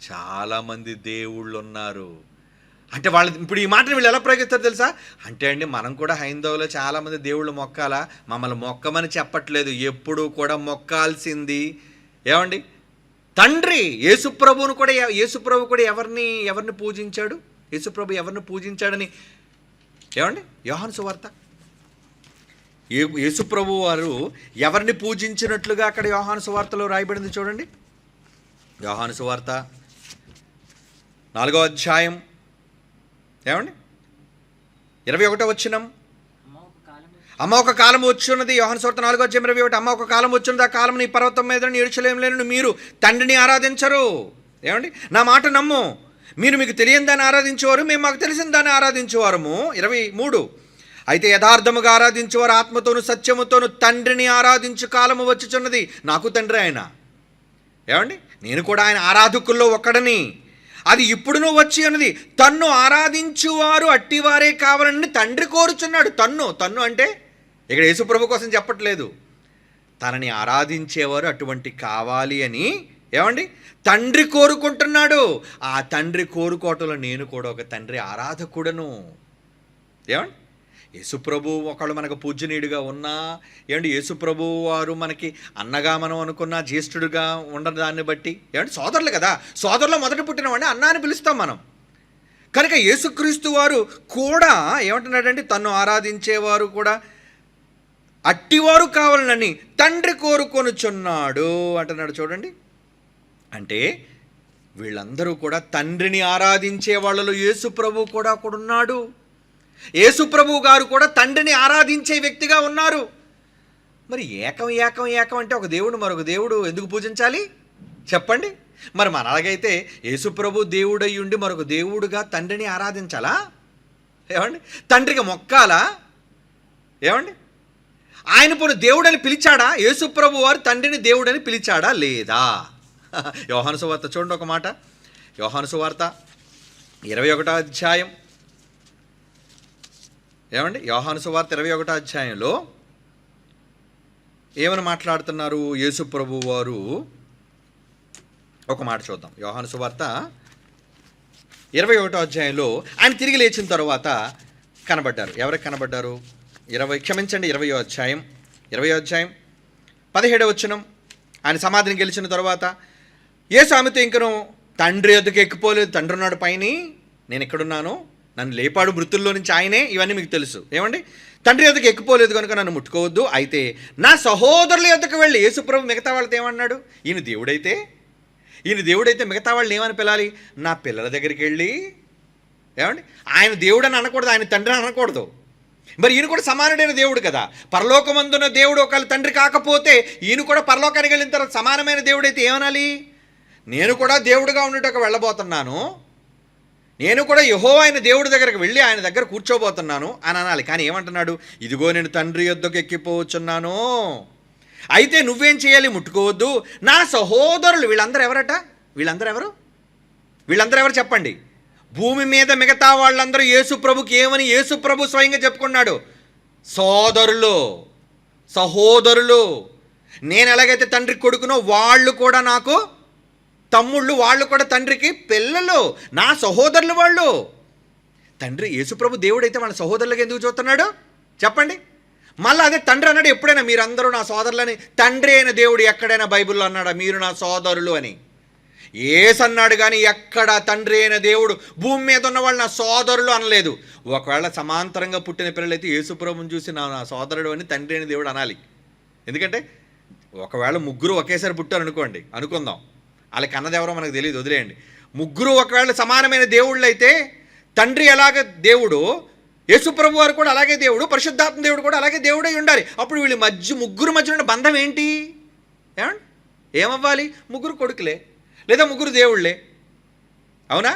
చాలామంది దేవుళ్ళు ఉన్నారు. అంటే వాళ్ళు ఇప్పుడు ఈ మాటను వీళ్ళు ఎలా ప్రయోగిస్తారు తెలుసా? అంటే అండి, మనం కూడా హైందవులో చాలామంది దేవుళ్ళు మొక్కాలా? మమ్మల్ని మొక్కమని చెప్పట్లేదు, ఎప్పుడూ కూడా మొక్కాల్సింది ఏమండి? తండ్రి. యేసుప్రభువును కూడా, యేసుప్రభు కూడా ఎవరిని పూజించాడు? యేసుప్రభు ఎవరిని పూజించాడని ఏమండి? యోహాను సువార్త. యేసుప్రభు వారు ఎవరిని పూజించినట్లుగా అక్కడ యోహాను సువార్తలో రాయబడింది చూడండి. యోహాను సువార్త 4వ అధ్యాయం ఏమండి 21వ వచనం. అమ్మ ఒక కాలం వచ్చున్నది. యోహాను సువార్త 4వ అధ్యాయం 21. అమ్మ ఒక కాలం వచ్చున్నది, ఆ కాలం నీ పర్వతం మీద యెరూషలేములో మీరు తండ్రిని ఆరాధించరు. ఏమండి? నా మాట నమ్ము, మీరు మీకు తెలియని దాన్ని ఆరాధించేవారు, మేము మాకు తెలిసిన దాన్ని ఆరాధించేవారము. 23. అయితే యథార్థముగా ఆరాధించేవారు ఆత్మతోను సత్యముతోను తండ్రిని ఆరాధించు కాలము వచ్చుచున్నది. నాకు తండ్రి ఆయన. ఏమండి? నేను కూడా ఆయన ఆరాధకుల్లో ఒక్కడని. అది ఇప్పుడునూ వచ్చి ఉన్నది. తన్ను ఆరాధించువారు అట్టివారే కావాలని తండ్రి కోరుచున్నాడు. తన్ను అంటే ఇక్కడ యేసుప్రభు కోసం చెప్పట్లేదు, తనని ఆరాధించేవారు అటువంటి కావాలి అని ఏమండి తండ్రి కోరుకుంటున్నాడు. ఆ తండ్రి కోరుకోవటంలో నేను కూడా ఒక తండ్రి ఆరాధకుడను. ఏమండి? యేసుప్రభు ఒకళ్ళు మనకు పూజ్యనీయుడిగా ఉన్నా, ఏమండి యేసుప్రభు వారు మనకి అన్నగా మనం అనుకున్న జ్యేష్ఠుడిగా ఉండని దాన్ని బట్టి ఏమంటే సోదరులు కదా, సోదరులు మొదట పుట్టినవాడిని అన్న అని పిలుస్తాం మనం. కనుక యేసుక్రీస్తు వారు కూడా ఏమంటున్నాడంటే తన్ను ఆరాధించేవారు కూడా అట్టివారు కావాలని తండ్రి కోరుకొనుచున్నాడు అంటున్నాడు. చూడండి, అంటే వీళ్ళందరూ కూడా తండ్రిని ఆరాధించే వాళ్ళలో యేసుప్రభు కూడా ఉన్నాడు. యేసుప్రభు గారు కూడా తండ్రిని ఆరాధించే వ్యక్తిగా ఉన్నారు. మరి ఏకం అంటే ఒక దేవుడు మరొక దేవుడు ఎందుకు పూజించాలి చెప్పండి? మరి మన అలాగైతే యేసుప్రభు దేవుడై ఉండి మరొక దేవుడుగా తండ్రిని ఆరాధించాలా? ఏమండి? తండ్రికి మొక్కాలా? ఏమండి? ఆయన పోను దేవుడని పిలిచాడా? యేసుప్రభు వారు తండ్రిని దేవుడని పిలిచాడా లేదా? యోహాను సువార్త చూడండి ఒక మాట. యోహాను సువార్త 21వ అధ్యాయం ఏమండి? యోహాను సువార్త 21వ అధ్యాయంలో ఏమని మాట్లాడుతున్నారు యేసుప్రభు వారు? ఒక మాట చూద్దాం. యోహాను సువార్త 21వ అధ్యాయంలో ఆయన తిరిగి లేచిన తర్వాత కనబడ్డారు. ఎవరికి కనబడ్డారు? 20వ అధ్యాయం 17వ వచనం. ఆయన సమాధిని గెలిచిన తర్వాత యేసు ఆమెతో ఇంకను తండ్రి వద్దకు ఎక్కిపోలేదు, తండ్రి ఉన్నాడు పైన, నేను ఎక్కడున్నాను, నన్ను లేపాడు మృతుల్లో నుంచి ఆయనే, ఇవన్నీ మీకు తెలుసు. ఏమండి? తండ్రి వద్దకు ఎక్కిపోలేదు కనుక నన్ను ముట్టుకోవద్దు, అయితే నా సహోదరుల వద్దకు వెళ్ళి. యేసుప్రభు మిగతా వాళ్ళతో ఏమన్నాడు? ఈయన దేవుడైతే మిగతా వాళ్ళని ఏమని పిలాలి? నా పిల్లల దగ్గరికి వెళ్ళి. ఏమండి? ఆయన దేవుడు అని అనకూడదు, ఆయన తండ్రి అని అనకూడదు. మరి ఈయన కూడా సమానుడైన దేవుడు కదా. పరలోకమందున్న దేవుడు ఒకవేళ తండ్రి కాకపోతే ఈయన కూడా పరలోకానికి వెళ్ళిన తర్వాత సమానమైన దేవుడైతే ఏమనాలి? నేను కూడా దేవుడుగా ఉండేటకు వెళ్ళబోతున్నాను, నేను కూడా యెహోవా అయిన దేవుడి దగ్గరకు వెళ్ళి ఆయన దగ్గర కూర్చోబోతున్నాను అని అనాలి. కానీ ఏమంటున్నాడు? ఇదిగో నేను తండ్రి యొద్దకు ఎక్కిపోవచ్చున్నాను, అయితే నువ్వేం చేయాలి? ముట్టుకోవద్దు. నా సహోదరులు. వీళ్ళందరూ ఎవరట? వీళ్ళందరూ ఎవరు చెప్పండి? భూమి మీద మిగతా వాళ్ళందరూ యేసుప్రభుకి ఏమని యేసుప్రభు స్వయంగా చెప్పుకున్నాడు? సహోదరులు. నేను ఎలాగైతే తండ్రి కొడుకునో వాళ్ళు కూడా నాకు తమ్ముళ్ళు, వాళ్ళు కూడా తండ్రికి పిల్లలు, నా సహోదరులు వాళ్ళు. తండ్రి యేసుప్రభు దేవుడైతే వాళ్ళ సహోదరులకు ఎందుకు చూస్తున్నాడు చెప్పండి? మళ్ళీ అదే తండ్రి అన్నాడు ఎప్పుడైనా మీరందరూ నా సోదరులని. తండ్రి అయిన దేవుడు ఎక్కడైనా బైబిల్లో అన్నాడా మీరు నా సోదరులు అని? యేసు అన్నాడు కానీ ఎక్కడ తండ్రి అయిన దేవుడు భూమి మీద ఉన్న వాళ్ళు నా సోదరులు అనలేదు. ఒకవేళ సమాంతరంగా పుట్టిన పిల్లలైతే యేసుప్రభుని చూసి నా సోదరుడు అని తండ్రి అయిన దేవుడు అనాలి. ఎందుకంటే ఒకవేళ ముగ్గురు ఒకేసారి పుట్టారు అనుకోండి, అనుకుందాం, వాళ్ళకి అన్నదెవరో మనకు తెలియదు, వదిలేయండి. ముగ్గురు ఒకవేళ సమానమైన దేవుళ్ళు అయితే తండ్రి ఎలాగ దేవుడు, యేసుప్రభు వారు కూడా అలాగే దేవుడు, పరిశుద్ధాత్మ దేవుడు కూడా అలాగే దేవుడై ఉండాలి. అప్పుడు వీళ్ళ ముగ్గురు మధ్య ఉన్న బంధం ఏంటి? ఏమవ్వాలి? ముగ్గురు కొడుకులే లేదా ముగ్గురు దేవుళ్ళే, అవునా?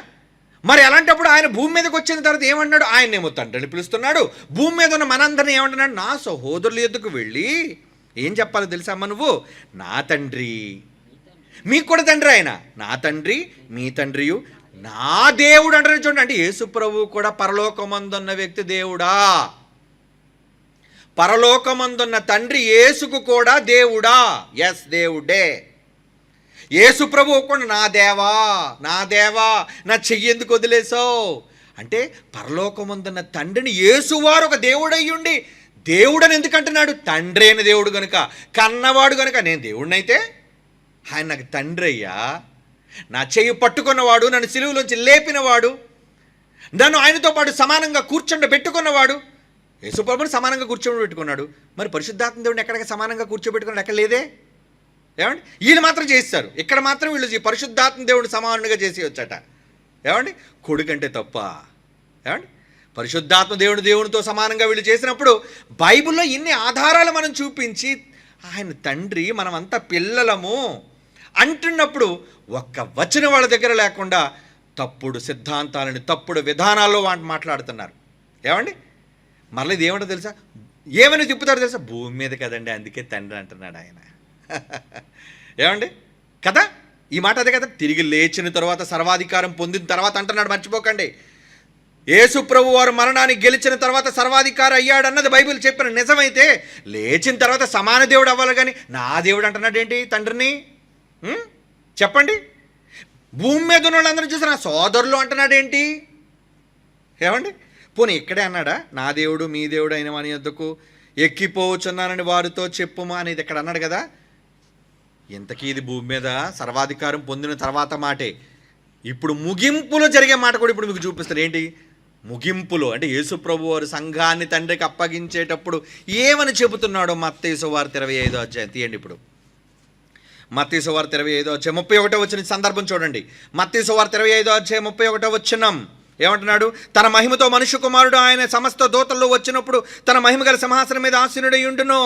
మరి అలాంటప్పుడు ఆయన భూమి మీదకి వచ్చిన తర్వాత ఏమన్నాడు? ఆయన్నేమో తండ్రిని పిలుస్తున్నాడు. భూమి మీద ఉన్న మనందరినీ ఏమంటున్నాడు? నా సహోదరుల ఎద్దుకు వెళ్ళి ఏం చెప్పాలో తెలుసా అమ్మ నువ్వు? నా తండ్రి, మీకు కూడా తండ్రి ఆయన, నా తండ్రి మీ తండ్రియు నా దేవుడు అంటారు. చూడండి, అంటే యేసు ప్రభువు కూడా పరలోకమందున్న వ్యక్తి దేవుడా? పరలోకమందున్న తండ్రి యేసుకు కూడా దేవుడా? ఎస్, దేవుడే. యేసు ప్రభువు కూడా నా దేవా నా దేవా నా చెయ్యి ఎందుకు వదిలేసావు అంటే పరలోకమందున్న తండ్రిని యేసువారు ఒక దేవుడయ్యుండి దేవుడని ఎందుకంటున్నాడు? తండ్రి అయిన దేవుడు గనుక, కన్నవాడు గనుక. నేను దేవుడినైతే ఆయన నాకు తండ్రి అయ్యా, నా చెయ్యి పట్టుకున్నవాడు, నన్ను సిలువలోంచి లేపినవాడు, నన్ను ఆయనతో పాటు సమానంగా కూర్చోబెట్టుకున్నవాడు. యేసుప్రభుని సమానంగా కూర్చోబెట్టుకున్నాడు. మరి పరిశుద్ధాత్మ దేవుడిని ఎక్కడికి సమానంగా కూర్చోబెట్టుకున్నాడు? ఎక్కడ లేదే. ఏమండి? వీళ్ళు మాత్రం చేస్తారు, ఇక్కడ మాత్రం వీళ్ళు పరిశుద్ధాత్మ దేవుడిని సమానంగా చేసి వచ్చాట. ఏమండి? కొడుకంటే తప్ప? ఏమండి? పరిశుద్ధాత్మ దేవునితో సమానంగా వీళ్ళు చేసినప్పుడు బైబిల్లో ఇన్ని ఆధారాలు మనం చూపించి ఆయన తండ్రి, మనమంతా పిల్లలము అంటున్నప్పుడు ఒక్క వచనం వాళ్ళ దగ్గర లేకుండా తప్పుడు సిద్ధాంతాలని, తప్పుడు విధానాల్లో వాటి మాట్లాడుతున్నారు. ఏమండి? మళ్ళీ ఇది ఏమంటో తెలుసా? ఏమని తిప్పుతారో తెలుసా? భూమి మీద కదండి, అందుకే తండ్రి అంటున్నాడు ఆయన. ఏమండి కదా? ఈ మాట అదే కదా. తిరిగి లేచిన తర్వాత, సర్వాధికారం పొందిన తర్వాత అంటున్నాడు, మర్చిపోకండి. యేసు ప్రభు వారు మరణాన్ని గెలిచిన తర్వాత సర్వాధికారి అయ్యాడు అన్నది బైబిల్ చెప్పిన నిజమైతే, లేచిన తర్వాత సమాన దేవుడు అవ్వాలి కానీ నా దేవుడు అంటున్నాడు ఏంటి తండ్రిని? చెప్పండి. భూమి మీద ఉన్న వాళ్ళందరూ చూసి నా సోదరులు అంటున్నాడు ఏంటి? ఏమండి? పోనీ ఇక్కడే అన్నాడా? నా దేవుడు మీ దేవుడు అయిన వాని యొద్దకు ఎక్కిపోవచ్చున్నానని వారితో చెప్పుమా అనేది ఇక్కడ అన్నాడు కదా. ఇంతకీ ఇది భూమి మీద సర్వాధికారం పొందిన తర్వాత మాటే. ఇప్పుడు ముగింపులో జరిగే మాట కూడా ఇప్పుడు మీకు చూపిస్తారు. ఏంటి ముగింపులో? అంటే యేసు ప్రభు వారు సంఘాన్ని తండ్రికి అప్పగించేటప్పుడు ఏమని చెబుతున్నాడో మత్తయి సువార్త 25వ అధ్యాయం తీయండి. ఇప్పుడు మత్తయి సువార్త 25వ అధ్యాయం 31వ వచనం సందర్భం చూడండి. మత్తయి సువార్త 25వ అధ్యాయం 31వ వచనం ఏమంటున్నాడు? తన మహిమతో మనుష్య కుమారుడు ఆయన సమస్త దూతల్లో వచ్చినప్పుడు తన మహిమ గల సింహాసనం మీద ఆసీనుడై ఉండును.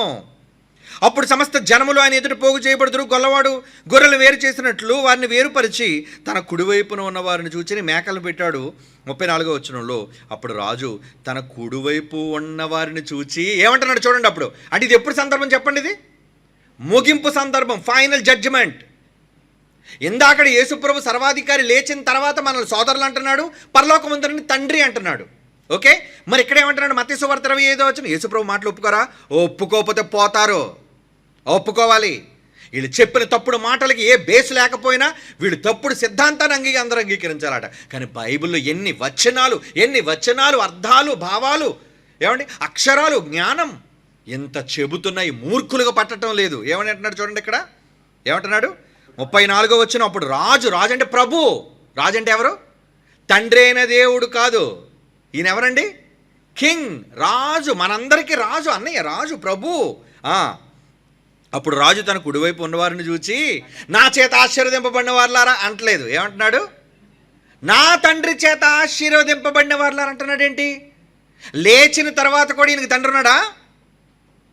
అప్పుడు సమస్త జనములు ఆయన ఎదుట పోగు చేయబడుదురు. గొల్లవాడు గొర్రెలు వేరు చేసినట్లు వారిని వేరుపరిచి తన కుడివైపున ఉన్న వారిని చూచి మేకలు పెట్టాడు. 34వ వచనంలో అప్పుడు రాజు తన కుడివైపు ఉన్న వారిని చూచి ఏమంటున్నాడు చూడండి. అప్పుడు అంటే ఇది ఎప్పుడు సందర్భం చెప్పండి? ఇది ముగింపు సందర్భం, ఫైనల్ జడ్జిమెంట్. ఇందాకడ యేసుప్రభు సర్వాధికారి లేచిన తర్వాత మనల్ని సోదరులు అంటున్నాడు, పరలోకమందుని తండ్రి అంటున్నాడు. ఓకే, మరి ఇక్కడ ఏమంటున్నాడు? మత్తయి సువార్త 25వ వచనం. యేసుప్రభు మాటలు ఒప్పుకోరా? ఒప్పుకోకపోతే పోతారు. ఒప్పుకోవాలి. వీళ్ళు చెప్పిన తప్పుడు మాటలకి ఏ బేస్ లేకపోయినా వీళ్ళు తప్పుడు సిద్ధాంతాన్ని అందరూ అంగీకరించాలట. కానీ బైబిల్లో ఎన్ని వచనాలు, అర్థాలు, భావాలు, ఏమండి అక్షరాలు, జ్ఞానం ఎంత చెబుతున్నాయి, మూర్ఖులుగా పట్టడం లేదు. ఏమని అంటున్నాడు చూడండి ఇక్కడ. ఏమంటున్నాడు? 34వ వచనం. అప్పుడు రాజు అంటే ప్రభు. రాజు అంటే ఎవరు? తండ్రి అయిన దేవుడు కాదు. ఈయన ఎవరండి? కింగ్, రాజు, మనందరికీ రాజు, అన్నయ్య రాజు, ప్రభు. అప్పుడు రాజు తన కుడివైపు ఉన్నవారిని చూచి నా చేత ఆశీర్వదింపబడిన వారులారా అంటలేదు. ఏమంటున్నాడు? నా తండ్రి చేత ఆశీర్వదింపబడిన వారులారా అంటున్నాడు. ఏంటి? లేచిన తర్వాత కూడా ఈయనకి తండ్రి ఉన్నాడా?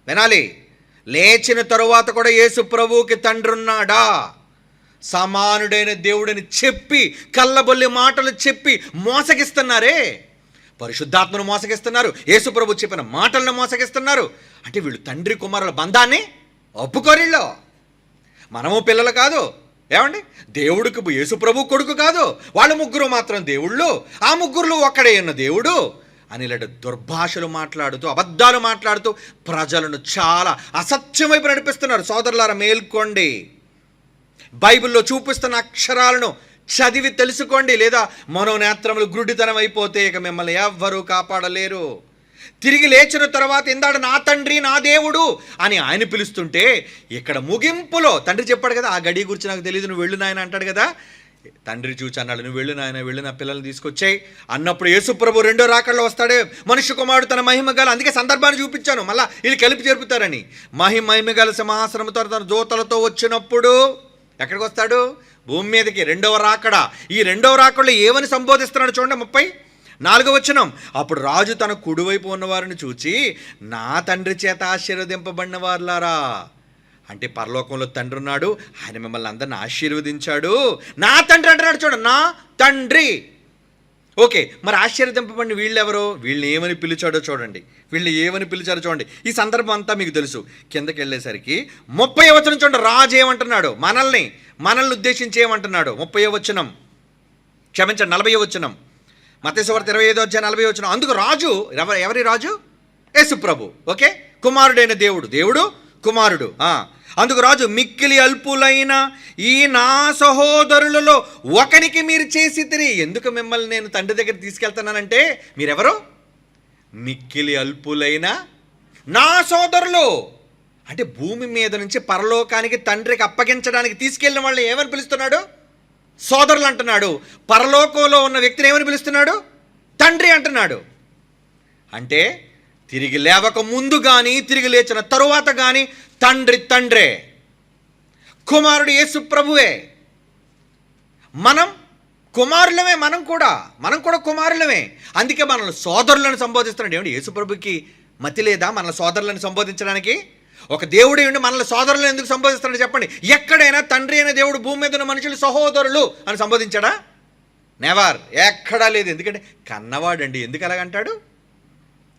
వినాలి. లేచిన తరువాత కూడా యేసు ప్రభువుకి తండ్రి ఉన్నాడా? సమానుడైన దేవుడని చెప్పి కళ్ళబొల్లి మాటలు చెప్పి మోసగిస్తున్నారే. పరిశుద్ధాత్మను మోసగిస్తున్నారు, యేసు ప్రభు చెప్పిన మాటలను మోసగిస్తున్నారు. అంటే వీళ్ళు తండ్రి కుమారుల బంధాన్ని ఒప్పుకోరిల్లో. మనము పిల్లలు కాదు. ఏమండి? దేవుడికి యేసు ప్రభు కొడుకు కాదు. వాళ్ళు ముగ్గురు మాత్రం దేవుళ్ళు, ఆ ముగ్గురులో ఒక్కడే ఉన్న దేవుడు అని ఇలాంటి దుర్భాషలు మాట్లాడుతూ, అబద్ధాలు మాట్లాడుతూ ప్రజలను చాలా అసత్యం వైపు నడిపిస్తున్నారు. సోదరులారా మేల్కోండి. బైబిల్లో చూపిస్తున్న అక్షరాలను చదివి తెలుసుకోండి. లేదా మనోనేత్రములు గుడ్డితనం అయిపోతే ఇక మిమ్మల్ని ఎవ్వరూ కాపాడలేరు. తిరిగి లేచిన తర్వాత ఇందాడు నా తండ్రి నా దేవుడు అని ఆయన పిలుస్తుంటే, ఇక్కడ ముగింపులో తండ్రి చెప్పాడు కదా, ఆ గడి గురించి నాకు తెలియదు, నువ్వు వెళ్ళు నాయన అంటాడు కదా. తండ్రి చూచి అన్నాడు, నువ్వు వెళ్ళు నాయన, వెళ్ళి నా పిల్లల్ని తీసుకొచ్చాయి అన్నప్పుడు యేసుప్రభు రెండో రాకడలో వస్తాడే, మనుష్య కుమారుడు తన మహిమ గల, అందుకే సందర్భాన్ని చూపించాను, మళ్ళీ వీళ్ళు కలిపి జరుపుతారని. మహిమ గల సింహాసనంతో తన దూతలతో వచ్చినప్పుడు ఎక్కడికి వస్తాడు? భూమి మీదకి. రెండవ రాకడ. ఈ రెండవ రాకడలో ఏమని సంబోధిస్తున్నాడు చూడండి, 34వ వచనం. అప్పుడు రాజు తన కుడివైపు ఉన్నవారిని చూచి, నా తండ్రి చేత ఆశీర్వదింపబడిన వారులారా, అంటే పరలోకంలో తండ్రి ఉన్నాడు, ఆయన మిమ్మల్ని అందరిని ఆశీర్వదించాడు. నా తండ్రి అంటున్నాడు చూడండి, నా తండ్రి. ఓకే, మరి ఆశీర్వదింపబడిన వీళ్ళెవరో? వీళ్ళని ఏమని పిలిచాడో చూడండి, వీళ్ళని ఏమని పిలిచారో చూడండి. ఈ సందర్భం అంతా మీకు తెలుసు. కిందకి వెళ్ళేసరికి 30వ వచనం చూడండి, రాజు ఏమంటున్నాడు? మనల్ని ఉద్దేశించి ఏమంటున్నాడు? 30వ వచనం, క్షమించండి 40వ వచనం, మత్తయి సువార్త 25వ అధ్యాయం 40వ వచనం. అందుకు రాజు, ఎవరి రాజు? యేసుప్రభు. ఓకే, కుమారుడైన దేవుడు కుమారుడు. అందుకు రాజు, మిక్కిలి అల్పులైన ఈ నా సహోదరులలో ఒకనికి మీరు చేసితిరి. ఎందుకు మిమ్మల్ని నేను తండ్రి దగ్గర తీసుకెళ్తున్నానంటే, మీరెవరు? మిక్కిలి అల్పులైన నా సోదరులు. అంటే భూమి మీద నుంచి పరలోకానికి తండ్రికి అప్పగించడానికి తీసుకెళ్ళిన వాళ్ళని ఏమని పిలుస్తున్నాడు? సోదరులు అంటున్నాడు. పరలోకంలో ఉన్న వ్యక్తిని ఏమని పిలుస్తున్నాడు? తండ్రి అంటున్నాడు. అంటే తిరిగి లేవక ముందు కానీ, తిరిగి లేచిన తరువాత కానీ తండ్రే, కుమారుడు యేసు ప్రభువే. మనం కుమారులమే, మనం కూడా కుమారులమే. అందుకే మనల్ని సోదరులను సంబోధిస్తున్నాడు. ఏమిటి, యేసు ప్రభుకి మతి లేదా మనల్ని సోదరులను సంబోధించడానికి? ఒక దేవుడు ఉండి మనల్ని సోదరులను ఎందుకు సంబోధిస్తున్నాడు చెప్పండి? ఎక్కడైనా తండ్రి అయిన దేవుడు భూమి మీద ఉన్న మనుషులు సహోదరులు అని సంబోధించాడా? నెవర్, ఎక్కడా లేదు. ఎందుకంటే కన్నవాడండి, ఎందుకు అలాగంటాడు?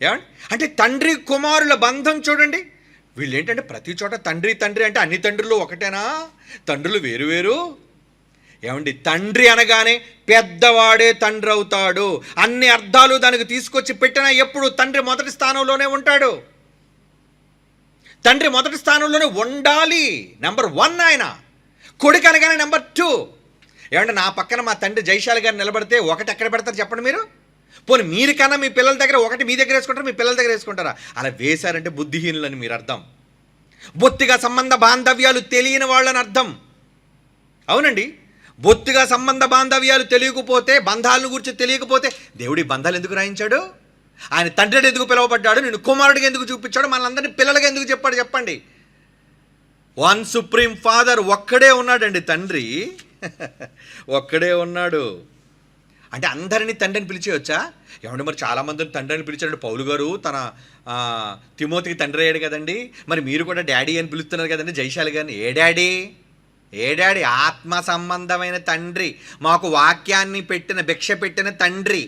ఏమండి, అంటే తండ్రి కుమారుల బంధం చూడండి. వీళ్ళు ఏంటంటే ప్రతి చోట తండ్రి అంటే అన్ని తండ్రులు ఒకటేనా? తండ్రులు వేరు. ఏమండి, తండ్రి అనగానే పెద్దవాడే తండ్రి అవుతాడు. అన్ని అర్థాలు దానికి తీసుకొచ్చి పెట్టినా ఎప్పుడు తండ్రి మొదటి స్థానంలోనే ఉంటాడు. తండ్రి మొదటి స్థానంలోనే ఉండాలి. నెంబర్ 1 ఆయన. కొడుకు అనగానే నెంబర్ 2. ఏమంటే నా పక్కన మా తండ్రి జైశాలి గారు నిలబడితే ఒకటి ఎక్కడ పెడతారు చెప్పండి మీరు? పోనీ మీరు కన్నా మీ పిల్లల దగ్గర ఒకటి మీ దగ్గర వేసుకుంటారా, మీ పిల్లల దగ్గర వేసుకుంటారా? అలా వేశారంటే బుద్ధిహీనులని మీరు అర్థం. బొత్తిగా సంబంధ బాంధవ్యాలు తెలియని వాళ్ళని అర్థం. అవునండి, బొత్తిగా సంబంధ బాంధవ్యాలు తెలియకపోతే, బంధాలను గురించి తెలియకపోతే దేవుడి బంధాలు ఎందుకు రాయించాడు? ఆయన తండ్రిని ఎందుకు పిలువబడ్డాడు? నేను కుమారుడిగా ఎందుకు చూపించాడు? మనందరినీ పిల్లలుగా ఎందుకు చెప్పాడు చెప్పండి? 1 సుప్రీం ఫాదర్ ఒక్కడే ఉన్నాడండి, తండ్రి ఒక్కడే ఉన్నాడు. అంటే అందరినీ తండ్రిని పిలిచేయొచ్చా? ఏమంటే మరి చాలామందిని తండ్రిని పిలిచాడు. పౌలు గారు తన తిమోతికి తండ్రి అయ్యాడు కదండి, మరి మీరు కూడా డాడీ అని పిలుస్తున్నారు కదండి జైశాలి గారిని. ఏ డాడీ? ఆత్మ సంబంధమైన తండ్రి, మాకు వాక్యాన్ని భిక్ష పెట్టిన తండ్రి.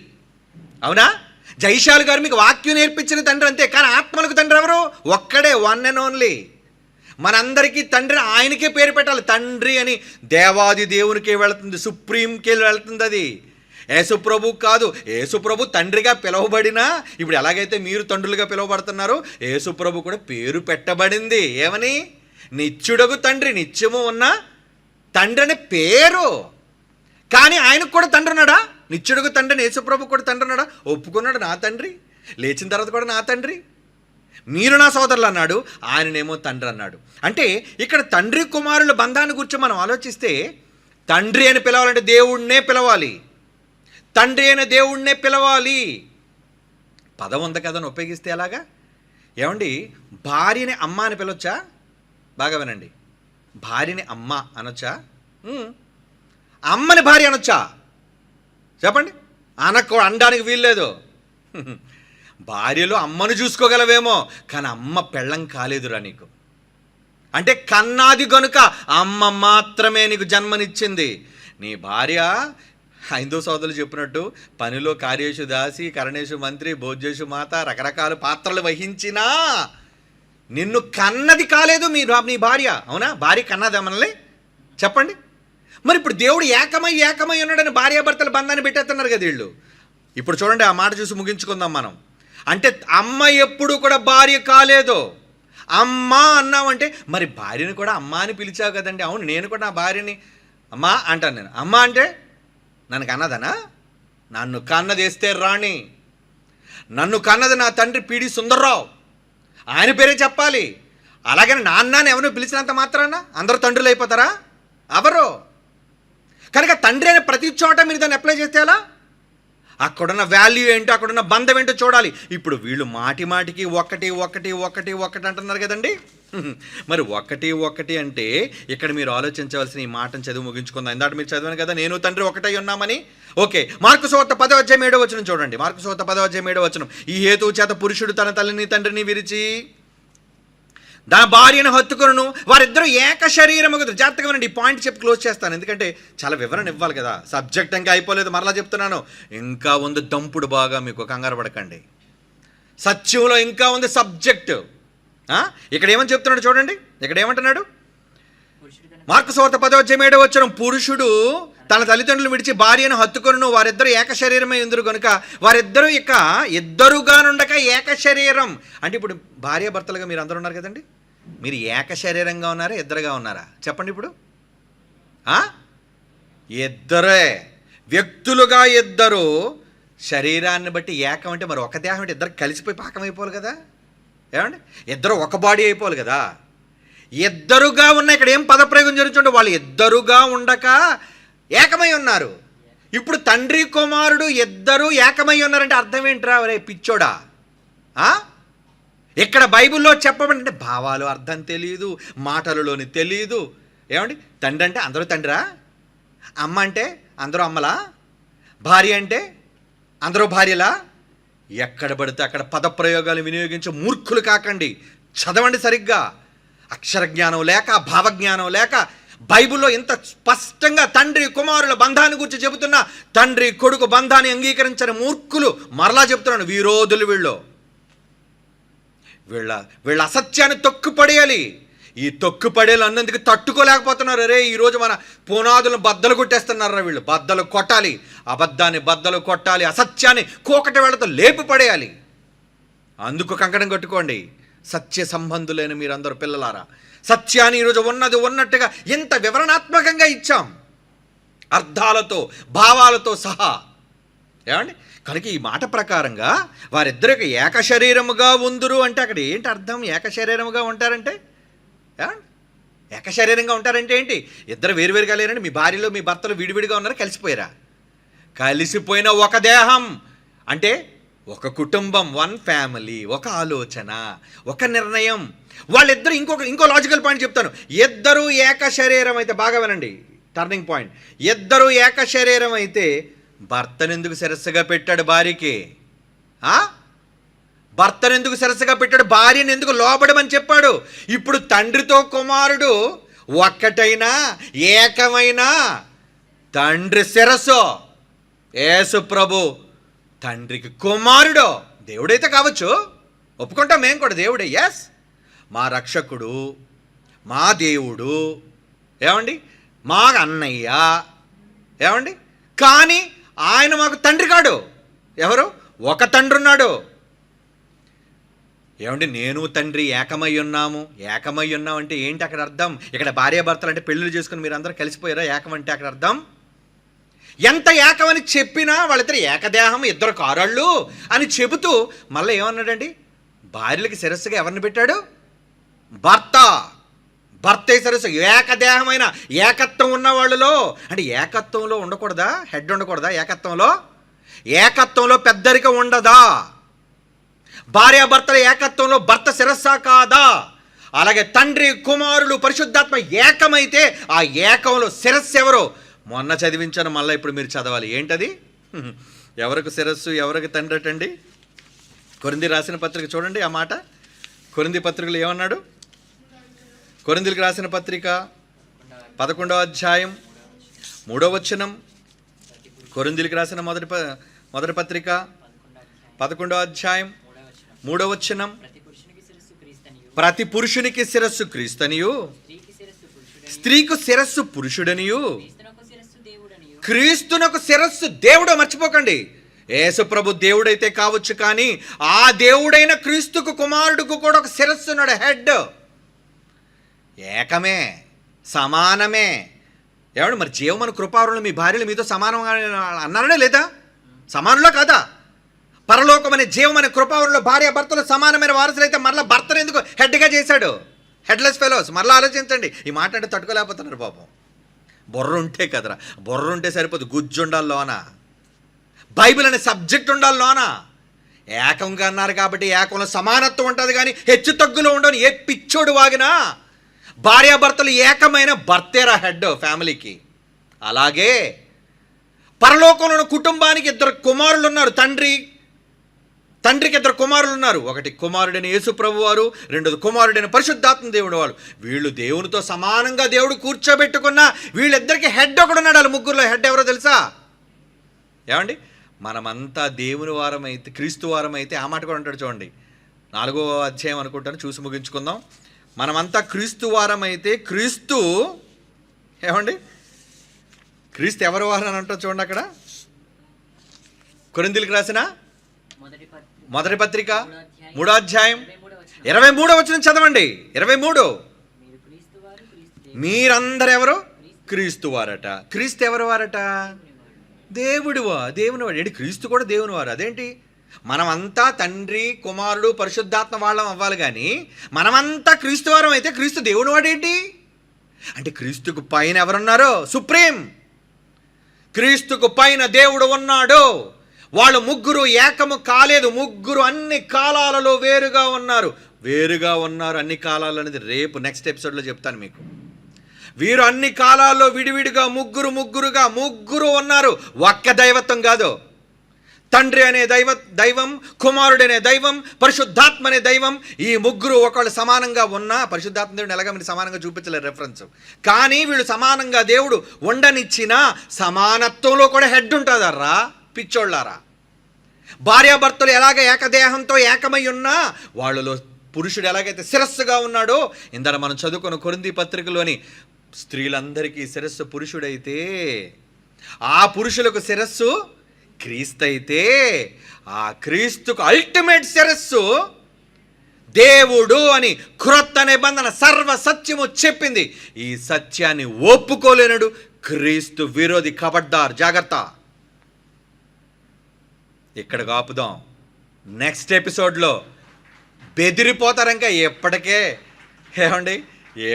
అవునా? జైశాలి గారు మీకు వాక్యం నేర్పించిన తండ్రి అంతే, కానీ ఆత్మలకు తండ్రి ఎవరు? ఒక్కడే, 1 and only. మనందరికీ తండ్రి ఆయనకే పేరు పెట్టాలి. తండ్రి అని దేవాది దేవునికే వెళుతుంది, సుప్రీంకే వెళుతుంది. అది యేసుప్రభు కాదు. యేసుప్రభు తండ్రిగా పిలువబడినా, ఇప్పుడు ఎలాగైతే మీరు తండ్రులుగా పిలువబడుతున్నారో యేసుప్రభు కూడా పేరు పెట్టబడింది. ఏమని? నిత్యుడగు తండ్రి, నిత్యము ఉన్న తండ్రి అనే పేరు. కానీ ఆయనకు కూడా తండ్రి ఉన్నాడా? నిత్యుడుగు తండ్రిని యేసుప్రభు కూడా తండ్రి ఉన్నాడా? ఒప్పుకున్నాడు, నా తండ్రి. లేచిన తర్వాత కూడా నా తండ్రి, మీరు నా సోదరులు అన్నాడు, ఆయననేమో తండ్రి అన్నాడు. అంటే ఇక్కడ తండ్రి కుమారుల బంధాన్ని గురించి మనం ఆలోచిస్తే, తండ్రి అని పిలవాలంటే దేవుణ్ణే పిలవాలి, తండ్రి అయిన దేవుణ్ణే పిలవాలి. పదం ఉంది కదా అని ఉపయోగిస్తే ఎలాగా? ఏమండి, భార్యని అమ్మ అని పిలవచ్చా? బాగా వినండి, భార్యని అమ్మ అనొచ్చా? అమ్మని భార్య అనొచ్చా చెప్పండి? అనడానికి వీల్లేదు. భార్యలో అమ్మను చూసుకోగలవేమో, కానీ అమ్మ పెళ్ళం కాలేదురా నీకు. అంటే కన్నాది గనుక అమ్మ మాత్రమే నీకు జన్మనిచ్చింది. నీ భార్య హైందవ సోదరులు చెప్పినట్టు పనిలో కార్యేషు దాసి, కరణేషు మంత్రి, భోజ్యేషు మాత, రకరకాల పాత్రలు వహించినా నిన్ను కన్నది కాలేదు నీ భార్య. అవునా? భార్య కన్నదా మనల్ని చెప్పండి? మరి ఇప్పుడు దేవుడు ఏకమై ఉన్నాడని భార్యాభర్తల బంధాన్ని పెట్టేస్తున్నారు కదా వీళ్ళు. ఇప్పుడు చూడండి, ఆ మాట చూసి ముగించుకుందాం మనం. అంటే అమ్మ ఎప్పుడు కూడా భార్య కాలేదు. అమ్మ అన్నామంటే మరి భార్యని కూడా అమ్మ అని పిలిచావు కదండి. అవును, నేను కూడా నా భార్యని అమ్మ అంటాను. నేను అమ్మ అంటే నన్ను కన్నదనా? నన్ను కన్నదేస్తే రాణి, నన్ను కన్నది నా తండ్రి పిడి సుందర్రావు, ఆయన పేరే చెప్పాలి. అలాగని నాన్నని ఎవరు పిలిచినంత మాత్రాన అందరూ తండ్రులు అయిపోతారా? ఎవరు? కనుక తండ్రి అనే ప్రతి చోట మీరు దాన్ని అప్లై చేస్తే ఎలా? అక్కడున్న వాల్యూ ఏంటో, అక్కడున్న బంధం ఏంటో చూడాలి. ఇప్పుడు వీళ్ళు మాటి మాటికి ఒకటి ఒకటి ఒకటి ఒకటి అంటున్నారు కదండి. మరి ఒకటి ఒకటి అంటే ఇక్కడ మీరు ఆలోచించవలసిన ఈ మాటను చదివి ముగించుకుందాం. ఇందాక మీరు చదివాను కదా, నేను తండ్రి ఒకటై ఉన్నామని. ఓకే, మార్కు సువార్త 10:7 చూడండి. మార్కు సువార్త 10:7 ఈ హేతువు చేత పురుషుడు తన తల్లిని తండ్రిని విరిచి తన భార్యను హత్తుకొనును, వారిద్దరూ ఏక శరీరము. జాగ్రత్తగా వినండి, ఈ పాయింట్ చెప్పి క్లోజ్ చేస్తాను, ఎందుకంటే చాలా వివరణ ఇవ్వాలి కదా. సబ్జెక్ట్ ఇంకా అయిపోలేదు, మరలా చెప్తున్నాను, ఇంకా ఉంది దంపుడు. బాగా మీకు కంగారు పడకండి, సత్యంలో ఇంకా ఉంది సబ్జెక్టు. ఇక్కడ ఏమని చెప్తున్నాడు చూడండి. ఇక్కడ ఏమంటున్నాడు? మార్కు సువార్త 10:7 పురుషుడు తన తల్లిదండ్రులు విడిచి భార్యను హత్తుకొనును, వారిద్దరూ ఏక శరీరమై ఉందురు కనుక వారిద్దరూ ఇక ఇద్దరుగా నుండక ఏక శరీరం. అంటే ఇప్పుడు భార్య భర్తలుగా మీరు అందరూ ఉన్నారు కదండి. మీరు ఏక శరీరంగా ఉన్నారా, ఇద్దరుగా ఉన్నారా? చెప్పండి ఇప్పుడు. ఇద్దరే వ్యక్తులుగా, ఇద్దరు శరీరాన్ని బట్టి ఏకం అంటే మరి ఒక దేహం అంటే ఇద్దరు కలిసిపోయి పాకం అయిపోవాలి కదా. ఏమండి, ఇద్దరు ఒక బాడీ అయిపోవాలి కదా. ఇద్దరుగా ఉన్న, ఇక్కడ ఏం పదప్రయోగం జరుగుతుంటే వాళ్ళు ఇద్దరుగా ఉండక ఏకమై ఉన్నారు. ఇప్పుడు తండ్రి కుమారుడు ఇద్దరు ఏకమై ఉన్నారంటే అర్థం ఏంట్రా? ఒరే పిచ్చోడా, ఇక్కడ బైబిల్లో చెప్పబడి భావాలు అర్థం తెలియదు, మాటలలోని తెలియదు. ఏమండి, తండ్రి అంటే అందరూ తండ్రా, అమ్మ అంటే అందరూ అమ్మలా, భార్య అంటే అందరూ భార్యలా? ఎక్కడ పడితే అక్కడ పదప్రయోగాలు వినియోగించే మూర్ఖులు కాకండి. చదవండి సరిగ్గా. అక్షర జ్ఞానం లేక, భావజ్ఞానం లేక, బైబిల్లో ఇంత స్పష్టంగా తండ్రి కుమారుల బంధాన్ని గురించి చెబుతున్నా తండ్రి కొడుకు బంధాన్ని అంగీకరించని మూర్ఖులు. మరలా చెప్తున్నాను, విరోధులు వీళ్ళ అసత్యాన్ని తొక్కుపడేయాలి. ఈ తొక్కుపడేలు అన్నందుకు తట్టుకోలేకపోతున్నారు. అరే, ఈరోజు మన పునాదులను బద్దలు కొట్టేస్తున్నారా వీళ్ళు. బద్దలు కొట్టాలి, అబద్ధాన్ని బద్దలు కొట్టాలి, అసత్యాన్ని కోకటి వేళతో లేపి పడేయాలి. అందుకు కంకణం కట్టుకోండి. సత్య సంబంధులైన మీరందరూ పిల్లలారా, సత్యాన్ని ఈరోజు ఉన్నది ఉన్నట్టుగా ఎంత వివరణాత్మకంగా ఇచ్చాం, అర్థాలతో భావాలతో సహా. ఏమండి, కనుక ఈ మాట ప్రకారంగా వారిద్దరికి ఏక శరీరముగా ఉందురు అంటే అక్కడ ఏంటి అర్థం? ఏక శరీరముగా ఉంటారంటే ఏక శరీరంగా ఉంటారంటే ఏంటి? ఇద్దరు వేరువేరుగా లేరండి. మీ భార్యలో మీ భర్తలు విడివిడిగా ఉన్నారా, కలిసిపోయారా? కలిసిపోయిన ఒక దేహం అంటే ఒక కుటుంబం, వన్ ఫ్యామిలీ, ఒక ఆలోచన, ఒక నిర్ణయం. వాళ్ళిద్దరు ఇంకో లాజికల్ పాయింట్ చెప్తాను. ఇద్దరు ఏక శరీరం అయితే, బాగా వినండి, టర్నింగ్ పాయింట్. ఇద్దరు ఏక శరీరం అయితే భర్తనెందుకు శిరస్సుగా పెట్టాడు భార్యకి? భర్తనెందుకు శిరస్సుగా పెట్టాడు? భార్యను ఎందుకు లోబడమని చెప్పాడు? ఇప్పుడు తండ్రితో కుమారుడు ఒక్కటైనా ఏకమైనా తండ్రి శిరస్సు యేసు ప్రభు, తండ్రికి కుమారుడు. దేవుడైతే కావచ్చు, ఒప్పుకుంటాం మేము కూడా, దేవుడే, ఎస్, మా రక్షకుడు, మా దేవుడు, ఏమండి, మా అన్నయ్య, ఏమండి. కానీ ఆయన మాకు తండ్రి కాడు. ఎవరు? ఒక తండ్రి ఉన్నాడు. ఏమండి, నేను తండ్రి ఏకమై ఉన్నాము. ఏకమై ఉన్నాం అంటే ఏంటి అక్కడ అర్థం? ఇక్కడ భార్యాభర్తలు అంటే పెళ్ళిళ్ళు చేసుకుని మీరు అందరూ కలిసిపోయారా? ఏకం అంటే అక్కడ అర్థం ఎంత ఏకమని చెప్పినా వాళ్ళిద్దరు ఏకదేహం, ఇద్దరు కారాళ్ళు అని చెబుతూ మళ్ళీ ఏమన్నాడండి? భార్యలకి శిరస్సుగా ఎవరిని పెట్టాడు? భర్తే శిరస్సు. ఏకదేహమైన ఏకత్వం ఉన్న వాళ్ళలో అంటే ఏకత్వంలో ఉండకూడదా? హెడ్ ఉండకూడదా? ఏకత్వంలో పెద్దరిక ఉండదా? భార్యాభర్తల ఏకత్వంలో భర్త శిరస్సా కాదా? అలాగే తండ్రి కుమారులు పరిశుద్ధాత్మ ఏకమైతే ఆ ఏకంలో శిరస్సు ఎవరు? మొన్న చదివించాను, మళ్ళీ ఇప్పుడు మీరు చదవాలి. ఏంటది? ఎవరికి శిరస్సు, ఎవరికి తండ్రి అటండి? కొరింథీ రాసిన పత్రిక చూడండి ఆ మాట. కొరింథీ పత్రికలు ఏమన్నాడు? కొరింథీలకు రాసిన పత్రిక 11వ అధ్యాయం 3వ వచనం. కొరింథీలకు రాసిన మొదటి పత్రిక 11వ అధ్యాయం 3వ వచనం. ప్రతి పురుషునికి శిరస్సు క్రీస్తనియు, స్త్రీకు శిరస్సు పురుషుడనియు, క్రీస్తునకు శిరస్సు దేవుడు. మర్చిపోకండి, యేసు ప్రభు దేవుడైతే కావచ్చు, కానీ ఆ దేవుడైన క్రీస్తుకు కుమారుడుకు కూడా ఒక శిరస్సు ఉన్నాడు, హెడ్. ఏకమే, సమానమే. ఏమండి, మరి జీవమను కృపావరులు మీ భార్యలు మీతో సమానం అన్నారనే లేదా? సమానులో కాదా? పరలోకమనే జీవమనే కృపావరంలో భార్య భర్తలు సమానమైన వారసులైతే మరలా భర్తను ఎందుకు హెడ్గా చేశాడు? Headless fellows. మరలా ఆలోచించండి. ఈ మాట అంటే తట్టుకోలేకపోతున్నారు పాపం. బుర్ర ఉంటే కదరా, బుర్ర ఉంటే సరిపోదు, గుజ్జు ఉండాలి లోన, బైబిల్ అనే సబ్జెక్ట్ ఉండాలి లోన. ఏకంగా అన్నారు కాబట్టి ఏకంలో సమానత్వం ఉంటుంది కానీ హెచ్చు తగ్గులు ఉండవు. ఏ పిచ్చోడు వాగినా భార్యాభర్తలు ఏకమైన భర్తేరా హెడ్ ఫ్యామిలీకి. అలాగే పరలోకంలో కుటుంబానికి 2 కుమారులు ఉన్నారు. తండ్రికి 2 కుమారులు ఉన్నారు. ఒకటి కుమారుడైన యేసు ప్రభు వారు, రెండోది కుమారుడైన పరిశుద్ధాత్మ దేవుడు వారు. వీళ్ళు దేవునితో సమానంగా దేవుడు కూర్చోబెట్టుకున్న వీళ్ళిద్దరికి హెడ్ ఒకడున్నాడు. వాళ్ళ ముగ్గురులో హెడ్ ఎవరో తెలుసా? ఏమండి, మనమంతా దేవుని వారం అయితే, క్రీస్తు వారం అయితే, ఆ మాట కూడా అంటాడు చూడండి, 4వ అధ్యాయం అనుకుంటాను, చూసి ముగించుకుందాం. మనమంతా క్రీస్తు వారం అయితే క్రీస్తు ఏమండి, క్రీస్తు ఎవరి వారం అని అంటారు చూడండి. అక్కడ కొరింథీయులకు రాసిన మొదటి పత్రిక 3వ అధ్యాయం 23వ వచనం చదవండి. 23. మీరందరూ ఎవరు? క్రీస్తు వారట. క్రీస్తు ఎవరి వారట? దేవుడివా, దేవుని వాడు. ఏంటి, క్రీస్తు కూడా దేవుని వారు? అదేంటి? మనమంతా తండ్రి కుమారుడు పరిశుద్ధాత్మ వాళ్ళం అవ్వాలి కానీ మనమంతా క్రీస్తు వారం అయితే క్రీస్తు దేవుని వాడేంటి? అంటే క్రీస్తుకు పైన ఎవరున్నారో? సుప్రీం. క్రీస్తుకు పైన దేవుడు ఉన్నాడు. వాళ్ళు ముగ్గురు ఏకము కాలేదు. ముగ్గురు అన్ని కాలాలలో వేరుగా ఉన్నారు. అన్ని కాలాలు అనేది రేపు నెక్స్ట్ ఎపిసోడ్లో చెప్తాను మీకు. వీరు అన్ని కాలాల్లో విడివిడిగా ముగ్గురు ఉన్నారు. ఒక్క దైవత్వం కాదు. తండ్రి అనే దైవం, కుమారుడనే దైవం, పరిశుద్ధాత్మ అనే దైవం. ఈ ముగ్గురు ఒకళ్ళు సమానంగా ఉన్నా, పరిశుద్ధాత్మ దేవుడిని ఎలాగ మీరు సమానంగా చూపించలేరు రెఫరెన్స్, కానీ వీళ్ళు సమానంగా దేవుడు ఉండనిచ్చిన సమానత్వంలో కూడా హెడ్ ఉంటుందర్రా పిచ్చోళ్ళారా. భార్యాభర్తలు ఎలాగ ఏకదేహంతో ఏకమై ఉన్నా వాళ్ళలో పురుషుడు ఎలాగైతే శిరస్సుగా ఉన్నాడో, ఇందర మనం చదువుకున్న కొరింథీ పత్రికలోని స్త్రీలందరికీ శిరస్సు పురుషుడైతే ఆ పురుషులకు శిరస్సు క్రీస్తు అయితే ఆ క్రీస్తుకు అల్టిమేట్ శిరస్సు దేవుడు అని క్రొత్త నిబంధన సర్వ సత్యము చెప్పింది. ఈ సత్యాన్ని ఒప్పుకోలేనడు క్రీస్తు విరోధి. ఖబర్దార్, జాగ్రత్త. ఇక్కడ ఆపుదాం. నెక్స్ట్ ఎపిసోడ్లో బెదిరిపోతారు. ఇంకా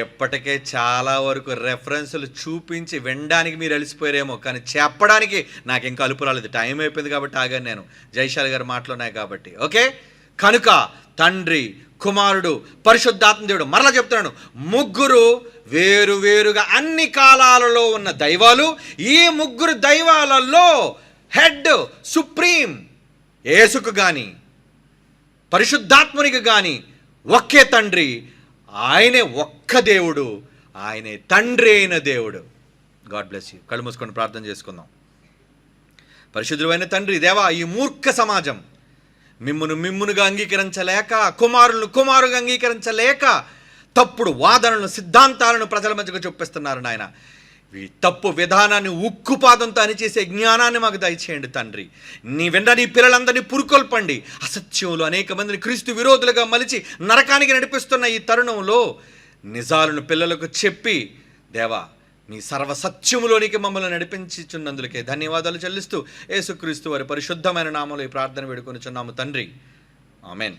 ఎప్పటికే చాలా వరకు రెఫరెన్సులు చూపించి వినడానికి మీరు అలసిపోయారేమో, కానీ చెప్పడానికి నాకు ఇంకా అలుపు రాలేదు. టైం అయిపోయింది కాబట్టి ఆగాను నేను. జైశాల్ గారు మాటలు ఉన్నాయి కాబట్టి. ఓకే, కనుక తండ్రి కుమారుడు పరిశుద్ధాత్మ దేవుడు, మరలా చెప్తున్నాను, ముగ్గురు వేరుగా అన్ని కాలాలలో ఉన్న దైవాలు. ఈ ముగ్గురు దైవాలలో హెడ్ సుప్రీం యేసుకు కానీ పరిశుద్ధాత్మునికి కానీ ఒకే తండ్రి, ఆయనే ఒక్క దేవుడు, ఆయనే తండ్రి అయిన దేవుడు. God bless you. కళ్ళు మూసుకొని ప్రార్థన చేసుకుందాం. పరిశుద్ధుడైన తండ్రి దేవా, ఈ మూర్ఖ సమాజం మిమ్మునుగా అంగీకరించలేక, కుమారుగా అంగీకరించలేక తప్పుడు వాదనలను సిద్ధాంతాలను ప్రజల మధ్యకు చూపిస్తున్నారు నాయన. ఈ తప్పు విధానాన్ని ఉక్కుపాదంతో అణిచేసే జ్ఞానాన్ని మాకు దయచేయండి తండ్రి. నీ పిల్లలందరినీ పురుకొల్పండి. అసత్యంలో అనేక మందిని క్రీస్తు విరోధులుగా మలిచి నరకానికి నడిపిస్తున్న ఈ తరుణంలో నిజాలను పిల్లలకు చెప్పి దేవా, నీ సర్వసత్యములోనికి మమ్మల్ని నడిపించుచున్నందుకే ధన్యవాదాలు చెల్లిస్తూ యేసుక్రీస్తు వారి పరిశుద్ధమైన నామములో ఈ ప్రార్థన వేడుకొనుచున్నాము తండ్రి. ఆమెన్.